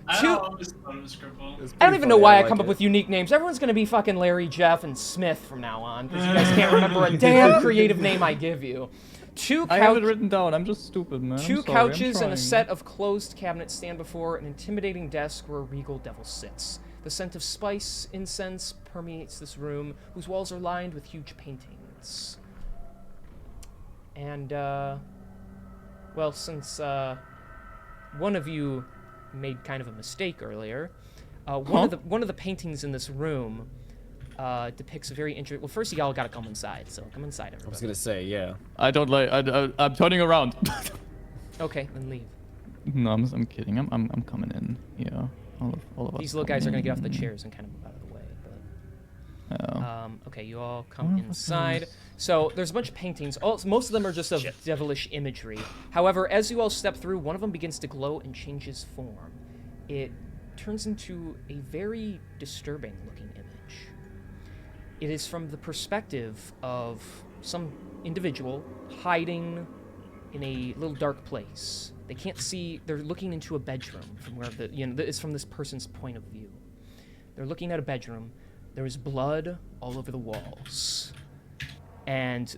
I Two- always thought it was Scribble. I don't even know why I come up with unique names. Everyone's gonna be fucking Larry, Jeff, and Smith from now on, because you guys can't remember a damn creative name I give you. I have it written down. I'm just stupid, man. Two I'm sorry, I'm couches and a trying. set of closed cabinets stand before an intimidating desk where a regal devil sits. The scent of spice, incense permeates this room, whose walls are lined with huge paintings. And, well, since one of you made kind of a mistake earlier, one of the paintings in this room depicts a very interesting. Well, first y'all gotta come inside, so come inside, everybody. I was gonna say, yeah. I don't like. I'm turning around. Okay, then leave. No, I'm kidding. I'm coming in. Yeah, all of us. These little guys are gonna get off the chairs and kind of move out of the way. But okay, you all come inside. So there's a bunch of paintings. Most of them are just of devilish imagery. However, as you all step through, one of them begins to glow and changes form. It turns into a very disturbing-looking image. It is from the perspective of some individual hiding in a little dark place. They can't see. They're looking into a bedroom from where it's from this person's point of view. They're looking at a bedroom. There is blood all over the walls. And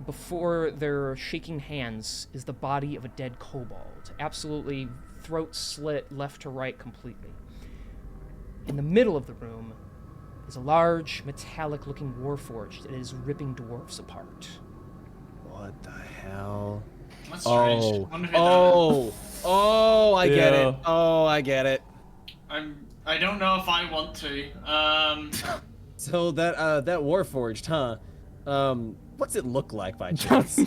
before their shaking hands is the body of a dead kobold. Absolutely throat slit left to right completely. In the middle of the room is a large metallic-looking warforged that is ripping dwarves apart. What the hell? That's strange. Oh, Wonder who that is. I get Yeah. it. Oh, I get it. I don't know if I want to. So that Warforged, huh? What's it look like by chance? You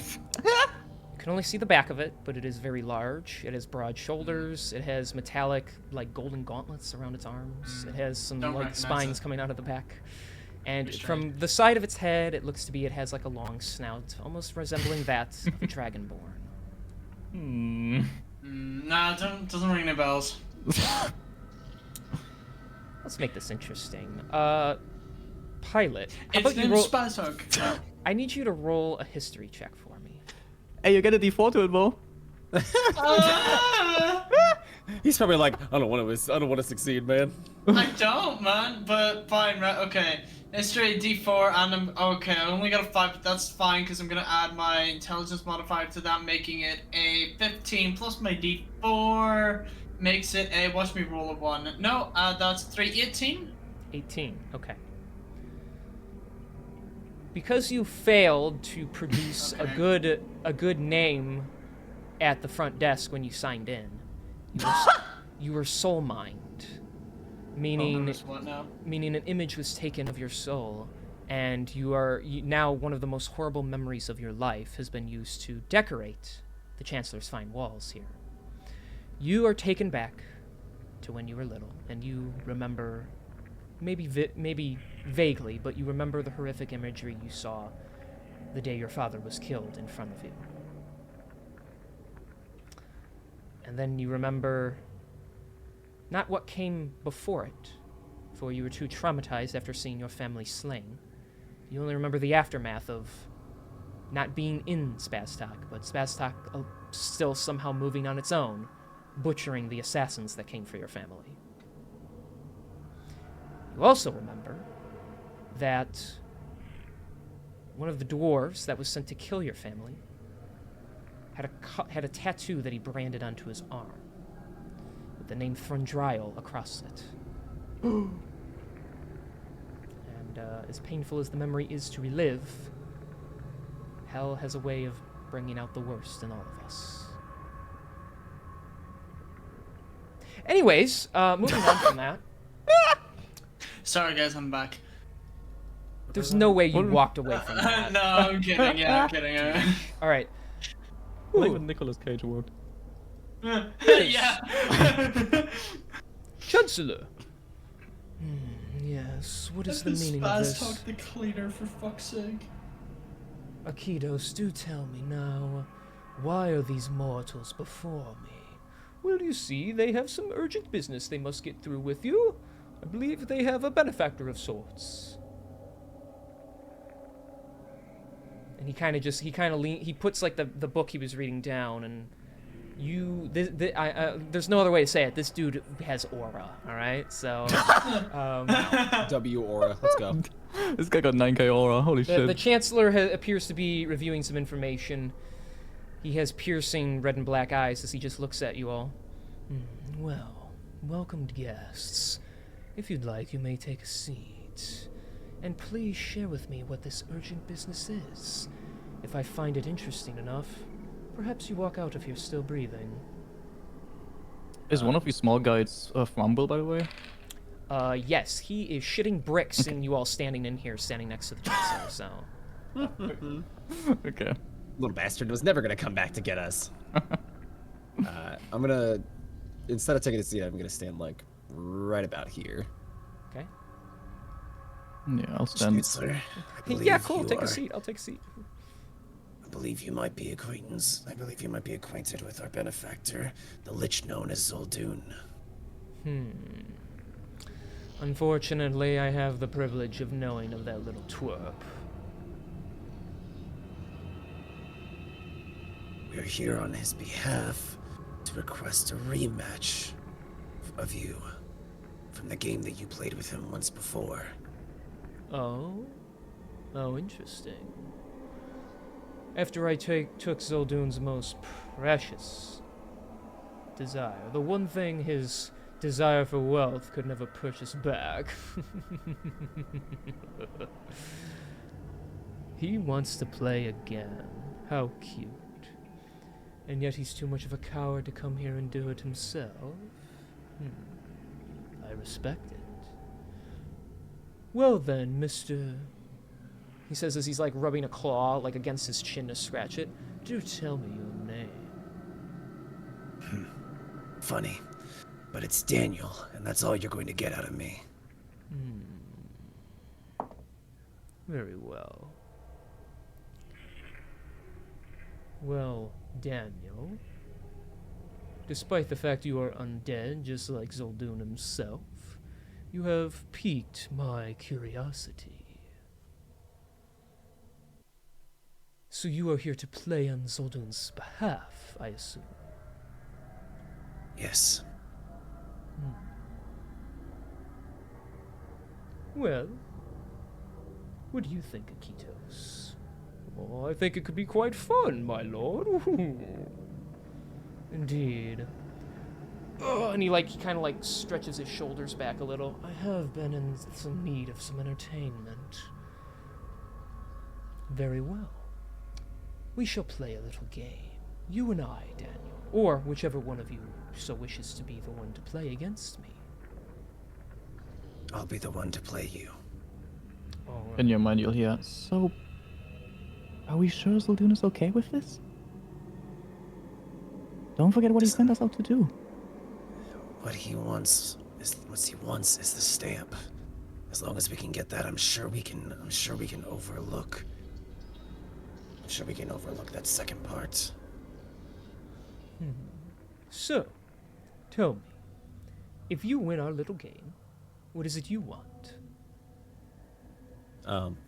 can only see the back of it, but it is very large. It has broad shoulders. It has metallic, like, golden gauntlets around its arms. It has some, Don't like, recognize spines it. coming out of the back. And Strange. from the side of its head, it looks to be it has, like, a long snout, almost resembling that of a dragonborn. Nah, doesn't ring any bells. Let's make this interesting. Pilot, how It's about you named roll... Spice Hug. I need you to roll a history check for me. Hey, you get a D4 to it, Bo. He's probably like, I don't want to succeed, man. I don't, man. But fine, right? Okay. History D4, and okay. I only got a 5, but that's fine because I'm gonna add my intelligence modifier to that, making it a 15 plus my D4 makes it a. Watch me roll a 1. No, that's 3, 18. 18, okay. Because you failed to produce Okay. a good name at the front desk when you signed in, you were soul mined, meaning What now? meaning an image was taken of your soul, and now one of the most horrible memories of your life has been used to decorate the Chancellor's fine walls here. You are taken back to when you were little, and you remember, maybe vaguely, but you remember the horrific imagery you saw the day your father was killed in front of you. And then you remember not what came before it, for you were too traumatized after seeing your family slain. You only remember the aftermath of not being in Spaztok, but Spaztok still somehow moving on its own, butchering the assassins that came for your family. You also remember that one of the dwarves that was sent to kill your family had a tattoo that he branded onto his arm, with the name Thrundrial across it. And as painful as the memory is to relive, hell has a way of bringing out the worst in all of us. Anyways, moving on from that. Sorry, guys, I'm back. There's no way you walked away from that. No, I'm kidding. Yeah, I'm kidding. All right. I like when Nicolas Cage worked. Yeah. Chancellor. Yes, what is the meaning of this? Talk the cleaner, for fuck's sake. Akidos, do tell me now, why are these mortals before me? Well, you see, they have some urgent business they must get through with you. I believe they have a benefactor of sorts. And he puts like the book he was reading down, and there's no other way to say it. This dude has aura, all right? So, W aura. Let's go. This guy got 9k aura. Holy shit. the Chancellor appears to be reviewing some information. He has piercing red and black eyes as he just looks at you all. Well, welcomed guests. If you'd like, you may take a seat. And please share with me what this urgent business is. If I find it interesting enough, perhaps you walk out of here still breathing. Is one of these small guys Rumble, by the way? Yes, he is shitting bricks and you all standing in here, standing next to the chainsaw, so... Okay. Little bastard was never gonna come back to get us. I'm gonna, instead of taking a seat, I'm gonna stand like right about here. Okay. Yeah, I'll stand. Schnitzler, I believe Yeah, cool, you take a are- seat, I'll take a seat. I believe you might be acquaintance. I believe you might be acquainted with our benefactor, the lich known as Zul'Dun. Unfortunately, I have the privilege of knowing of that little twerp. We are here on his behalf to request a rematch of you from the game that you played with him once before. Oh? Oh, interesting. After I took Zul'Dun's most precious desire, the one thing his desire for wealth could never purchase back. He wants to play again. How cute. And yet he's too much of a coward to come here and do it himself. I respect it. Well then, Mr. He says as he's like rubbing a claw like against his chin to scratch it. Do tell me your name. Funny, but it's Daniel, and that's all you're going to get out of me. Very well. Well, Daniel, despite the fact you are undead, just like Zul'Dun himself, you have piqued my curiosity. So you are here to play on Zul'Dun's behalf, I assume? Yes. Well, what do you think, Akitos? Oh, I think it could be quite fun, my lord. Indeed. Oh, and he kind of stretches his shoulders back a little. I have been in some need of some entertainment. Very well. We shall play a little game. You and I, Daniel. Or whichever one of you so wishes to be the one to play against me. I'll be the one to play you. All right. In your mind, you'll hear, so, are we sure Zul'Dun is okay with this? Don't forget what he sent us out to do. What he wants is the stamp. As long as we can get that, I'm sure we can overlook that second part. So, tell me, if you win our little game, what is it you want?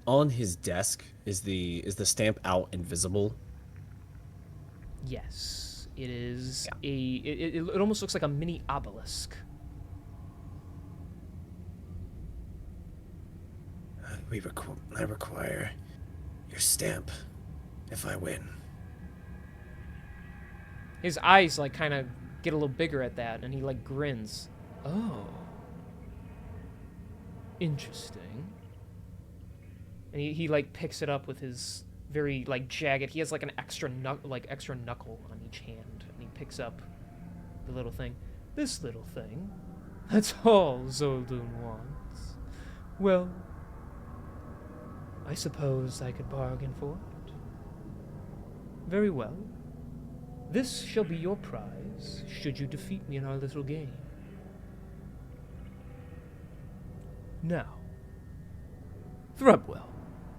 On his desk is the stamp out invisible. Yes, it is it almost looks like a mini obelisk. I require your stamp if I win. His eyes kind of get a little bigger at that, and he grins. Oh, interesting. And he picks it up with his very jagged. He has an extra knuckle on each hand, and he picks up the little thing. This little thing. That's all Zul'Dun wants. Well, I suppose I could bargain for it. Very well. This shall be your prize, should you defeat me in our little game. Now, Thrubwell,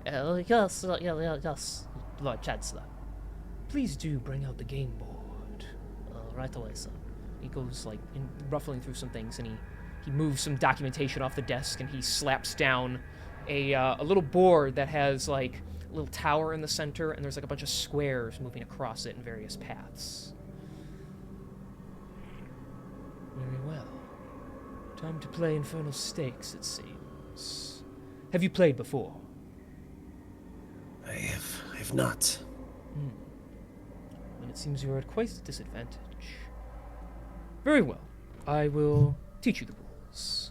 Yes, yes, Lord Chancellor, please do bring out the game board. right away, sir. He goes ruffling through some things, and he moves some documentation off the desk, and he slaps down a little board that has a little tower in the center, and there's a bunch of squares moving across it in various paths. Very well. Time to play Infernal Stakes, it seems. Have you played before? I have not. Then it seems you are at quite a disadvantage. Very well. I will teach you the rules.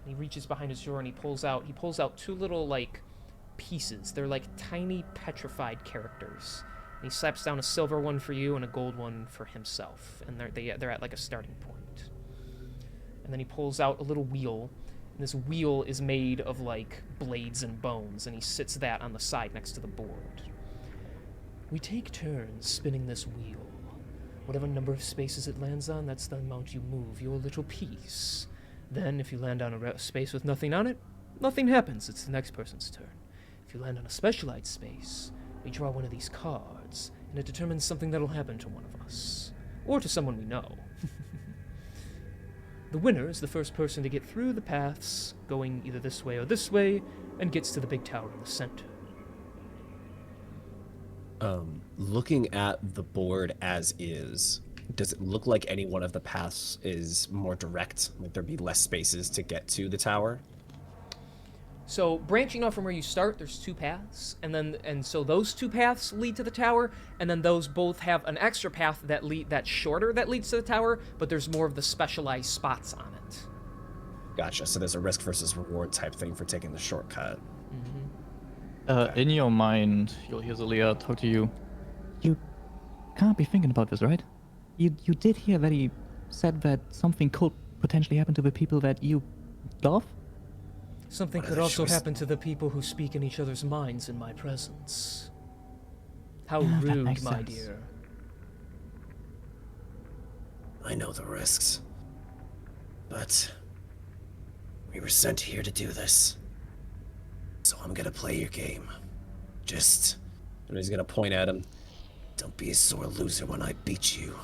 And he reaches behind his drawer and he pulls out two little pieces. They're like tiny petrified characters. And he slaps down a silver one for you and a gold one for himself. And they're at like a starting point. And then he pulls out a little wheel. And this wheel is made of like blades and bones. And he sits that on the side next to the board. We take turns spinning this wheel. Whatever number of spaces it lands on, that's the amount you move your little piece. Then, if you land on a space with nothing on it, nothing happens. It's the next person's turn. If you land on a specialized space, we draw one of these cards, and it determines something that'll happen to one of us. Or to someone we know. The winner is the first person to get through the paths, going either this way or this way, and gets to the big tower in the center. Looking at the board as is, does it look like any one of the paths is more direct? Like there'd be less spaces to get to the tower? So, branching off from where you start, there's two paths, and so those two paths lead to the tower, and then those both have an extra path that's shorter that leads to the tower, but there's more of the specialized spots on it. Gotcha. So there's a risk versus reward type thing for taking the shortcut. In your mind, you'll hear Zelia talk to you. You can't be thinking about this, right? You did hear that he said that something could potentially happen to the people that you love? Something could also happen to the people who speak in each other's minds in my presence. How That rude, makes my sense. dear. I know the risks. But we were sent here to do this. So I'm gonna play your game. Just, and he's gonna point at him. Don't be a sore loser when I beat you.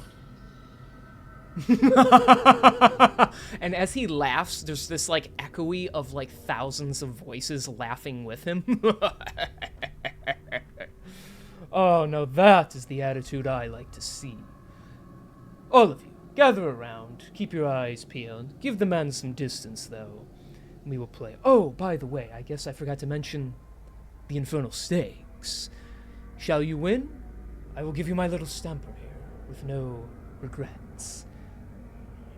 And as he laughs, there's this like echoey of like thousands of voices laughing with him. Oh, no, that is the attitude I like to see. All of you, gather around. Keep your eyes peeled. Give the man some distance, though. We will play. Oh, by the way, I guess I forgot to mention the infernal stakes. Shall you win? I will give you my little stamper here, with no regrets.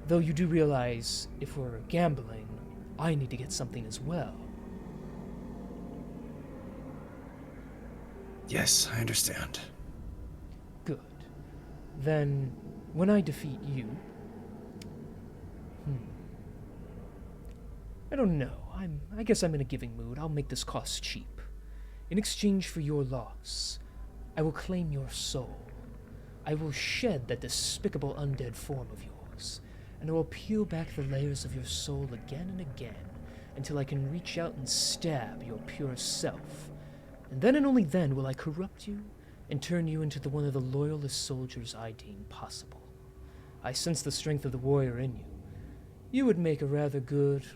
Though you do realize, if we're gambling, I need to get something as well. Yes, I understand. Good. Then, when I defeat you... I don't know. I guess I'm in a giving mood. I'll make this cost cheap. In exchange for your loss, I will claim your soul. I will shed that despicable undead form of yours, and I will peel back the layers of your soul again and again until I can reach out and stab your pure self. And then and only then will I corrupt you and turn you into one of the loyalest soldiers I deem possible. I sense the strength of the warrior in you. You would make a rather good...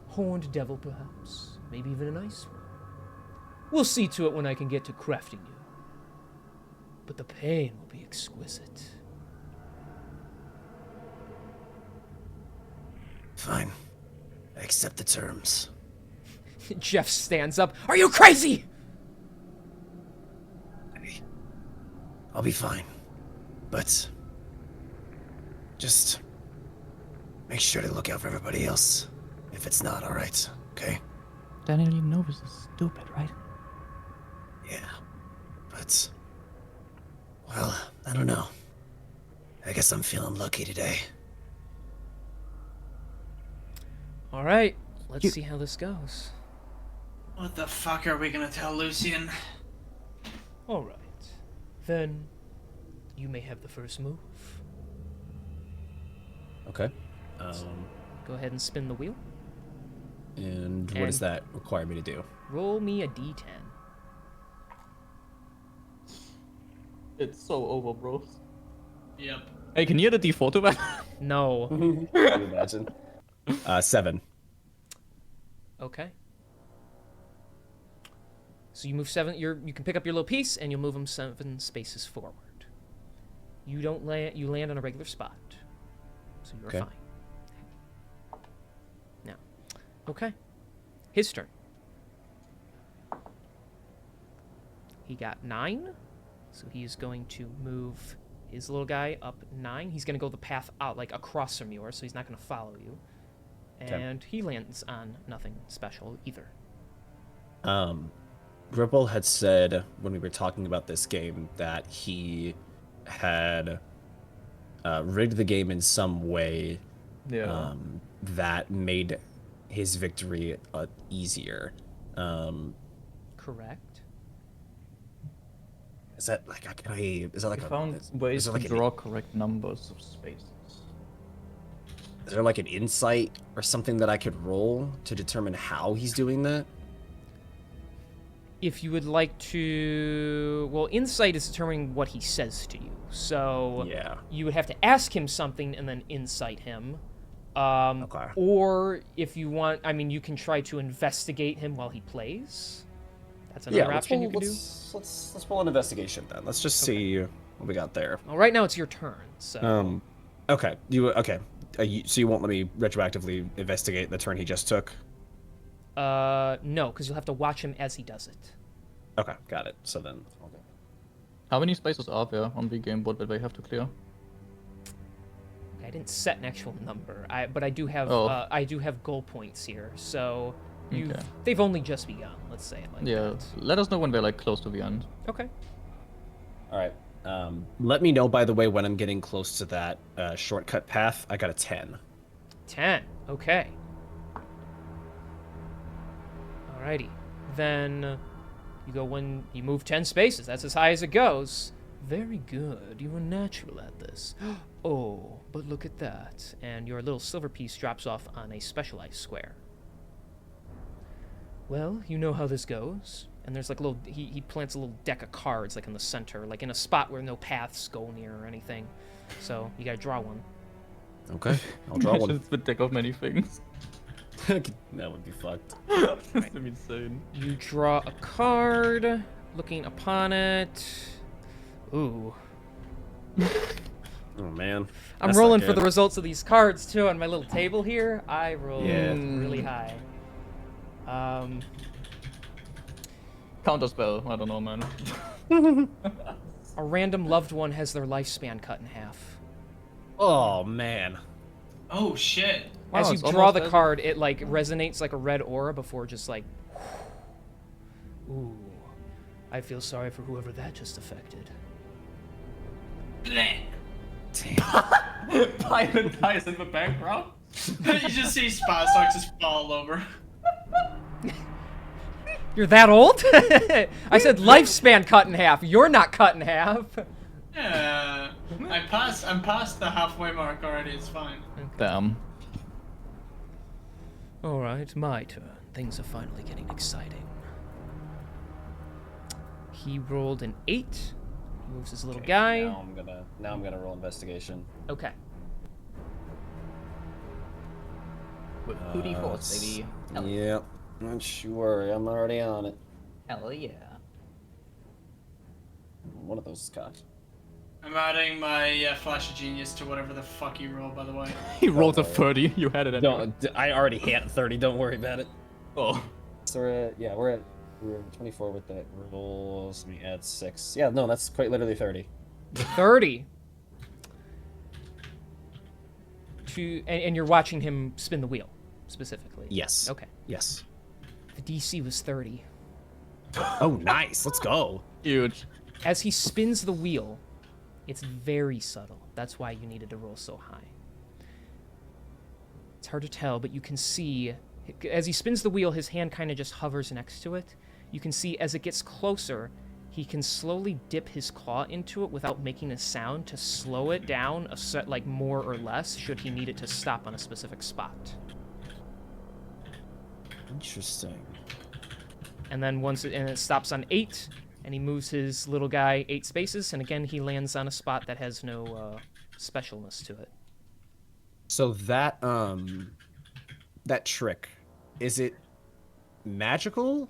horned devil, perhaps. Maybe even a nice one. We'll see to it when I can get to crafting you. But the pain will be exquisite. Fine. I accept the terms. Jeff stands up. Are you crazy? I'll be fine. But just make sure to look out for everybody else. If it's not, alright, okay? Daniel, you know this is stupid, right? Yeah. But well, I don't know. I guess I'm feeling lucky today. Alright, let's see how this goes. What the fuck are we gonna tell Lucian? Alright. Then, you may have the first move. Okay. Go ahead and spin the wheel. And what does that require me to do? Roll me a d10. It's so over, bro. Yep. Hey, can you add a D4 to that? No. Can you imagine? 7. Okay. So you move 7. You can pick up your little piece, and you'll move them 7 spaces forward. You don't land. You land on a regular spot, so you're Okay. fine. Now, okay, his turn. He got 9, so he is going to move his little guy up 9. He's going to go the path out, like across from yours, so he's not going to follow you. Okay. And he lands on nothing special either. Ripple had said when we were talking about this game that he had rigged the game in some way that made his victory easier. Correct. Is that like is that like We a found is ways there to like draw correct numbers of spaces. is there like an insight or something that I could roll to determine how he's doing that? If you would like to, well, insight is determining what he says to you. So Yeah. you would have to ask him something and then insight him. Okay. Or if you want, I mean, you can try to investigate him while he plays. That's another option you can do. Let's roll an investigation then. Let's just see what we got there. Well, right now it's your turn. So Okay. So you won't let me retroactively investigate the turn he just took? no, because you'll have to watch him as he does it. Okay, got it. So then, okay. How many spaces are there on the game board that they have to clear? I didn't set an actual number, but I do have I do have goal points here. So they've only just begun. Let's say it like that. Let us know when they're like close to the end. Okay. All right. Let me know, by the way, when I'm getting close to that shortcut path. I got a 10. 10. Okay. Alrighty. Then you move 10 spaces. That's as high as it goes. Very good. You were natural at this. Oh, but look at that. And your little silver piece drops off on a specialized square. Well, you know how this goes. And there's like a little, he plants a little deck of cards like in the center, like in a spot where no paths go near or anything. So you gotta draw one. Okay, I'll draw one. It's the deck of many things. That would be fucked. That's insane. You draw a card, looking upon it. Ooh. Oh man. I'm That's rolling not for the good. results of these cards too on my little table here. I rolled really high. Counterspell. I don't know, man. A random loved one has their lifespan cut in half. Oh man. Oh shit. As Wow, you it's draw almost the as- card, it like resonates like a red aura before just like. Ooh. I feel sorry for whoever that just affected. Bleh. Pilot dies in the background. You just see Spazzox just fall over. You're that old? I said lifespan cut in half. You're not cut in half. Yeah. I'm past the halfway mark already, it's fine. Damn. Alright, my turn. Things are finally getting exciting. He rolled an 8. Moves his little guy. Now I'm gonna roll investigation. Okay. With Hootie Horse, baby. Yep. Don't you worry, I'm already on it. Hell yeah. One of those is cocked. I'm adding my Flash of Genius to whatever the fuck you rolled, by the way. He rolled a 30. You had it anyway. No, I already hit 30. Don't worry about it. Oh. So we're at 24 with that rolls. Let me add 6. Yeah, no, that's quite literally 30. 30. And you're watching him spin the wheel, specifically. Yes. Okay. Yes. The DC was 30. Oh, nice. Let's go. Huge. As he spins the wheel, it's very subtle. That's why you needed to roll so high. It's hard to tell, but you can see, as he spins the wheel, his hand kind of just hovers next to it. You can see as it gets closer, he can slowly dip his claw into it without making a sound to slow it down a set, like more or less, should he need it to stop on a specific spot. Interesting. And then it stops on 8, and he moves his little guy 8 spaces, and again he lands on a spot that has no specialness to it. So that that trick, is it magical?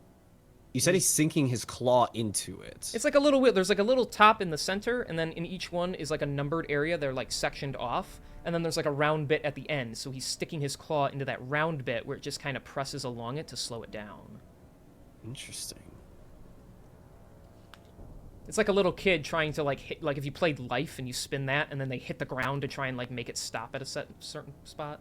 You said he's sinking his claw into it. It's like a little wheel. There's like a little top in the center, and then in each one is like a numbered area. They're like sectioned off, and then there's like a round bit at the end. So he's sticking his claw into that round bit where it just kind of presses along it to slow it down. Interesting. It's like a little kid trying to like hit, like if you played Life and you spin that, and then they hit the ground to try and like make it stop at a certain spot.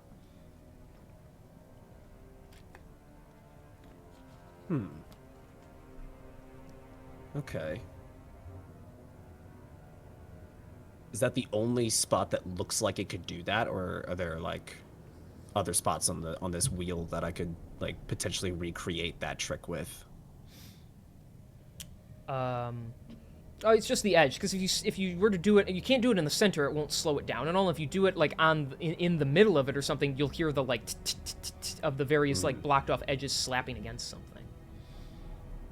Okay. Is that the only spot that looks like it could do that, or are there like other spots on this wheel that I could like potentially recreate that trick with? Oh, it's just the edge, because if you were to do it, and you can't do it in the center, it won't slow it down. And all if you do it like in the middle of it or something, you'll hear the like of the various like blocked off edges slapping against something.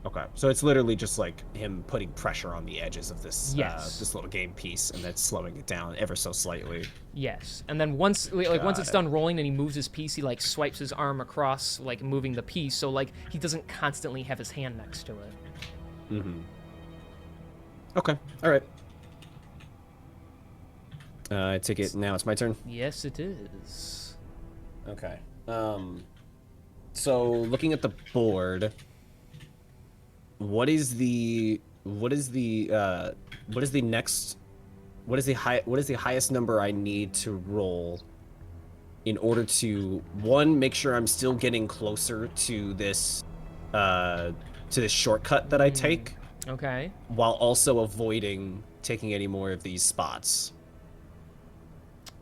Okay, so it's literally just like him putting pressure on the edges of this Yes. this little game piece, and then slowing it down ever so slightly. Yes, and then once it's done rolling and he moves his piece, he like swipes his arm across, like moving the piece, so like he doesn't constantly have his hand next to it. Mm-hmm. Okay, all right. I take it now. It's my turn. Yes, it is. Okay. So looking at the board, what is the highest number I need to roll in order to, one, make sure I'm still getting closer to this shortcut that I take, Okay. while also avoiding taking any more of these spots.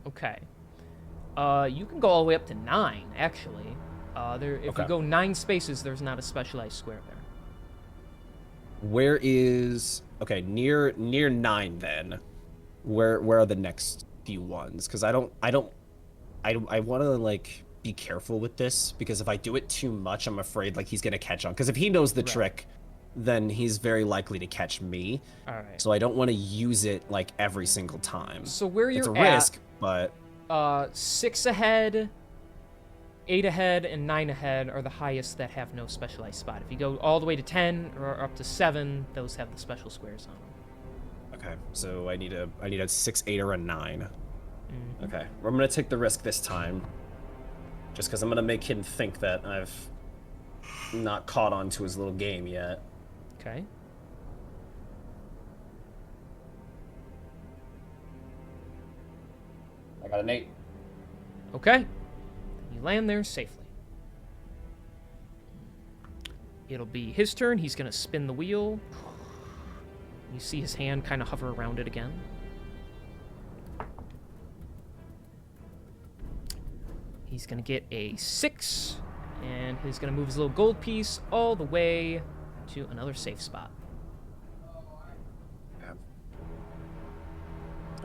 Okay. You can go all the way up to 9, actually. If you go 9 spaces, there's not a specialized square there. Where is near 9 then? Where are the next few ones? Because I want to like be careful with this, because if I do it too much, I'm afraid like he's gonna catch on. Because if he knows the trick, then he's very likely to catch me. All right. So I don't want to use it like every single time. So where you're it's a at, risk, but 6 ahead, 8 ahead, and 9 ahead are the highest that have no specialized spot. If you go all the way to 10 or up to 7, those have the special squares on them. okay. So I need a 6, 8, or a 9. Mm-hmm. Okay, I'm gonna take the risk this time, just because I'm gonna make him think that I've not caught on to his little game yet. Okay. I got an 8. Okay. You land there safely. It'll be his turn. He's going to spin the wheel. You see his hand kind of hover around it again. He's going to get a 6, and he's going to move his little gold piece all the way to another safe spot. Yeah.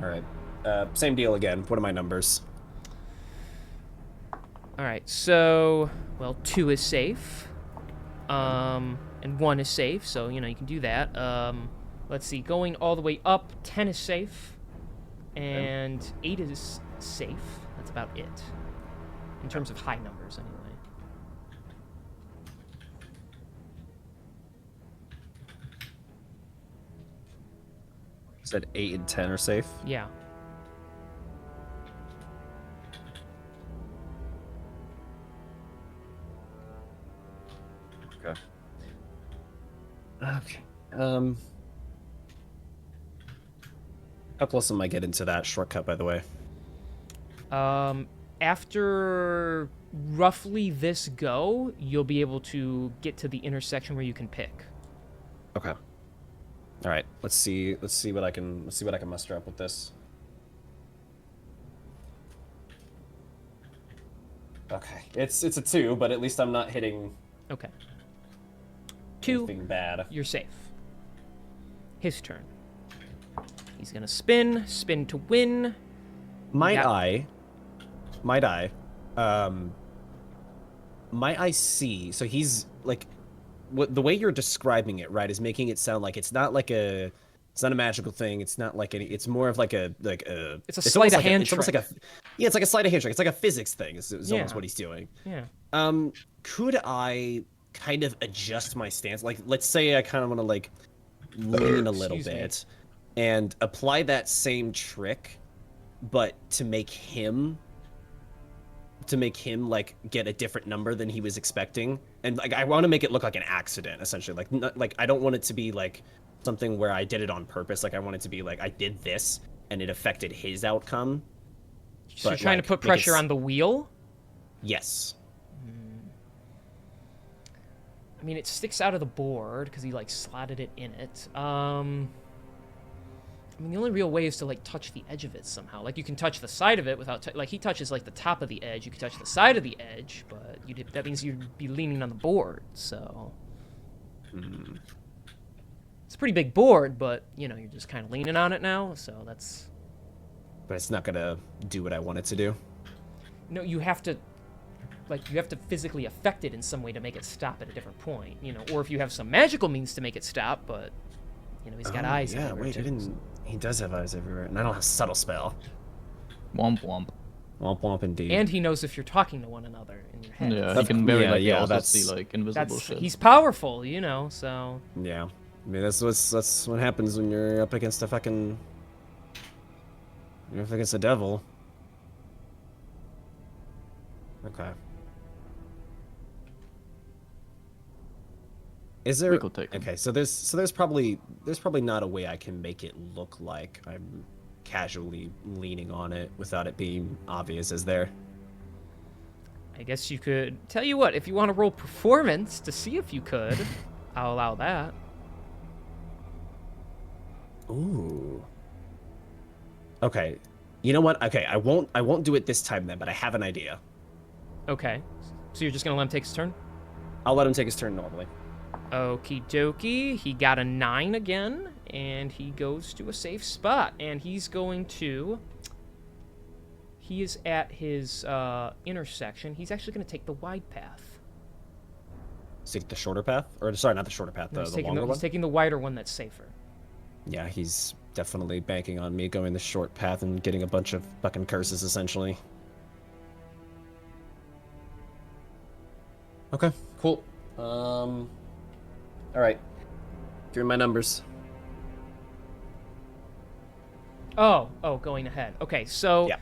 All right. Same deal again. What are my numbers? All right, so, well, 2 is safe, and 1 is safe, so, you can do that. Let's see, going all the way up, 10 is safe, and 8 is safe. That's about it, in terms of high numbers, anyway. You said 8 and 10 are safe? Yeah. Okay. Okay. How close am I getting to that shortcut, by the way? After roughly this go, you'll be able to get to the intersection where you can pick. Okay. All right. Let's see what I can muster up with this. Okay. It's a 2, but at least I'm not hitting Okay. 2. anything bad. You're safe. His turn. He's gonna spin to win. Might I see? So he's like, the way you're describing it, right, is making it sound like it's not a magical thing. It's not like any. It's more of like a It's a sleight of hand It's almost like it's like a sleight of hand trick. It's like a physics thing. Is almost what he's doing. Yeah. Could I kind of adjust my stance? Like, let's say I kind of want to like lean a little bit and apply that same trick, but to make him like get a different number than he was expecting, and like I want to make it look like an accident, essentially. Like I don't want it to be like something where I did it on purpose. Like I want it to be like I did this and it affected his outcome. So you're trying to put pressure on the wheel? Yes. mean, it sticks out of the board because he like slotted it in it. I mean, the only real way is to like touch the edge of it somehow. Like you can touch the side of it without like he touches like the top of the edge. You can touch the side of the edge, but that means you'd be leaning on the board. So it's a pretty big board, but you know you're just kind of leaning on it now. So that's. But it's not gonna do what I want it to do. No, you have to physically affect it in some way to make it stop at a different point, you know, or if you have some magical means to make it stop, but you know, he's got eyes everywhere. Wait, too, he does have eyes everywhere, and I don't have subtle spell. Womp womp. Womp womp indeed. And he knows if you're talking to one another in your head. Yeah, he can very also that's see like invisible shit. He's powerful, you know, so Yeah. I mean that's what happens when you're up against a fucking a devil. Okay. Is there? Okay, so there's probably not a way I can make it look like I'm casually leaning on it without it being obvious, is there? I guess you could. Tell you what, if you want to roll performance to see if you could, I'll allow that. Ooh. Okay. You know what? Okay, I won't do it this time then, but I have an idea. Okay. So you're just gonna let him take his turn? I'll let him take his turn normally. Okie dokie. He got a 9 again, and he goes to a safe spot, and he's going to. He is at his intersection. He's actually going to take the wide path. Take the shorter path? Or, sorry, not the shorter path, the longer one? He's taking the wider one that's safer. Yeah, he's definitely banking on me going the short path and getting a bunch of fucking curses, essentially. Okay, cool. Alright. Give me my numbers. Oh, going ahead. Okay, so yeah.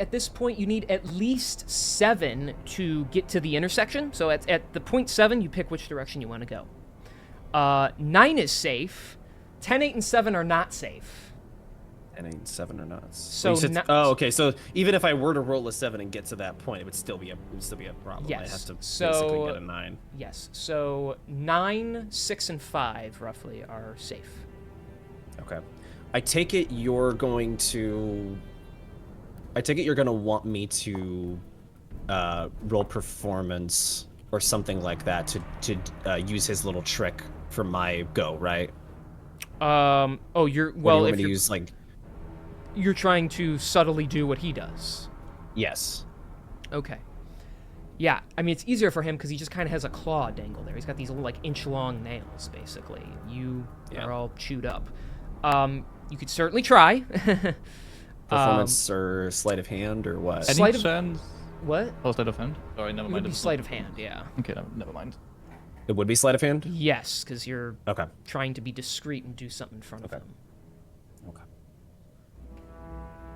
At this point, you need at least 7 to get to the intersection. So at the point 7, you pick which direction you want to go. 9 is safe. 10, 8, and 7 are not safe. 10, 8, and 7 are not. So okay. So even if I were to roll a 7 and get to that point, it would still be a problem. Yes. I have to basically get a 9. Yes. So 9, 6, and 5 roughly are safe. Okay. I take it you're going to want me to roll performance or something like that to use his little trick for my go, right? You're trying to subtly do what he does. Yes. Okay. Yeah, I mean, it's easier for him because he just kind of has a claw dangle there. He's got these little, like, inch-long nails, basically. You are all chewed up. You could certainly try. Performance or sleight of hand or what? Sleight of hand. What? Oh, sleight of hand? Sorry, never mind. It would be sleight of hand, yeah. Okay, never mind. It would be sleight of hand? Yes, because you're okay. Trying to be discreet and do something in front of him. Okay.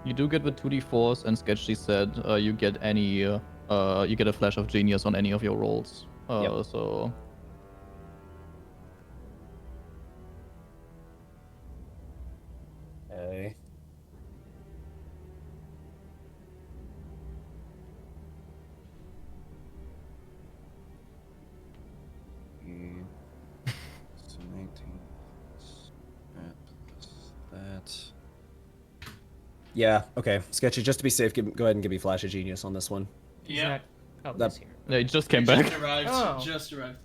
You do get the 2d4s, and Sketchy said you get you get a flash of genius on any of your rolls. Yep. So. Okay. So 19. That. Yeah. Okay. Sketchy. Just to be safe, go ahead and give me flash of genius on this one. Yeah. That's here. Yeah, he just came back. Just arrived.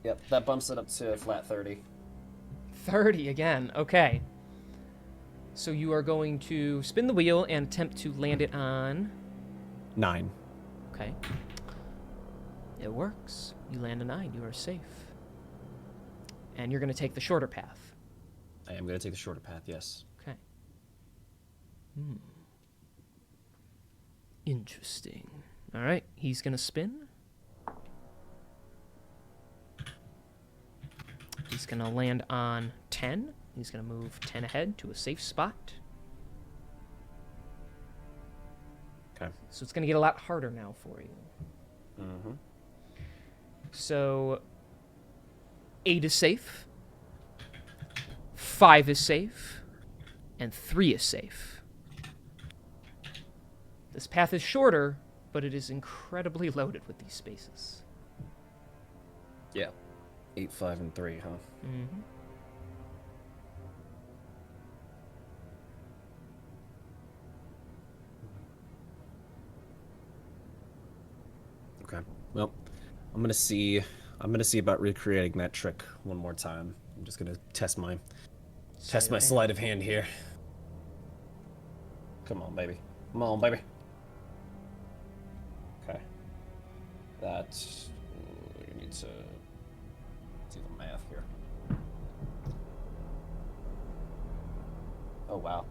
Yep. That bumps it up to a flat 30. 30 again. Okay. So you are going to spin the wheel and attempt to land it on 9. Okay. It works. You land a 9. You are safe. And you're going to take the shorter path. I am going to take the shorter path, yes. Okay. Interesting. All right. He's going to spin. He's going to land on 10. He's going to move 10 ahead to a safe spot. Okay. So it's going to get a lot harder now for you. Mm-hmm. So 8 is safe, 5 is safe, and 3 is safe. This path is shorter, but it is incredibly loaded with these spaces. Yeah. 8, 5, and 3, huh? Mm-hmm. Okay. Well, I'm gonna see about recreating that trick one more time. I'm just gonna test my sleight of hand here. Come on, baby. Come on, baby. Okay. That you need to do the math here. Oh wow.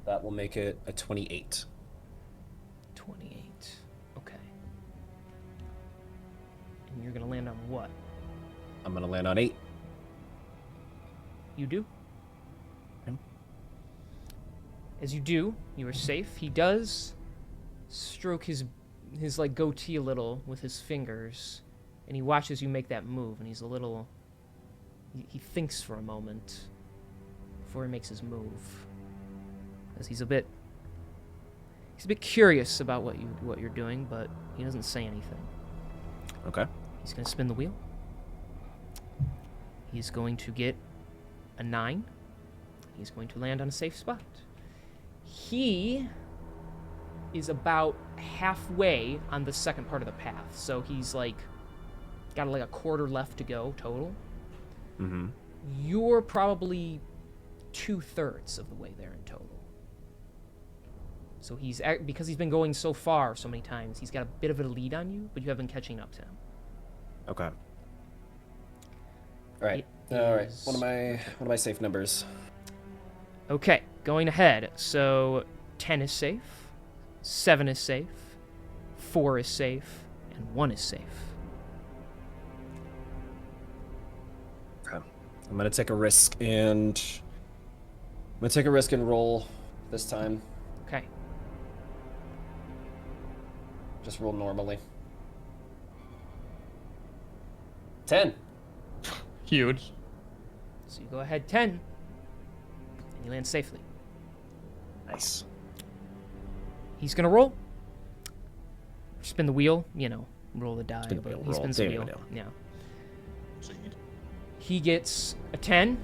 That will make it a 28. 28. Okay. And you're gonna land on what? I'm gonna land on 8. You do? Okay. As you do, you are safe. He does stroke his like goatee a little with his fingers, and he watches you make that move, and he's a little. He thinks for a moment before he makes his move, as he's a bit curious about what you're doing, but he doesn't say anything. Okay. He's gonna spin the wheel. He's going to get a 9. He's going to land on a safe spot. He is about halfway on the second part of the path, so he's like got like a quarter left to go total. Mm-hmm. You're probably 2/3 of the way there in total. So because he's been going so far so many times, he's got a bit of a lead on you, but you have been catching up to him. Okay. All right. All right. What are my safe numbers? Okay, going ahead. So 10 is safe, 7 is safe, 4 is safe, and 1 is safe. Okay. I'm gonna take a risk and roll this time. Okay. Just roll normally. 10. Huge. So you go ahead 10, and you land safely. Nice. He's gonna roll. Spin the wheel, roll the die. Spin the but wheel, he roll. spins There the you wheel. go. Yeah. He gets a 10.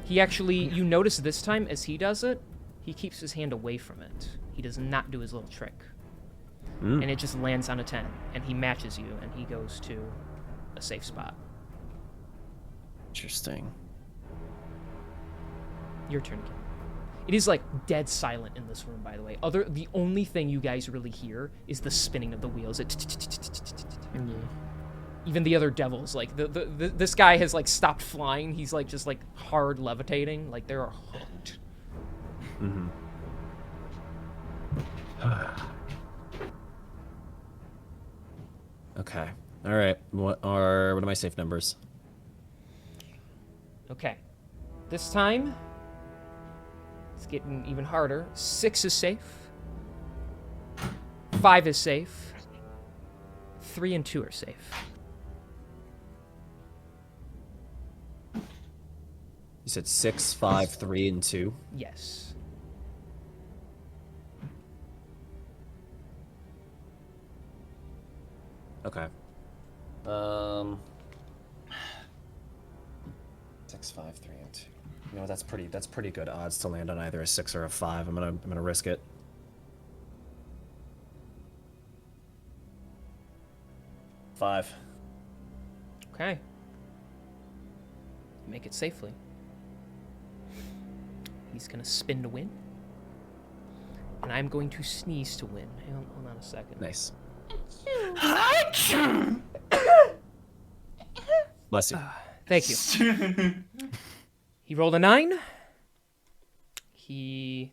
He actually, you notice this time as he does it, he keeps his hand away from it. He does not do his little trick. And it just lands on a 10, and he matches you, and he goes to a safe spot. Interesting. Your turn again. It is like dead silent in this room, by the way. The only thing you guys really hear is the spinning of the wheels. Even the other devils, like this guy has like stopped flying. He's like just like hard levitating. Like they're hooked. Mm-hmm. Okay. All right. What are my safe numbers? Okay. This time, it's getting even harder. 6 is safe. 5 is safe. 3 and 2 are safe. You said 6, 5, 3, and 2? Yes. Okay. 6, 5, 3, and 2. You know, that's pretty good odds to land on either a 6 or a 5. I'm gonna risk it. 5. Okay. Make it safely. He's gonna spin to win. And I'm going to sneeze to win. Hold on a second. Nice. Bless you. Thank you. He rolled a 9.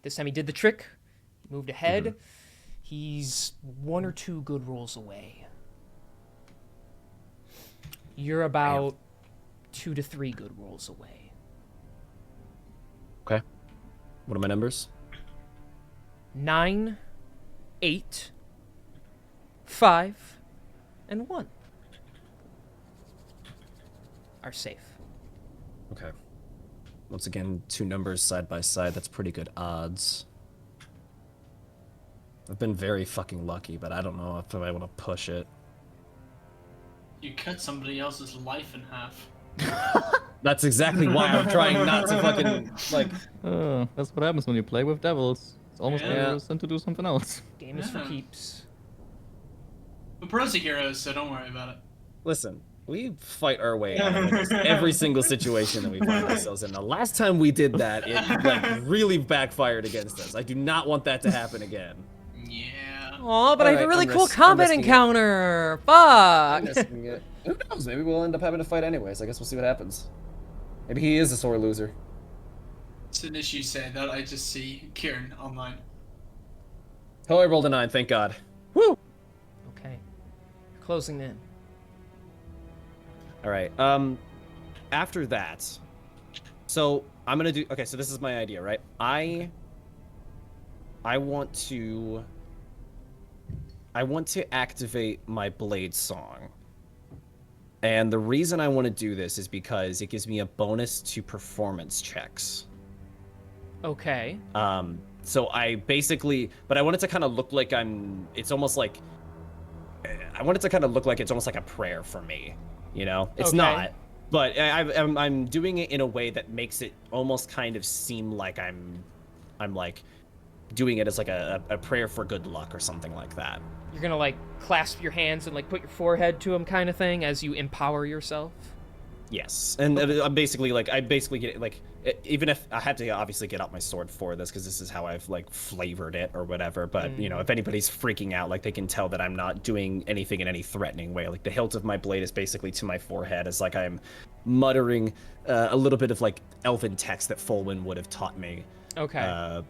This time he did the trick. He moved ahead. Mm-hmm. He's 1 or 2 good rolls away. You're about 2 to 3 good rolls away. Okay. What are my numbers? 9, 8, 5, and 1 are safe. Okay. Once again, 2 numbers side by side. That's pretty good odds. I've been very fucking lucky, but I don't know if I want to push it. You cut somebody else's life in half. That's exactly why I'm trying not to fucking, like... That's what happens when you play with devils. It's almost Yeah. never sent to do something else. Game is for Yeah. keeps. But pros are heroes, so don't worry about it. Listen, we fight our way out of almost every single situation that we find ourselves in. The last time we did that, it like really backfired against us. I do not want that to happen again. Yeah. Aw, but I have a Alright, really I'm cool I'm combat risking it. encounter! I'm Fuck! risking it. Who knows? Maybe we'll end up having to fight anyways. I guess we'll see what happens. Maybe he is a sore loser. As soon as you say that, I just see Kieran online. Oh, I rolled a 9, thank God. Woo! Okay. Closing in. All right. After that, so I'm gonna do. Okay, so this is my idea, right? I want to activate my blade song, and the reason I want to do this is because it gives me a bonus to performance checks. Okay. So I basically, but I want it to kind of look like it's almost like, I want it to kind of look like it's almost like a prayer for me, you know? It's Okay. not, but I'm doing it in a way that makes it almost kind of seem like I'm like doing it as like a prayer for good luck or something like that. You're gonna, like, clasp your hands and, like, put your forehead to him kind of thing as you empower yourself? Yes, and I'm basically like, I basically get like, even if I had to obviously get out my sword for this because this is how I've like flavored it or whatever, but you know, if anybody's freaking out, like they can tell that I'm not doing anything in any threatening way. Like the hilt of my blade is basically to my forehead, as like I'm muttering a little bit of like elven text that Folwyn would have taught me. Okay.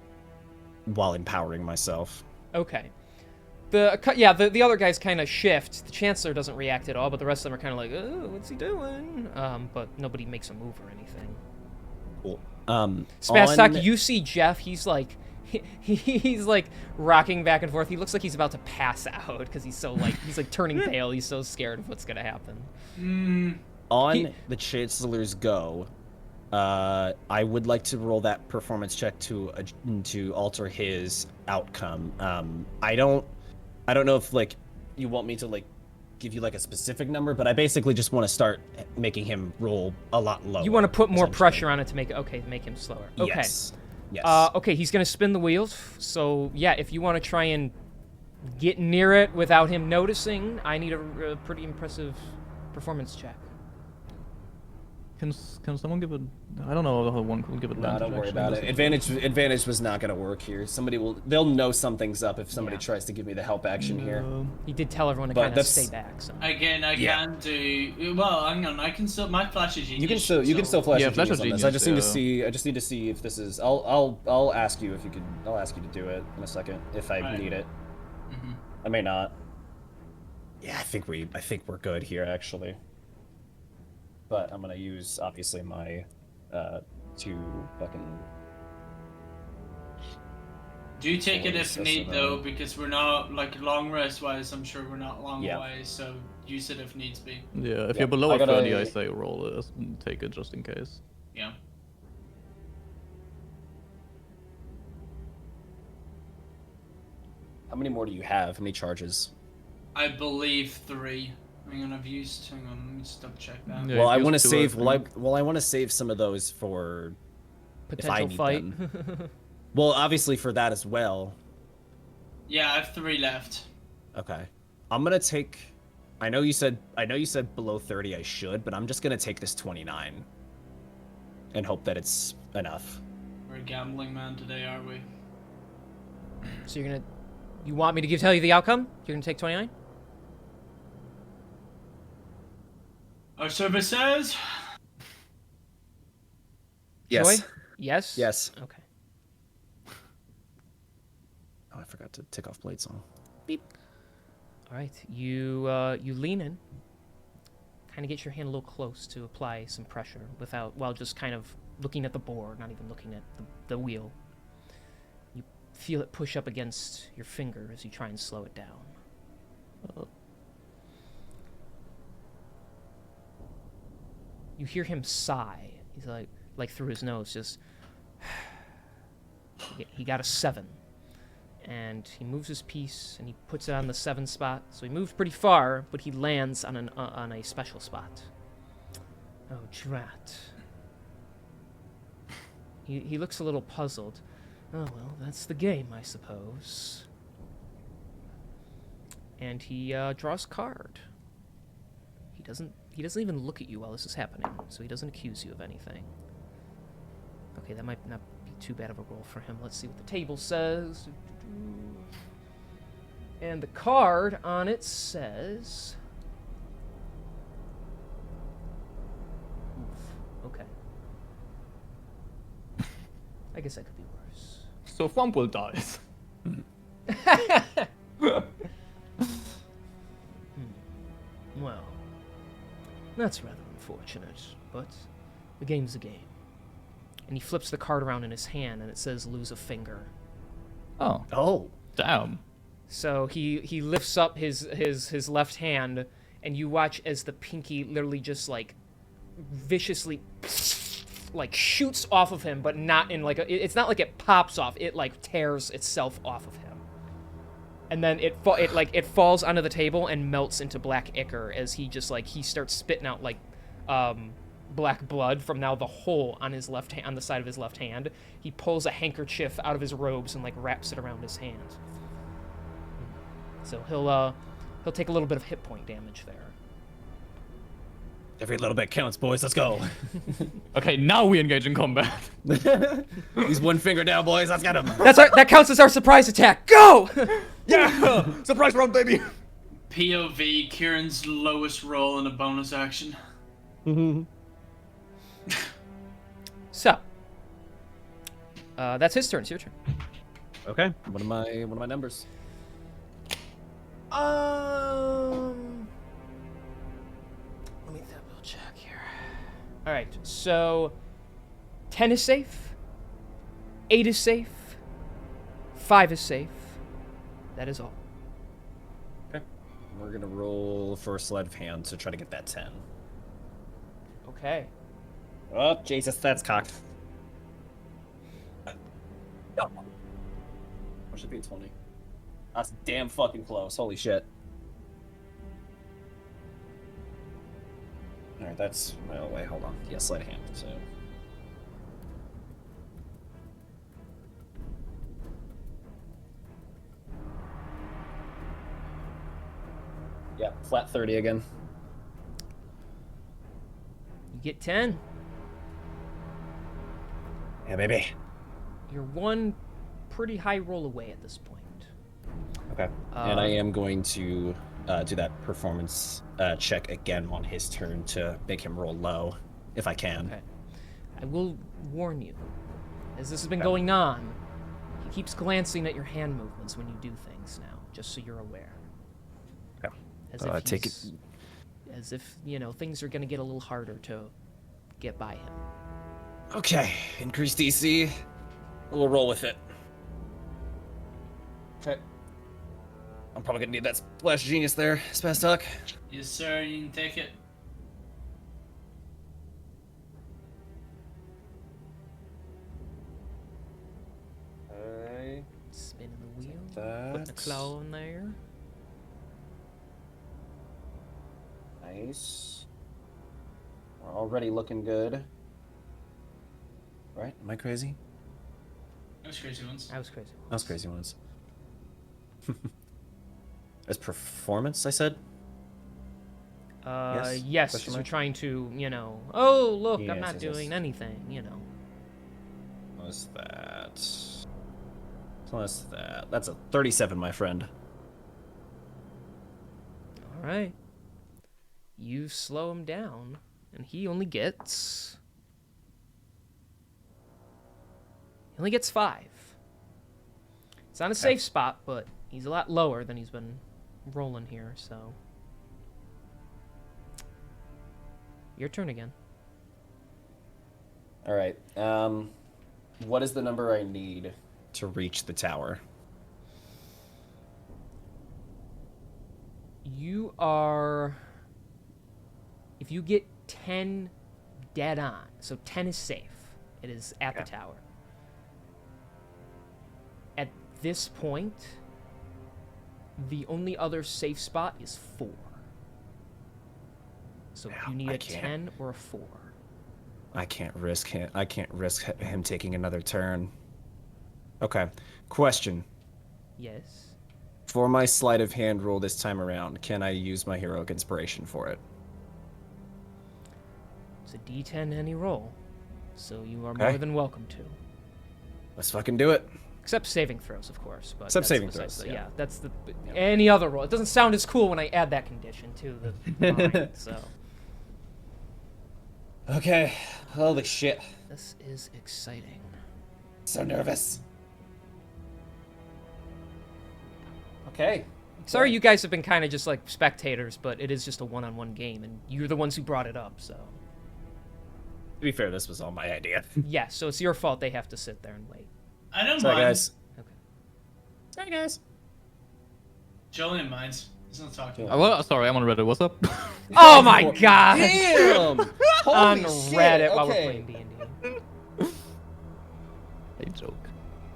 While empowering myself. Okay. The other guys kind of shift. The Chancellor doesn't react at all, but the rest of them are kind of like, oh, what's he doing? But nobody makes a move or anything. Cool. Spastak, you see Jeff, he's like, he's like rocking back and forth. He looks like he's about to pass out because he's like turning pale. He's so scared of what's gonna happen. On the Chancellor's go, I would like to roll that performance check to alter his outcome. I don't know if like you want me to like give you like a specific number, but I basically just want to start making him roll a lot lower. You want to put more pressure on it to make him slower. Okay. Yes. Yes. Okay, he's gonna spin the wheels. So yeah, if you want to try and get near it without him noticing, I need a pretty impressive performance check. Can someone give it? I don't know how one will give it. No, don't worry about it. Advantage was not gonna work here. They'll know something's up if somebody tries to give me the help action here. He did tell everyone to But kind of stay back. So. Again, I can do. Well, hang on. I can still. My flash is genius. You can still flash Yeah, your flash genius of on this. I genius, just need to see if this is. I'll ask you if you could. I'll ask you to do it in a second if I need it. I may not. Yeah, I think we're good here actually. But I'm gonna use obviously my two fucking. Do take it if need though, because we're not like long rest wise. I'm sure we're not long away, so use it if needs be. Yeah, if you're below a 30, I say roll it. Take it just in case. Yeah. How many more do you have? How many charges? I believe 3. Hang on, I've used. Hang on, let me just double check that. Yeah, Well, I use want to two, save. I think. I want to save some of those for if I Potential need fight. them. Well, obviously for that as well. Yeah, I have 3 left. Okay, I'm gonna take. I know you said below 30 I should, but I'm just gonna take this 29 and hope that it's enough. We're a gambling man today, are we? So you want me to tell you the outcome? You're gonna take 29? Our service says. Yes. Joy? Yes. Yes. Okay. Oh, I forgot to tick off blade song. All right. You lean in, kind of get your hand a little close to apply some pressure while just kind of looking at the board, not even looking at the wheel. You feel it push up against your finger as you try and slow it down. You hear him sigh. He's like through his nose, just. He got a 7. And he moves his piece, and he puts it on the 7 spot. So he moved pretty far, but he lands on a special spot. Oh, drat. He looks a little puzzled. Oh, well, that's the game, I suppose. And he draws a card. He doesn't even look at you while this is happening, so he doesn't accuse you of anything. Okay, that might not be too bad of a roll for him. Let's see what the table says. And the card on it says... Oof, okay. I guess that could be worse. So Fumble dies. Well, that's rather unfortunate, but the game's a game. And he flips the card around in his hand, and it says lose a finger. Oh. Oh. Damn. So he lifts up his left hand, and you watch as the pinky literally just, like, viciously, like, shoots off of him, but not in, like, it's not like it pops off. It, like, tears itself off of him. And then it falls onto the table and melts into black ichor as he just, like, he starts spitting out, like, black blood from now the hole on his left hand, on the side of his left hand. He pulls a handkerchief out of his robes and, like, wraps it around his hand. So he'll take a little bit of hit point damage there. Every little bit counts, boys. Let's go. Okay, now we engage in combat. He's one finger down, boys. Let's get him. That counts as our surprise attack. Go! Yeah! Surprise round, baby! POV, Kieran's lowest roll in a bonus action. So, that's his turn. It's your turn. Okay. What are my numbers? Let me double check here. All right. So, 10 is safe. 8 is safe. 5 is safe. That is all. Okay. We're gonna roll for sleight of hand to try to get that 10. Okay. Oh, Jesus, that's cocked. Or should be a 20. That's damn fucking close. Holy shit. Alright, that's... Oh, wait, hold on. Yeah, sleight of hand, so... Yeah, flat 30 again. You get 10. Yeah, baby. You're one pretty high roll away at this point. Okay. And I am going to do that performance check again on his turn to make him roll low, if I can. Okay. I will warn you, as this has been going on, he keeps glancing at your hand movements when you do things now, just so you're aware. Okay. As as if, you know, things are going to get a little harder to get by him. Okay. Increase DC. We'll roll with it. Okay. I'm probably gonna need that splash genius there, Spaz. Yes, sir. You can take it. Okay. Spinning the wheel, That. putting a claw in there. Nice. We're already looking good. Right? Am I crazy? Those crazy ones. I was crazy. That was crazy ones. As performance, I said? Yes, Question because we're mark? trying to, you know, oh, look, I'm Yes, not yes, doing yes. anything, you know. Plus that. Plus that. That's a 37, my friend. All right. You slow him down, and he only gets... He only gets 5. It's not a safe spot, but he's a lot lower than he's been rolling here, so... Your turn again. Alright. What is the number I need to reach the tower? You are... If you get 10 dead on, so 10 is safe. It is at the tower. At this point, the only other safe spot is 4. So Yeah, you need I a can't. 10 or a 4. I can't risk him taking another turn. Okay. Question. Yes. For my sleight of hand roll this time around, can I use my heroic inspiration for it? It's a D10 any roll, so you are Okay. more than welcome to. Let's fucking do it. Except saving throws, of course. But Except that's saving besides throws, the- yeah. that's the any other roll. It doesn't sound as cool when I add that condition to the line, so Okay. Holy shit. this is exciting. So nervous. Okay. Sorry, you guys have been kind of just like spectators, but it is just a one-on-one game, and you're the ones who brought it up, so. To be fair, this was all my idea. Yeah, so it's your fault they have to sit there and wait. I don't Sorry, mind. guys. Okay. Sorry, guys. Julian minds. He's not talking. Well, sorry, I'm on Reddit. What's up? Oh my god! Damn! On Holy shit, Reddit while we're okay. playing D&D. A joke.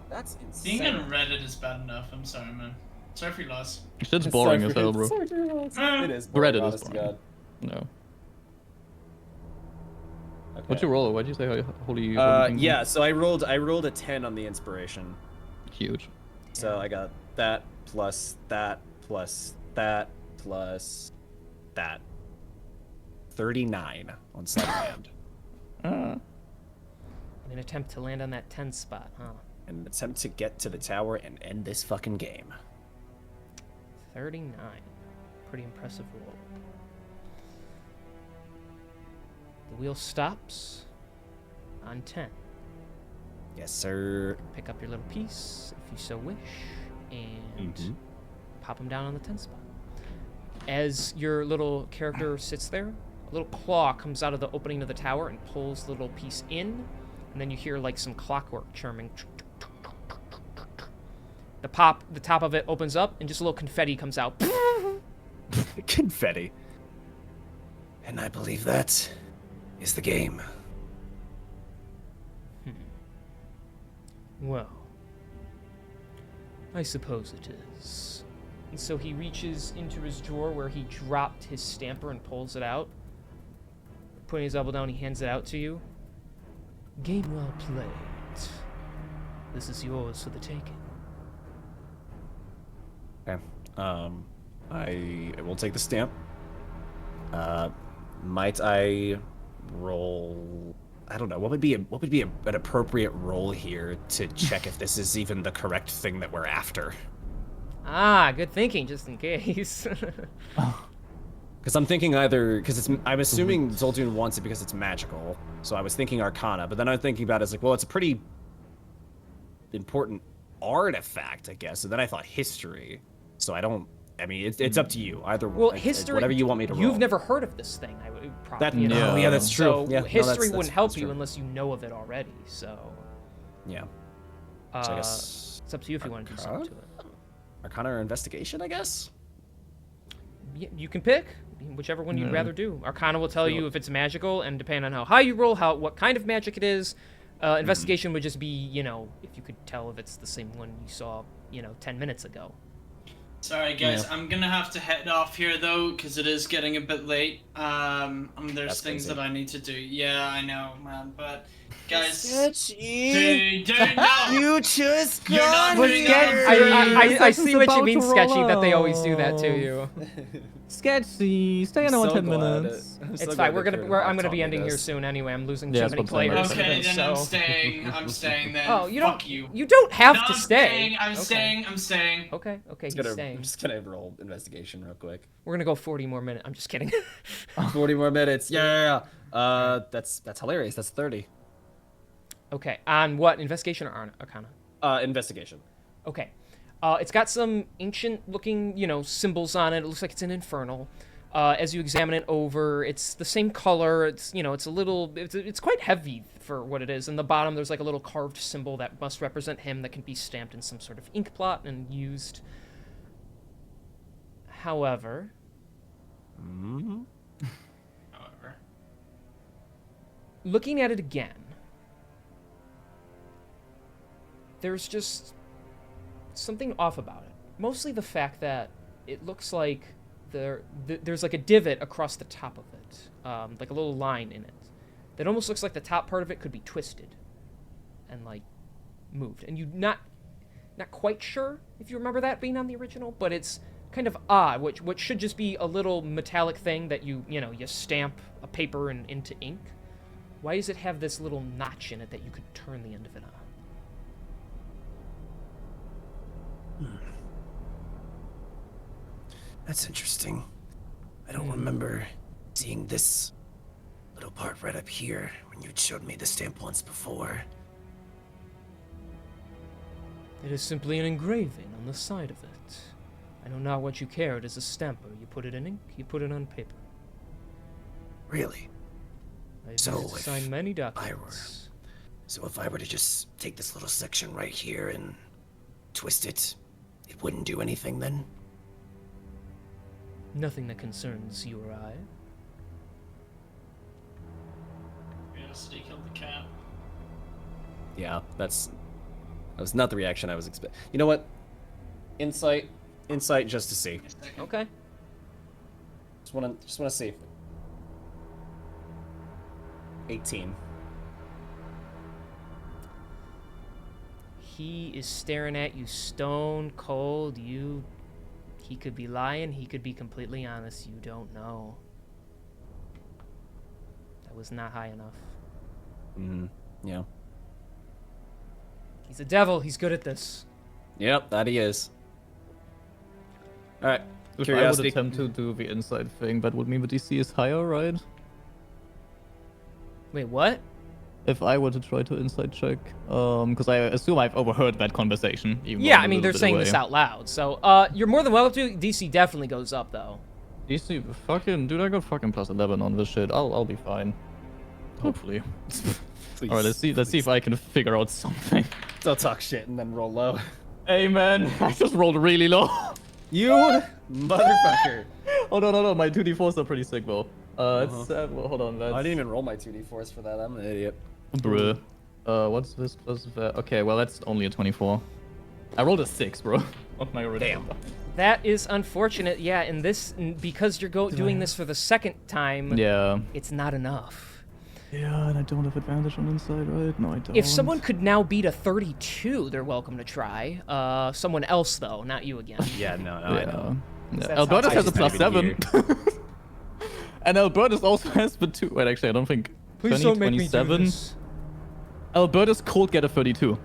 That's Being insane. on Reddit is bad enough. I'm sorry, man. Sorry for your loss. Shit's boring as hell, bro. It is Reddit boring, is honest to boring. God. No. Okay. What'd you roll? What'd you say? Holy. Yeah, so I rolled a 10 on the inspiration. Huge. So I got that plus that plus that plus that. 39 on sleight of hand. In an attempt to land on that 10 spot, huh? An attempt to get to the tower and end this fucking game. 39. Pretty impressive roll. The wheel stops on 10. Yes, sir. Pick up your little piece, if you so wish, and pop them down on the 10 spot. As your little character sits there, a little claw comes out of the opening of the tower and pulls the little piece in, and then you hear like some clockwork churning. The top of it opens up, and just a little confetti comes out. Confetti. And I believe that is the game. Well, I suppose it is. And so he reaches into his drawer where he dropped his stamper and pulls it out. Putting his elbow down, he hands it out to you. Game well played. This is yours for the taking. Okay. I will take the stamp. Might I roll? I don't know. What would be an appropriate roll here to check if this is even the correct thing that we're after? Ah, good thinking, just in case. Because I'm thinking I'm assuming Zoltun wants it because it's magical. So I was thinking Arcana, but then I'm thinking about it as like, well, it's a pretty important artifact, I guess. And then I thought history. So I mean, it's up to you. Either Well, like, history. whatever you want me to roll. You've never heard of this thing. I would probably. That- yeah, that's true. So Yeah, no, history that's wouldn't help you true. unless you know of it already. So. Yeah. Uh, So I guess it's up to you if you want to do something to it. Arcana or investigation, I guess. Yeah, you can pick whichever one you'd rather do. Arcana will tell you if it's magical, and depending on how high you roll, what kind of magic it is. Investigation would just be, if you could tell if it's the same one you saw, 10 minutes ago. Sorry, guys. I'm gonna have to head off here though, because it is getting a bit late. There's That's things crazy. that I need to do. Yeah, I know, man. But guys, Sketchy. dude, no. You just You're not got doing here. I see what you about mean, to roll Sketchy, that they off. always do that to you. Sketchy. Stay another 10 minutes. It's fine. I'm gonna be ending here soon anyway. I'm losing Yeah, too that's many what I'm players. saying. Okay, and then so... I'm staying. I'm staying then. Oh, you Fuck don't. you. You don't have No, to I'm stay. staying. I'm Okay. staying. I'm staying. Okay. He's I'm staying. just gonna roll investigation real quick. We're gonna go 40 more minutes. I'm just kidding. 40 more minutes. Yeah. That's hilarious. That's 30. Okay. On what? Investigation or Arcana? Investigation. Okay. It's got some ancient-looking, symbols on it. It looks like it's an infernal. As you examine it over, it's the same color. It's it's quite heavy for what it is. In the bottom, there's like a little carved symbol that must represent him that can be stamped in some sort of ink blot and used. However, However, looking at it again, there's just something off about it. Mostly the fact that it looks like there's like a divot across the top of it, like a little line in it. That almost looks like the top part of it could be twisted and like moved. And you're not quite sure if you remember that being on the original, but it's kind of odd. What should just be a little metallic thing that you stamp a paper into ink. Why does it have this little notch in it that you could turn the end of it on? That's interesting. I don't remember seeing this little part right up here when you showed me the stamp once before. It is simply an engraving on the side of it. I know not what you care. It is a stamper. You put it in ink, you put it on paper. Really? I So used to sign many documents. So if I were to just take this little section right here and twist it, it wouldn't do anything then? Nothing that concerns you or I. Yes, they killed the cat. Yeah, that was not the reaction I was expecting. You know what? Insight just to see. Okay. Just wanna see. 18. He is staring at you stone cold. He could be lying, he could be completely honest. You don't know. That was not high enough. Yeah. He's a devil, he's good at this. Yep, that he is. Alright. If Curiosity. I would attempt to do the inside thing, that would mean the DC is higher, right? Wait, what? If I were to try to inside check, because I assume I've overheard that conversation. Even Yeah, though I'm I a mean, little they're bit saying away. this out loud, so, you're more than welcome to. DC definitely goes up, though. DC, fucking, dude, I got fucking plus 11 on this shit. I'll be fine. Hopefully. Please, All right, let's see if I can figure out something. Don't talk shit and then roll low. Hey man, I just rolled really low. You motherfucker. Oh no, my 2d4s are pretty sick though. It's well, hold on, that's I didn't even roll my 2d4s for that. I'm an idiot. bruh. What's this plus that? Okay, well that's only a 24. I rolled a 6, bro. On my original. Damn. That is unfortunate, yeah, and because you're doing this for the second time, Yeah. it's not enough. Yeah, and I don't have advantage on inside, right? No, I don't. If someone could now beat a 32, they're welcome to try. Someone else, though, not you again. Yeah, no, I know. Yeah. That's Albertus how has a it's plus not 7. And Albertus also has the 2. Wait, actually, I don't think. Please 20, don't make me do 27. this. Albertus could get a 32.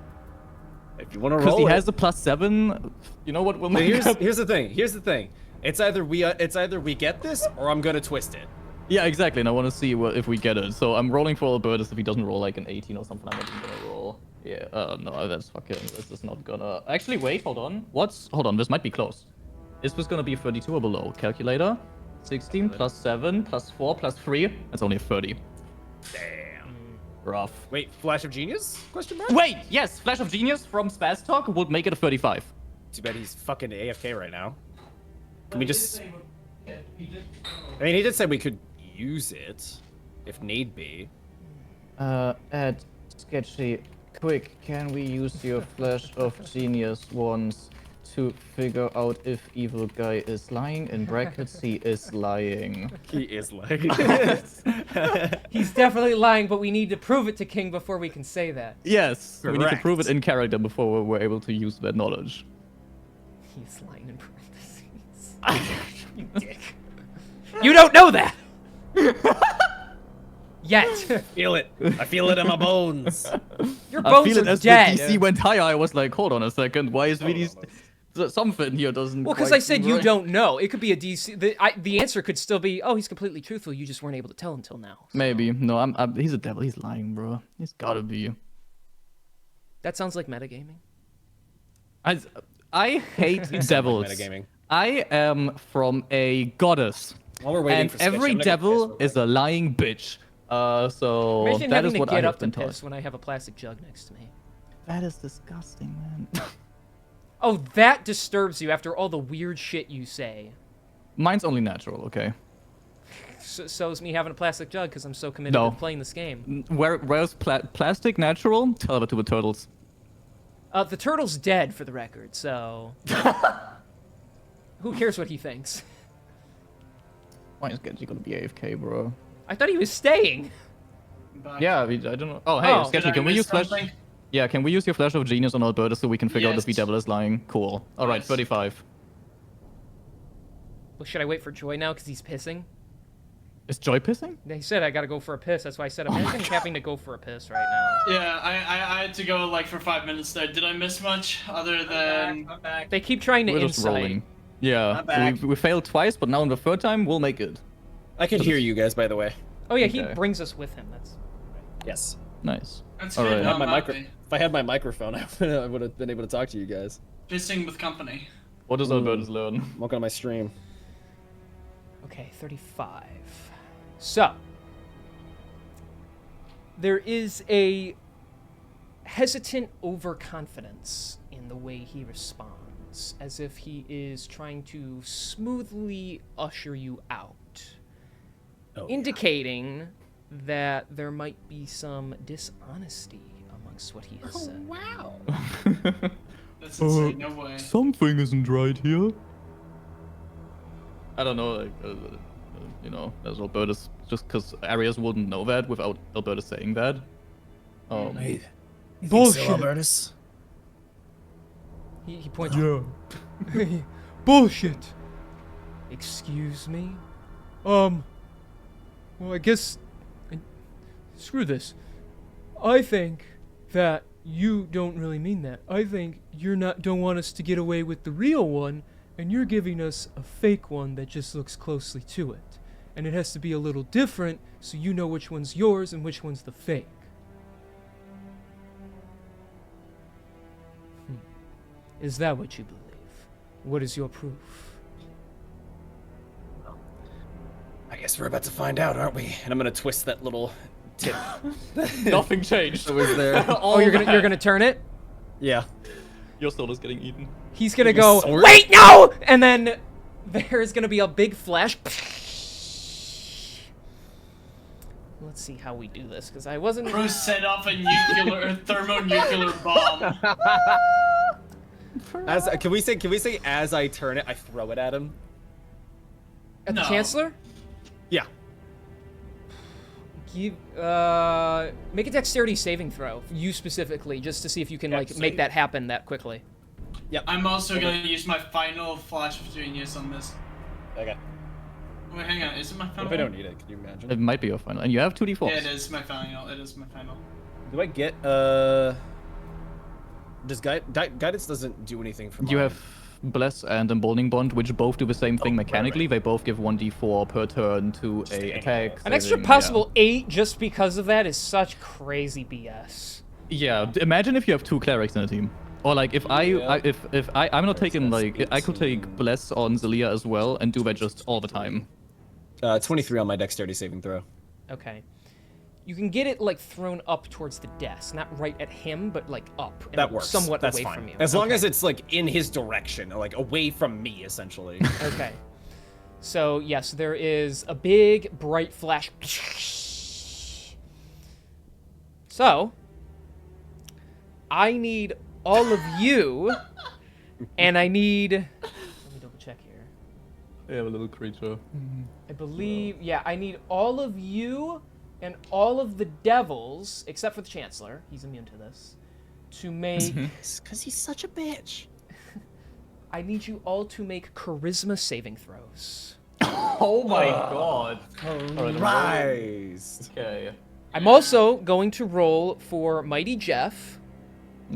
If you want to Because roll he it. has a plus 7. You know what? We'll But make up. here's the thing. It's either we get this or I'm gonna twist it. Yeah, exactly. And I want to see if we get it. So I'm rolling for Albertus. If he doesn't roll like an 18 or something, I'm not even gonna roll. Yeah. No, that's fucking. This is not gonna. Actually, wait. Hold on. Hold on. This might be close. Is this gonna be 32 or below? Calculator. 16 plus 7 plus 4 plus 3. That's only a 30. Damn. Rough. Wait, Flash of Genius? Question mark? Wait. Yes. Flash of Genius from Spaz Talk would make it a 35. Too bad he's fucking AFK right now. Can we just? I mean, he did say we could use it if need be. Ed, Sketchy, quick, can we use your Flash of Genius once to figure out if evil guy is lying? In brackets, he is lying. He is like. He's definitely lying, but we need to prove it to King before we can say that. Yes, we need to Correct. prove it in character before we're able to use that knowledge. He's lying in parentheses. You dick. You don't know that! Yet. Feel it. I feel it in my bones. Your I bones feel it are as dead. the DC went higher. I was like, hold on a second, why is really something here doesn't? Well, because quite I said seem you right. don't know. It could be a DC. The answer could still be, oh, he's completely truthful. You just weren't able to tell until now. So. Maybe no. He's a devil. He's lying, bro. He's gotta be. That sounds like metagaming. I hate devils. metagaming. I am from a goddess, While we're waiting and for Sketchy, every I'm gonna get pissed real devil quick. is a lying bitch. So Imagine that having is to what I get have up to been taught. piss when I have a plastic jug next to me. That is disgusting, man. Oh, that disturbs you after all the weird shit you say. Mine's only natural, okay. So is me having a plastic jug because I'm so committed No. to playing this game. Where's plastic natural? Tell that to the turtles. The turtle's dead, for the record, so... Who cares what he thinks? Why is Genji gonna be AFK, bro? I thought he was staying. Back. Yeah, I don't know. Oh, hey, Oh. Sketchy, Did I can we miss use Flash? something? Yeah, can we use your Flash of Genius on Alberta so we can figure out if Yes. V-Devil is lying? Cool. Alright, Yes. 35. Well, should I wait for Joy now because he's pissing? Is Joy pissing? He said I gotta go for a piss. That's why I said I'm having to go for a piss right now. Yeah, I had to go like for 5 minutes there. Did I miss much other than? I'm back. They keep trying to We're just insight. rolling. Yeah, I'm back. we failed twice, but now on the third time, we'll make it. I can hear you guys, by the way. Oh yeah, he Okay. brings us with him. That's Yes. Nice. That's All good. right. If I had I'm my micro- happy. if I had my microphone, I would have been able to talk to you guys. Pissing with company. What does Albertus learn? I'm looking at my stream. okay. 35. So there is a hesitant overconfidence in the way he responds, as if he is trying to smoothly usher you out, Oh, indicating that there might be some dishonesty amongst what he has said. wow. That's insane. No way. Something isn't right here. I don't know, like, you know, as Albertus, just because Arias wouldn't know that without Albertus saying that. Hey, you Bullshit. think so, Albertus? He points. Yeah. Bullshit. Excuse me. Well, I guess. Screw this. I think that you don't really mean that. I think don't want us to get away with the real one, and you're giving us a fake one that just looks closely to it. And it has to be a little different, so you know which one's yours and which one's the fake. Is that what you believe? What is your proof? I guess we're about to find out, aren't we? And I'm gonna twist that little tip Nothing changed. that was there. Oh, you're gonna turn it? Yeah. Your soul is getting eaten. He's gonna With go, a sword? wait, no! And then there's gonna be a big flash. Let's see how we do this, because I wasn't... Bruce set off a nuclear, thermonuclear bomb. As can we say as I turn it, I throw it at him? At the No. Chancellor? Yeah. Make a dexterity saving throw. You specifically, just to see if you can, Yeah, like, make save. that happen that quickly. I'm also gonna use my final flash of genius on this. Okay. Wait, hang on. Is it my What final? if I don't need it? Can you imagine? It might be your final. And you have 2d4s. Yeah, it is my final. It is my final. Do I get Does guidance doesn't do anything for You mine. have Bless and Emboldening Bond, which both do the same thing mechanically. They both give 1d4 per turn to a attack. An extra saving, possible 8 just because of that is such crazy BS. Yeah, imagine if you have 2 clerics in a team. Or like if I'm not taking that's like I could take 18. Bless on Zelia as well and do that just all the time. 23 on my dexterity saving throw. Okay. You can get it, like, thrown up towards the desk. Not right at him, but, like, up. And That works. Somewhat That's away fine. from you. As long Okay. as it's like in his direction, like away from me, essentially. Okay. So, yes, there is a big, bright flash. So, I need all of you, and I need... Let me double check here. Yeah, a little creature. I believe... Yeah, I need all of you and all of the devils, except for the Chancellor. He's immune to this. To make... Because he's such a bitch. I need you all to make charisma saving throws. Oh my god. Rise. Okay. I'm also going to roll for Mighty Jeff.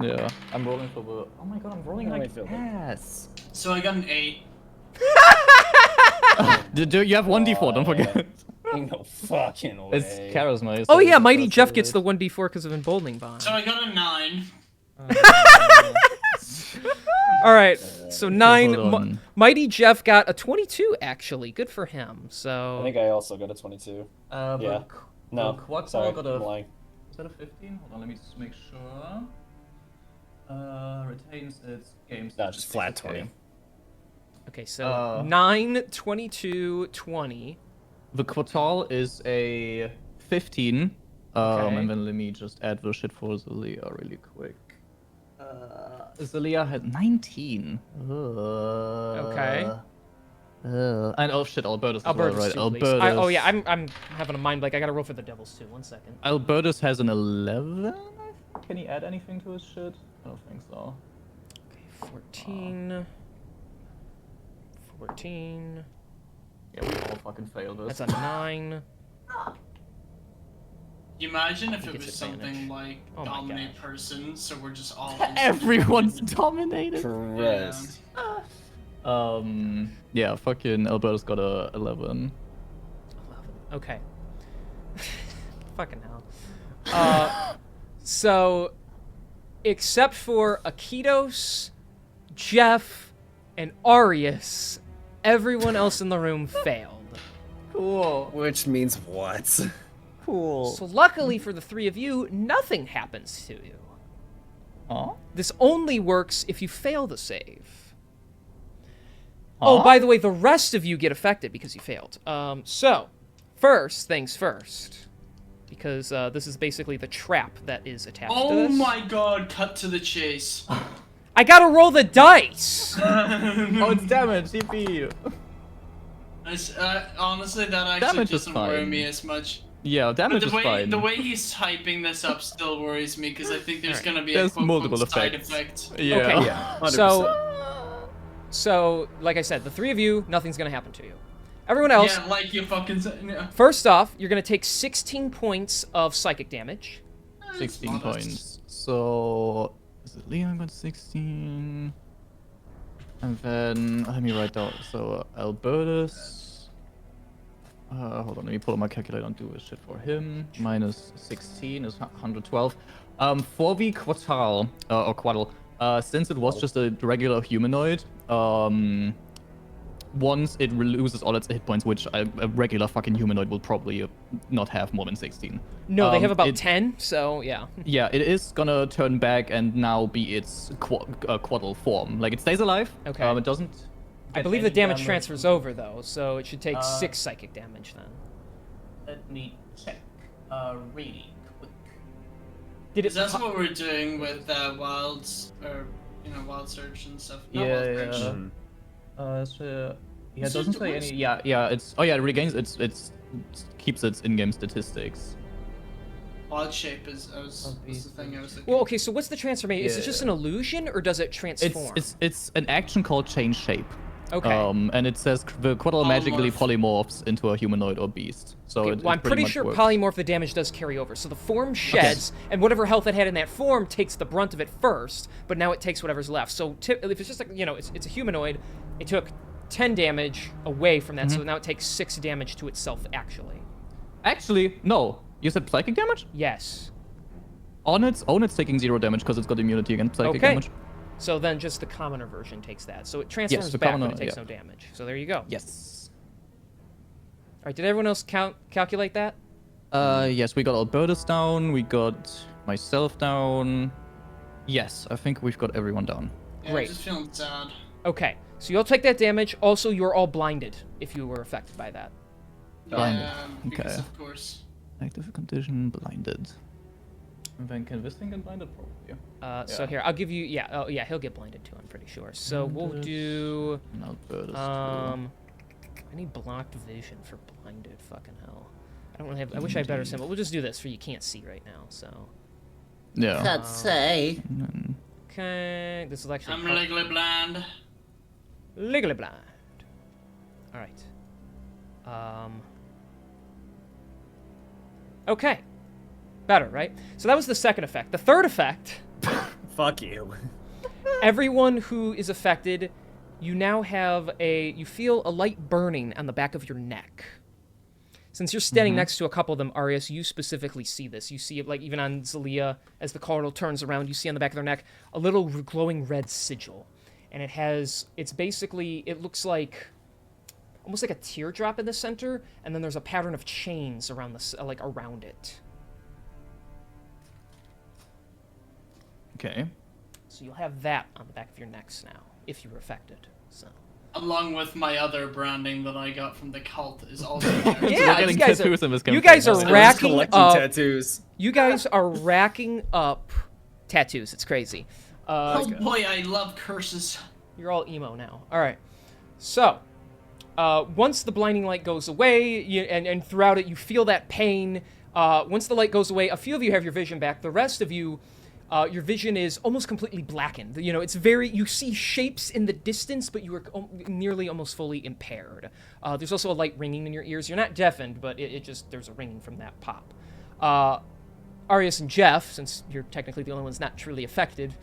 Yeah, I'm rolling for the. Oh my god, I'm rolling How do I like feel? ass. So I got an 8. You have 1d4, don't forget. No fucking way. It's charisma. Oh yeah, Mighty Jeff gets the 1d4 because of Emboldening Bond. So I got a 9. All right, so 9. hold on. Mighty Jeff got a 22, actually. Good for him. So I think I also got a 22. Yeah. No. Quad Sorry, got I'm a. lying. Is that a 15? Hold on, let me just make sure. Retains its game. No, just flat Okay. 20. okay, so 9, 22, 20. The Quartal is a 15. Okay. And then let me just add the shit for Zelia really quick. Zelia had 19. Okay. And oh shit, Albertus as Albertus well, right? too, please. Albertus. Oh yeah, I'm having a mind blank. I gotta roll for the devils too. 1 second. Albertus has an 11. Can he add anything to his shit? I don't think so. 14. 14. Yeah, we all fucking failed this. That's a 9. You imagine if He it gets was advantage. something like Oh my dominate gosh. person, so we're just all Everyone's dominated. Christ. Yeah, fucking Albertus got a 11. 11. Okay. Fucking hell. So, except for Akitos, Jeff, and Arius, everyone else in the room failed. Cool. Which means what? Cool. So luckily for the three of you, nothing happens to you. Huh? This only works if you fail the save. Oh, by the way, the rest of you get affected because you failed. So, first things first. Because this is basically the trap that is attached to Oh this. my god, cut to the chase. I gotta roll the dice! Oh, it's damage, CP. Honestly, that actually Damage is doesn't worry fine. me as much. Yeah, But damage is fine. the way he's typing this up still worries me because I think there's Alright. gonna be There's a quote multiple side effects. effect. Yeah. Okay. Yeah, 100%. So, like I said, the three of you, nothing's gonna happen to you. Everyone else, Yeah, like you fucking said. Yeah. first off, you're gonna take 16 points of psychic damage. 16 Modest. points. So, is it Leon got 16? And then, let me write down. So, Albertus. Hold on, let me pull up my calculator and do this shit for him. Minus 16 is 112. For the quartal, or quaddle, since it was just a regular humanoid, once it loses all its hit points, which a regular fucking humanoid will probably not have more than 16. No, they have about it- 10, so yeah. Yeah, it is gonna turn back and now be its quaddle form. Like, it stays alive. Okay. It doesn't. I get believe the any damage transfers over, though, so it should take 6 psychic damage then. Let me check. Really quick. Did it? That's what we're doing with wilds or wild search and stuff. Not Yeah, wild yeah. search. So, yeah, it Is it doesn't say what's- any. Yeah. It's. Oh yeah, it regains. It's keeps its in-game statistics. Wild shape was the thing I was thinking. Well, okay, so what's the transformation? Is it just Yeah. an illusion, or does it transform? It's an action called change shape. Okay. And it says the quaddle magically Polymorph. polymorphs into a humanoid or beast. So Okay, it, well, I'm it pretty much sure works. polymorph the damage does carry over. So the form sheds, and whatever health it had in that form takes the brunt of it first, but now it takes whatever's left. So if it's just like, it's a humanoid, it took 10 damage away from that, so now it takes 6 damage to itself, actually. Actually, no. You said psychic damage? Yes. On its own, it's taking 0 damage because it's got immunity against psychic Okay. damage. So then just the commoner version takes that. So it transforms the back, commoner, but it takes yeah. no damage. So there you go. Yes. All right, did everyone else calculate that? Yes, we got Albertus down. We got myself down. Yes, I think we've got everyone down. Yeah, Great. I'm just feeling sad. Okay, so you'll take that damage. Also, you're all blinded if you were affected by that. Blinded. Yeah, because Okay. of course. Active condition, blinded. And then can this thing get blinded? Probably. So here, I'll give you, oh yeah, he'll get blinded too, I'm pretty sure. So we'll Blinded. do, And Albertus too. I need blocked vision for blinded, fucking hell. I don't really have, I wish I had better symbol. We'll just do this for you can't see right now, so. Yeah. Let's say. And then- Okay, this is actually I'm legally blind. legally blind. All right. Okay. Better, right? So that was the second effect. The third effect, Fuck you. everyone who is affected, you now have you feel a light burning on the back of your neck. Since you're standing next to a couple of them, Arius, you specifically see this. You see it, like, even on Zelia, as the corridor turns around, you see on the back of their neck a little glowing red sigil. And it's basically, it looks like, almost like a teardrop in the center, and then there's a pattern of chains around around it. Okay. So you'll have that on the back of your necks now, if you were affected. So. Along with my other branding that I got from the cult is also there. Yeah, getting you guys tattoos in this you campaign. guys are I was racking collecting up. tattoos. You guys are racking up tattoos. It's crazy. Oh boy, I love curses. You're all emo now. All right. So, once the blinding light goes away, and throughout it, you feel that pain. Once the light goes away, a few of you have your vision back. The rest of you, your vision is almost completely blackened. You know, it's you see shapes in the distance, but you are nearly almost fully impaired. There's also a light ringing in your ears. You're not deafened, but there's a ringing from that pop. Arius and Jeff, since you're technically the only ones not truly affected,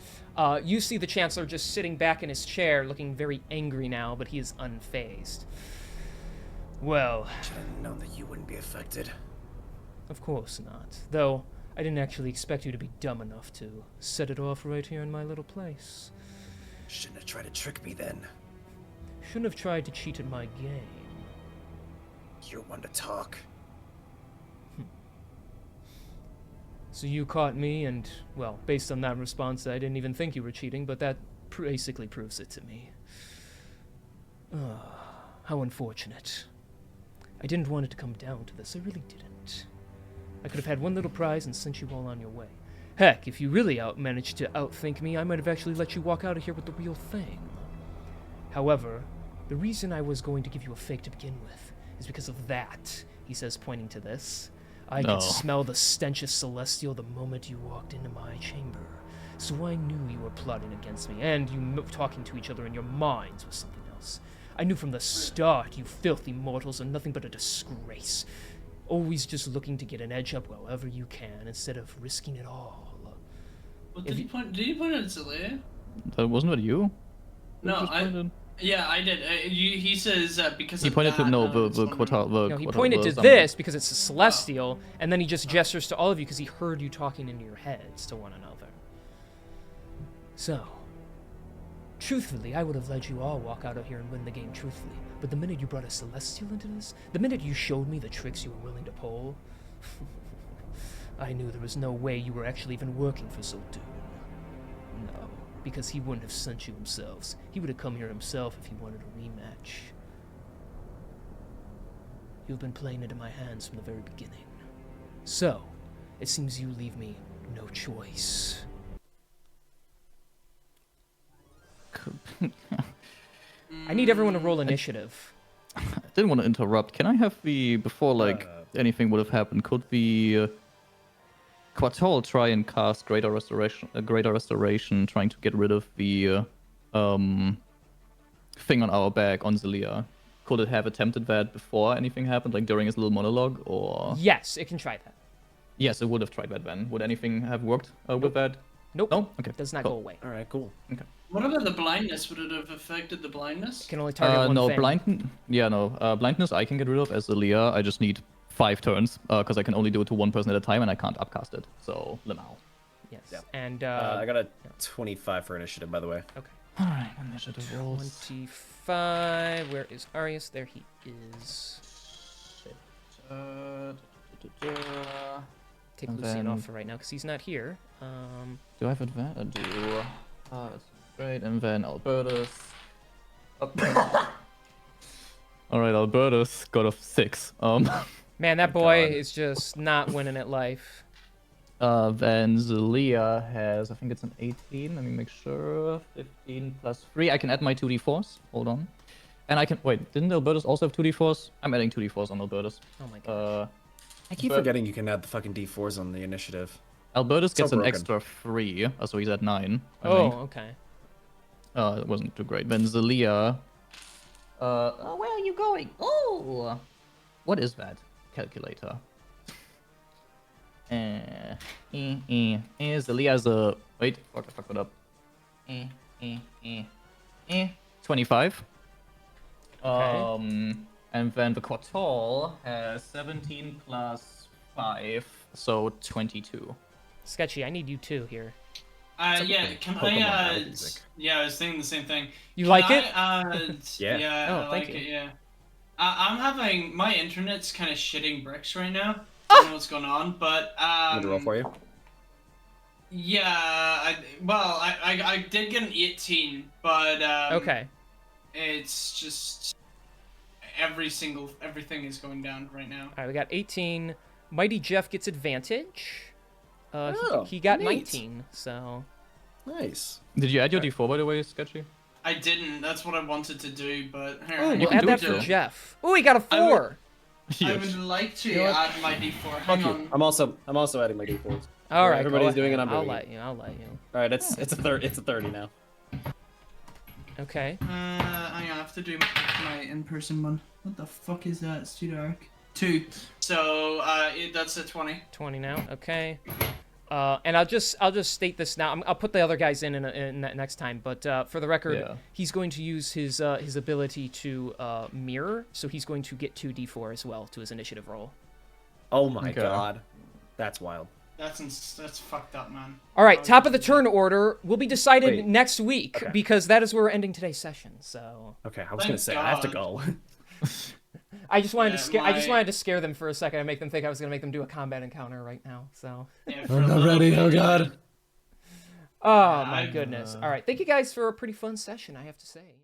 you see the Chancellor just sitting back in his chair, looking very angry now, but he is unfazed. Well, Should have known that you wouldn't be affected. of course not. Though, I didn't actually expect you to be dumb enough to set it off right here in my little place. Shouldn't have tried to trick me then. Shouldn't have tried to cheat at my game. You're one to talk. So you caught me, and, well, based on that response, I didn't even think you were cheating, but that basically proves it to me. How unfortunate. I didn't want it to come down to this, I really didn't. I could have had one little prize and sent you all on your way. Heck, if you really managed to outthink me, I might have actually let you walk out of here with the real thing. However, the reason I was going to give you a fake to begin with is because of that, he says, pointing to this. I could smell the stench of Celestial the moment you walked into my chamber. So I knew you were plotting against me, and you talking to each other in your minds was something else. I knew from the start you filthy mortals are nothing but a disgrace. Always just looking to get an edge up however you can, instead of risking it all. What did you point? Did you point at Celia? That wasn't it you? No, yeah, I did. He says because He of pointed that, to I was the wondering. No, he pointed to this because it's a Celestial, and then he just gestures to all of you because he heard you talking into your heads to one another. So, truthfully, I would have let you all walk out of here and win the game truthfully. But the minute you brought a Celestial into this, the minute you showed me the tricks you were willing to pull, I knew there was no way you were actually even working for Zoltun. No, because he wouldn't have sent you himself. He would have come here himself if he wanted a rematch. You've been playing into my hands from the very beginning. So, it seems you leave me no choice. I need everyone to roll initiative. I didn't want to interrupt. Can I have before anything would have happened, could Quatol try and cast Greater Restoration, trying to get rid of the thing on our back on Zelia? Could it have attempted that before anything happened, like during his little monologue, or? Yes, it can try that. Yes, it would have tried that then. Would anything have worked with that? Nope. No? Okay. Does not cool. go away. All right, cool. Okay. What about the blindness? Would it have affected the blindness? It can only target one thing. Blindness I can get rid of as Zelia. I just need 5 turns, because I can only do it to one person at a time, and I can't upcast it. So, Limau. Yes. Yeah. And I got a 25 for initiative, by the way. Okay. Alright, initiative rolls. 25. Where is Arius? There he is. Take And Lucian then- off for right now because he's not here. Do I have advantage? I do. That's great. And then Albertus. Alright, Albertus got a 6. Man, that boy is just not winning at life. Then Zelia has, I think it's an 18. Let me make sure. 15 plus 3. I can add my 2d4s. Hold on. And I can, wait, didn't Albertus also have 2d4s? I'm adding 2d4s on Albertus. Oh my god. I keep forgetting you can add the fucking D4s on the initiative. Albertus So gets an broken. extra 3, so he's at 9. I Oh, think. okay. It wasn't too great. Then Zelia. Oh, where are you going? Oh! What is that? Calculator. Zelia is a. Wait, fuck, I fucked it up. 25. Okay. And then the Quatol has 17 plus 5, so 22. Sketchy, I need you too here. Yeah, can Pokemon I, battle music. yeah, I was thinking the same thing. You Can like it? Yeah. Yeah, Oh, I thank like you. it, yeah. I'm having, my internet's kind of shitting bricks right now. I don't know what's going on, but, Want me to roll for you? yeah, I did get an 18, but, Okay. it's just, everything is going down right now. Alright, we got 18. Mighty Jeff gets advantage. Oh, He got neat. 19, so... Nice. Did you add your D4 by the way, Sketchy? I didn't. That's what I wanted to do, but here, Oh, hang we'll on. add do that it for though. Jeff. Oh, he got a I would- 4. I would like to You know what? add my D4. Fuck Hang you. on. I'm also adding my D4s. All right, Everybody's go doing it. ahead. I'm I'll doing let it. you. I'll let you. All right, it's a 30 now. Okay. Hang on, I have to do my in-person one. What the fuck is that? It's too dark. 2. So that's a 20. 20 now. Okay. And I'll just state this now. I'll put the other guys in next time. But for the record, Yeah. he's going to use his ability to mirror, so he's going to get 2d4 as well to his initiative roll. Oh my Okay. god, that's wild. That's fucked up, man. All right, top of the turn order will be decided Wait. next week Okay. because that is where we're ending today's session. So Okay, I was Thank gonna say I have to God. go. I just wanted Yeah, to scare. I just my- wanted to scare them for a second and make them think I was gonna make them do a combat encounter right now. So. Yeah, for a little ready. bit. Oh god. Oh my I've, goodness! All right, thank you guys for a pretty fun session. I have to say.